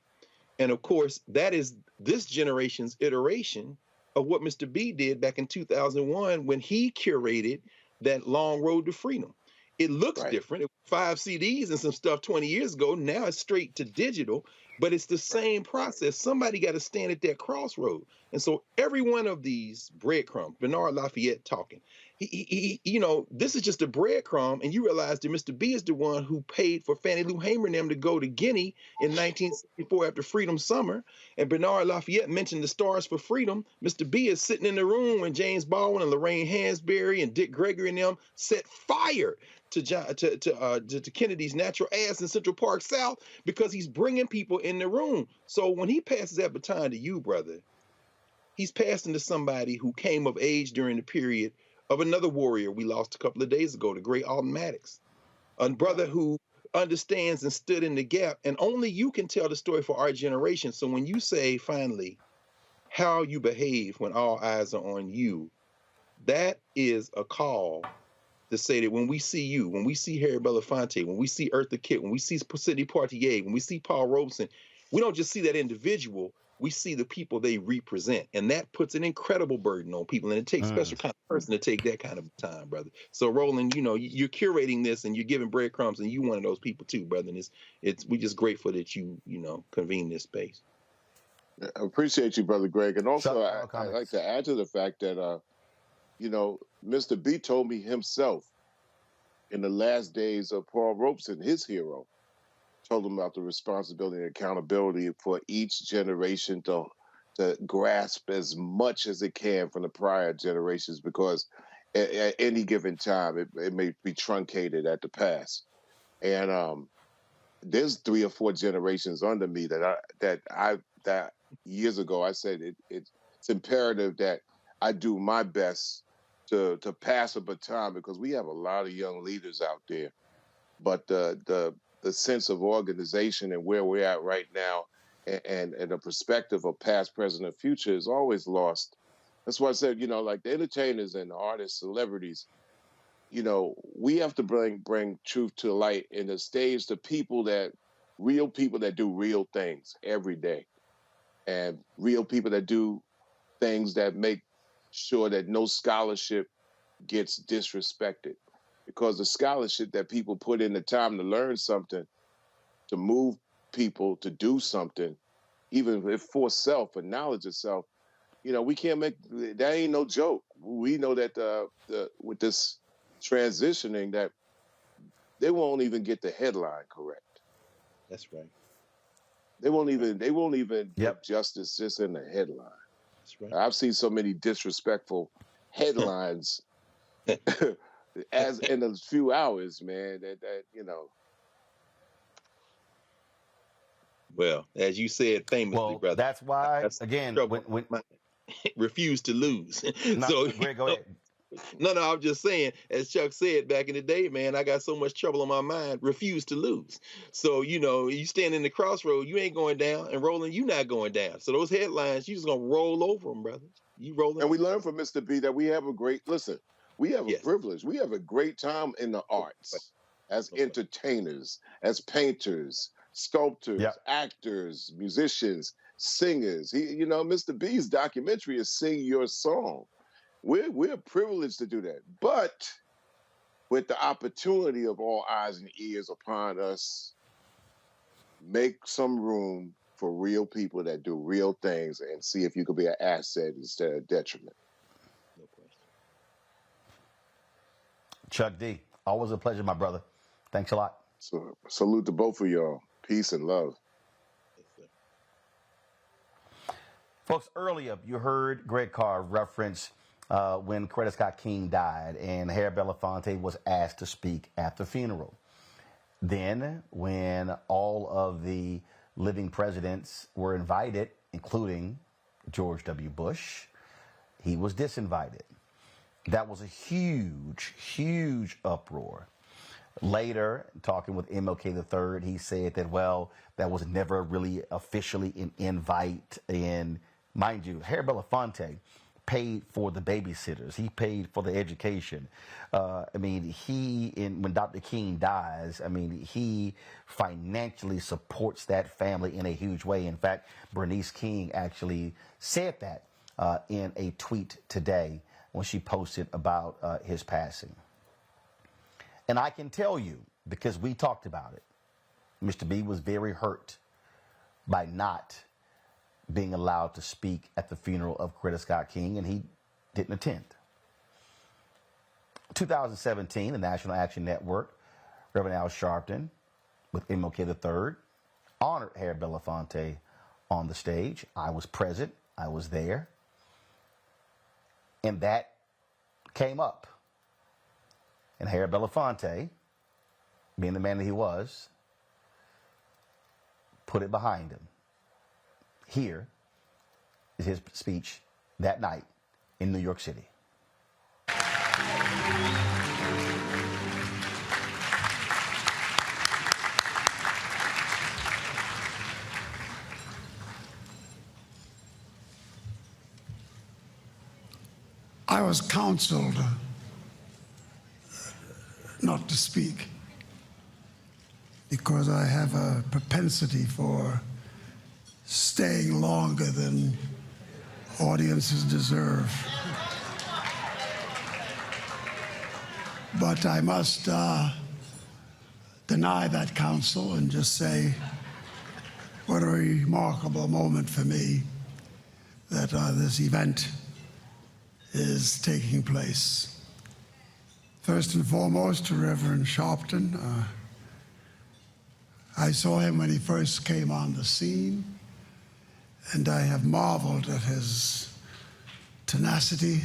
And of course, that is this generation's iteration of what Mr. B did back in 2001 when he curated that Long Road to Freedom. It looks different. It was 5 CDs and some stuff 20 years ago. Now it's straight to digital, but it's the same process. Somebody got to stand at that crossroad. And so every one of these breadcrumbs, Bernard Lafayette talking, this is just a breadcrumb, and you realize that Mr. B is the one who paid for Fannie Lou Hamer and them to go to Guinea in 1964 after Freedom Summer. And Bernard Lafayette mentioned the Stars for Freedom. Mr. B is sitting in the room when James Baldwin and Lorraine Hansberry and Dick Gregory and them set fire to Kennedy's natural ass in Central Park South because he's bringing people in the room. So when he passes that baton to you, brother, he's passing to somebody who came of age during the period of another warrior we lost a couple of days ago, the great Alton Maddox, a brother who understands and stood in the gap, and only you can tell the story for our generation. So when you say finally how you behave when all eyes are on you, that is a call to say that when we see you, when we see Harry Belafonte, when we see Eartha Kitt, when we see Sidney Poitier, when we see Paul Robeson, we don't just see that individual, we see the people they represent. And that puts an incredible burden on people. And it takes a special kind of person to take that kind of time, brother. So Roland, you know, you're curating this and you're giving breadcrumbs, and you one of those people too, brother. And we're just grateful that you convene this space. I appreciate you, Brother Greg. And also, I'd like to add to the fact that, Mr. B told me himself in the last days of Paul Robeson, his hero, told him about the responsibility and accountability for each generation to grasp as much as it can from the prior generations, because at any given time, it may be truncated at the past. And there's 3 or 4 generations under me that years ago I said it's imperative that I do my best to pass a baton, because we have a lot of young leaders out there, but the sense of organization and where we're at right now, and the perspective of past, present, and future is always lost. That's why I said, like the entertainers and the artists, celebrities, we have to bring truth to light in the stage to real people that do real things every day, and real people that do things that make sure that no scholarship gets disrespected, because the scholarship that people put in the time to learn something, to move people to do something, even if for self and knowledge of self, we can't make that. Ain't no joke. We know that with this transitioning, that they won't even get the headline correct. That's right. They won't even get justice just in the headline. That's right. I've seen so many disrespectful headlines as in a few hours, man, that. Well, as you said famously, brother. That's why, again, when refuse to lose. Greg, go ahead. No, I'm just saying, as Chuck said back in the day, man, I got so much trouble on my mind, refuse to lose. So, you stand in the crossroad, you ain't going down, and Roland, you not going down. So those headlines, you just going to roll over them, brother. You rolling. And we learn from Mr. B that we have a privilege. We have a great time in the arts as entertainers, as painters, sculptors, actors, musicians, singers. Mr. B's documentary is Sing Your Song. We're privileged to do that. But with the opportunity of all eyes and ears upon us, make some room for real people that do real things, and see if you could be an asset instead of detriment. No question. Chuck D, always a pleasure, my brother. Thanks a lot. So, salute to both of y'all. Peace and love. Yes, sir. Folks, earlier you heard Greg Carr reference when Coretta Scott King died, and Harry Belafonte was asked to speak at the funeral. Then, when all of the living presidents were invited, including George W. Bush, he was disinvited. That was a huge, huge uproar. Later, talking with MLK III, he said that, that was never really officially an invite. And mind you, Harry Belafonte paid for the babysitters. He paid for the education. When Dr. King dies, he financially supports that family in a huge way. In fact, Bernice King actually said that in a tweet today when she posted about his passing. And I can tell you, because we talked about it, Mr. B was very hurt by not being allowed to speak at the funeral of Coretta Scott King, and he didn't attend. 2017, the National Action Network, Reverend Al Sharpton, with MLK III, honored Harry Belafonte on the stage. I was present. I was there. And that came up. And Harry Belafonte, being the man that he was, put it behind him. Here is his speech that night in New York City. was counseled not to speak because I have a propensity for staying longer than audiences deserve. But I must deny that counsel and just say what a remarkable moment for me that this event is taking place. First and foremost, to Reverend Sharpton. I saw him when he first came on the scene, and I have marveled at his tenacity,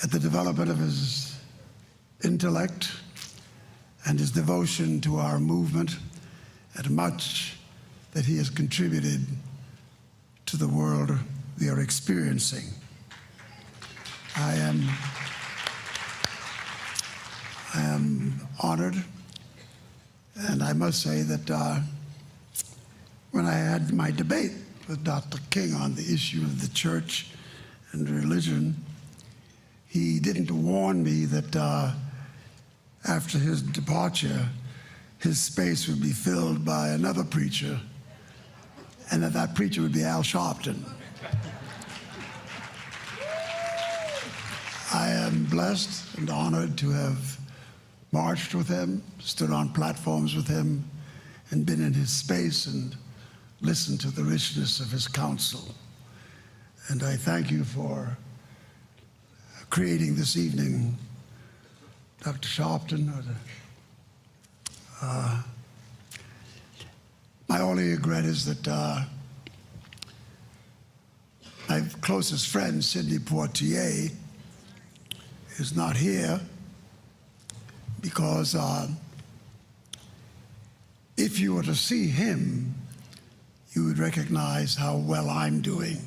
at the development of his intellect, and his devotion to our movement, and much that he has contributed to the world we are experiencing. I am honored, and I must say that when I had my debate with Dr. King on the issue of the church and religion, he didn't warn me that after his departure, his space would be filled by another preacher, and that preacher would be Al Sharpton. I am blessed and honored to have marched with him, stood on platforms with him, and been in his space and listened to the richness of his counsel. And I thank you for creating this evening, Dr. Sharpton. My only regret is that my closest friend, Sidney Poitier, is not here because if you were to see him, you would recognize how well I'm doing.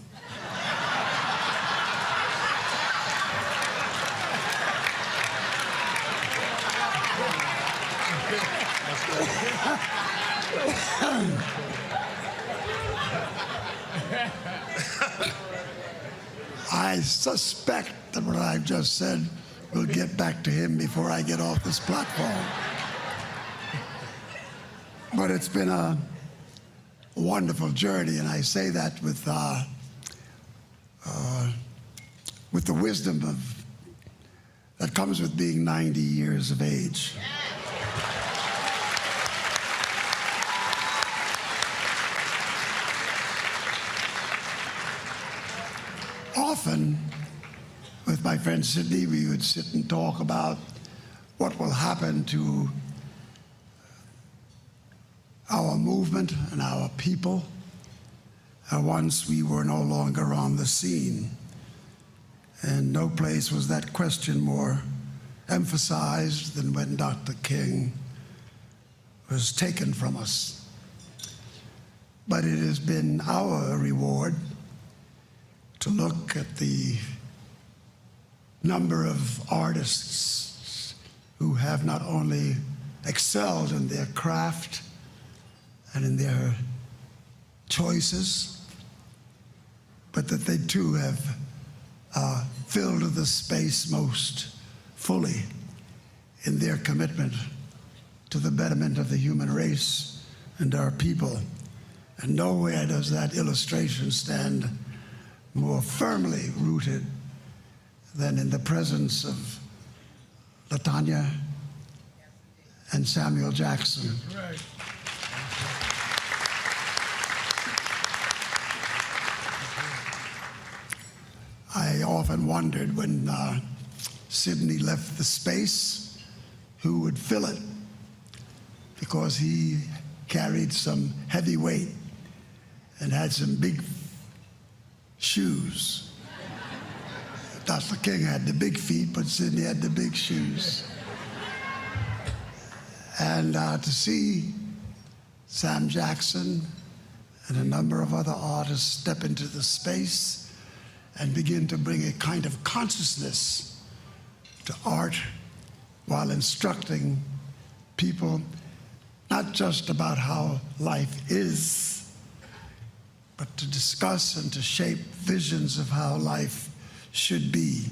I suspect that what I've just said will get back to him before I get off this platform. But it's been a wonderful journey, and I say that with the wisdom that comes with being 90 years of age. Often, with my friend Sidney, we would sit and talk about what will happen to our movement and our people once we were no longer on the scene. And no place was that question more emphasized than when Dr. King was taken from us. But it has been our reward to look at the number of artists who have not only excelled in their craft and in their choices, but that they too have filled the space most fully in their commitment to the betterment of the human race and our people. And nowhere does that illustration stand more firmly rooted than in the presence of LaTanya and Samuel Jackson. Right. I often wondered when Sidney left the space, who would fill it, because he carried some heavy weight and had some big shoes. Dr. King had the big feet, but Sidney had the big shoes. And to see Sam Jackson and a number of other artists step into the space and begin to bring a kind of consciousness to art while instructing people not just about how life is, but to discuss and to shape visions of how life should be.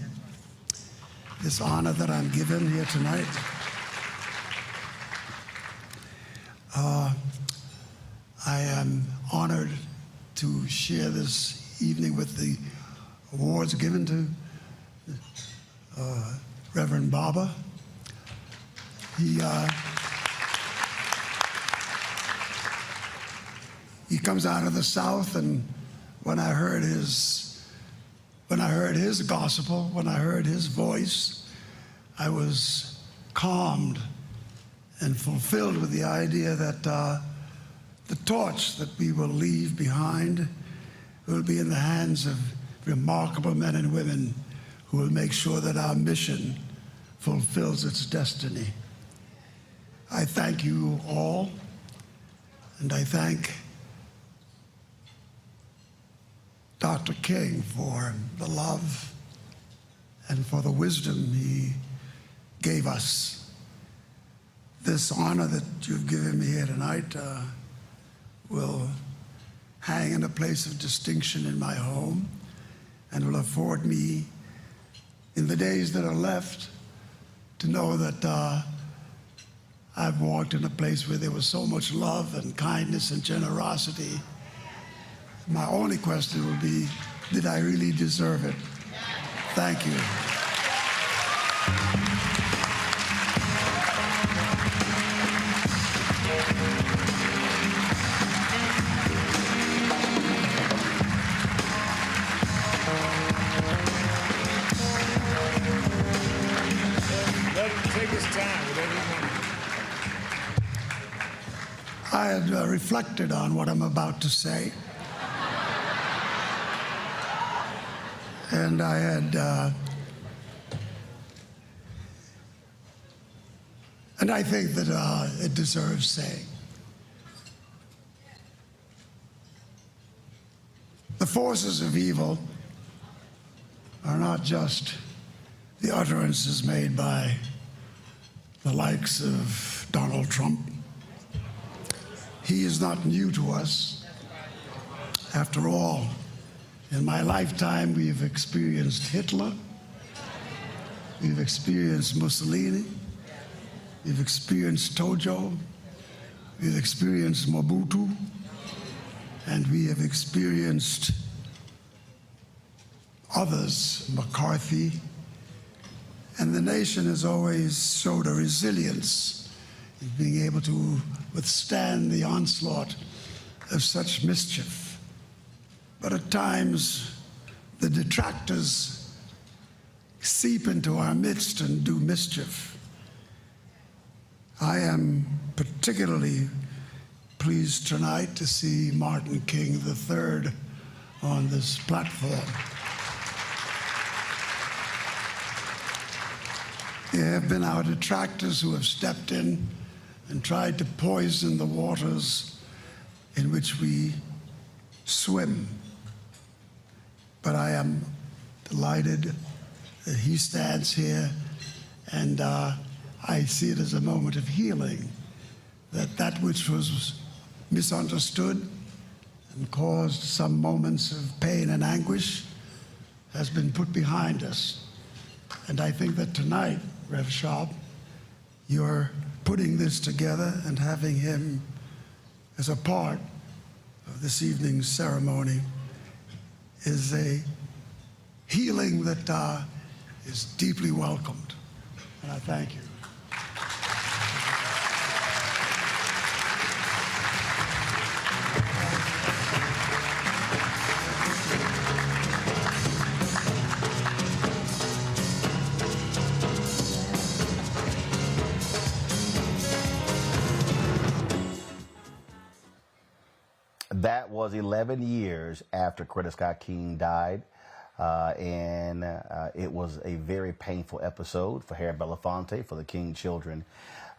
This honor that I'm given here tonight, I am honored to share this evening with the awards given to Reverend Barber. He comes out of the South, and when I heard his gospel, when I heard his voice, I was calmed and fulfilled with the idea that the torch that we will leave behind will be in the hands of remarkable men and women who will make sure that our mission fulfills its destiny. I thank you all, and I thank Dr. King for the love and for the wisdom he gave us. This honor that you've given me here tonight will hang in a place of distinction in my home and will afford me, in the days that are left, to know that I've walked in a place where there was so much love and kindness and generosity. My only question will be, did I really deserve it? Thank you. Let him take his time with everyone. I had reflected on what I'm about to say. And I had, and I think that it deserves saying. The forces of evil are not just the utterances made by the likes of Donald Trump. He is not new to us. After all, in my lifetime, we've experienced Hitler, we've experienced Mussolini, we've experienced Tojo, we've experienced Mobutu, and we have experienced others, McCarthy, and the nation has always showed a resilience in being able to withstand the onslaught of such mischief. But at times, the detractors seep into our midst and do mischief. I am particularly pleased tonight to see Martin King III on this platform. There have been our detractors who have stepped in and tried to poison the waters in which we swim. But I am delighted that he stands here, and I see it as a moment of healing, that which was misunderstood and caused some moments of pain and anguish has been put behind us. And I think that tonight, Rev Sharp, you're putting this together and having him as a part of this evening's ceremony is a healing that is deeply welcomed. And I thank you. That was 11 years after Coretta Scott King died, and it was a very painful episode for Harry Belafonte, for the King children,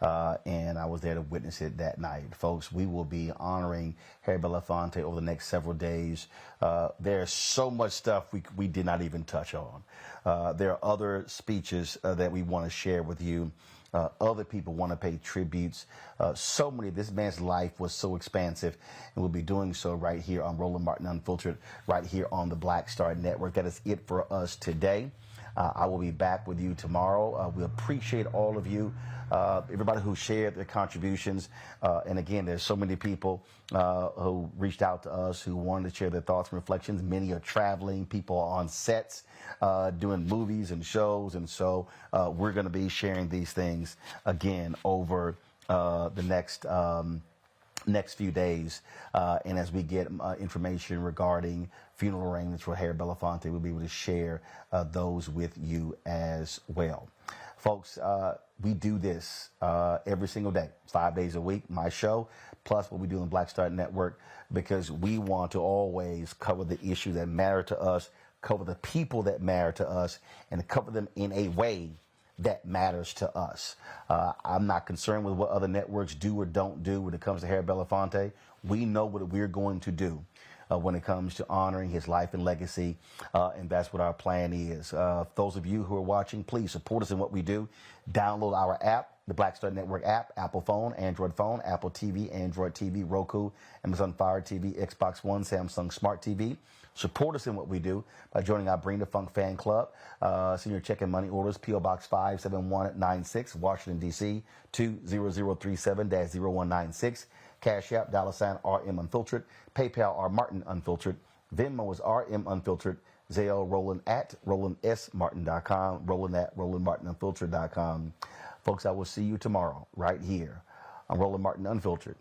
and I was there to witness it that night. Folks, we will be honoring Harry Belafonte over the next several days. There's so much stuff we did not even touch on. There are other speeches that we want to share with you. Other people want to pay tributes. So many, this man's life was so expansive, and we'll be doing so right here on Roland Martin Unfiltered, right here on the Black Star Network. That is it for us today. I will be back with you tomorrow. We appreciate all of you, everybody who shared their contributions. And again, there's so many people who reached out to us who wanted to share their thoughts and reflections. Many are traveling, people are on sets, doing movies and shows. And so we're going to be sharing these things again over the next few days. And as we get information regarding funeral arrangements for Harry Belafonte, we'll be able to share those with you as well. Folks, we do this every single day, 5 days a week, my show, plus what we do in Black Star Network, because we want to always cover the issues that matter to us, cover the people that matter to us, and cover them in a way that matters to us. I'm not concerned with what other networks do or don't do when it comes to Harry Belafonte. We know what we're going to do when it comes to honoring his life and legacy, and that's what our plan is. Those of you who are watching, please support us in what we do. Download our app, the Black Star Network app, Apple phone, Android phone, Apple TV, Android TV, Roku, Amazon Fire TV, Xbox One, Samsung Smart TV. Support us in what we do by joining our Bring the Funk fan club. Senior check and money orders, P.O. Box 57196, Washington, D.C., 20037-0196. Cash App, $RM Unfiltered. PayPal, R Martin Unfiltered. Venmo is RM Unfiltered. Zelle, Roland at RolandSMartin.com. Roland at RolandMartinUnfiltered.com. Folks, I will see you tomorrow right here on Roland Martin Unfiltered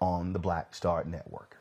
on the Black Star Network.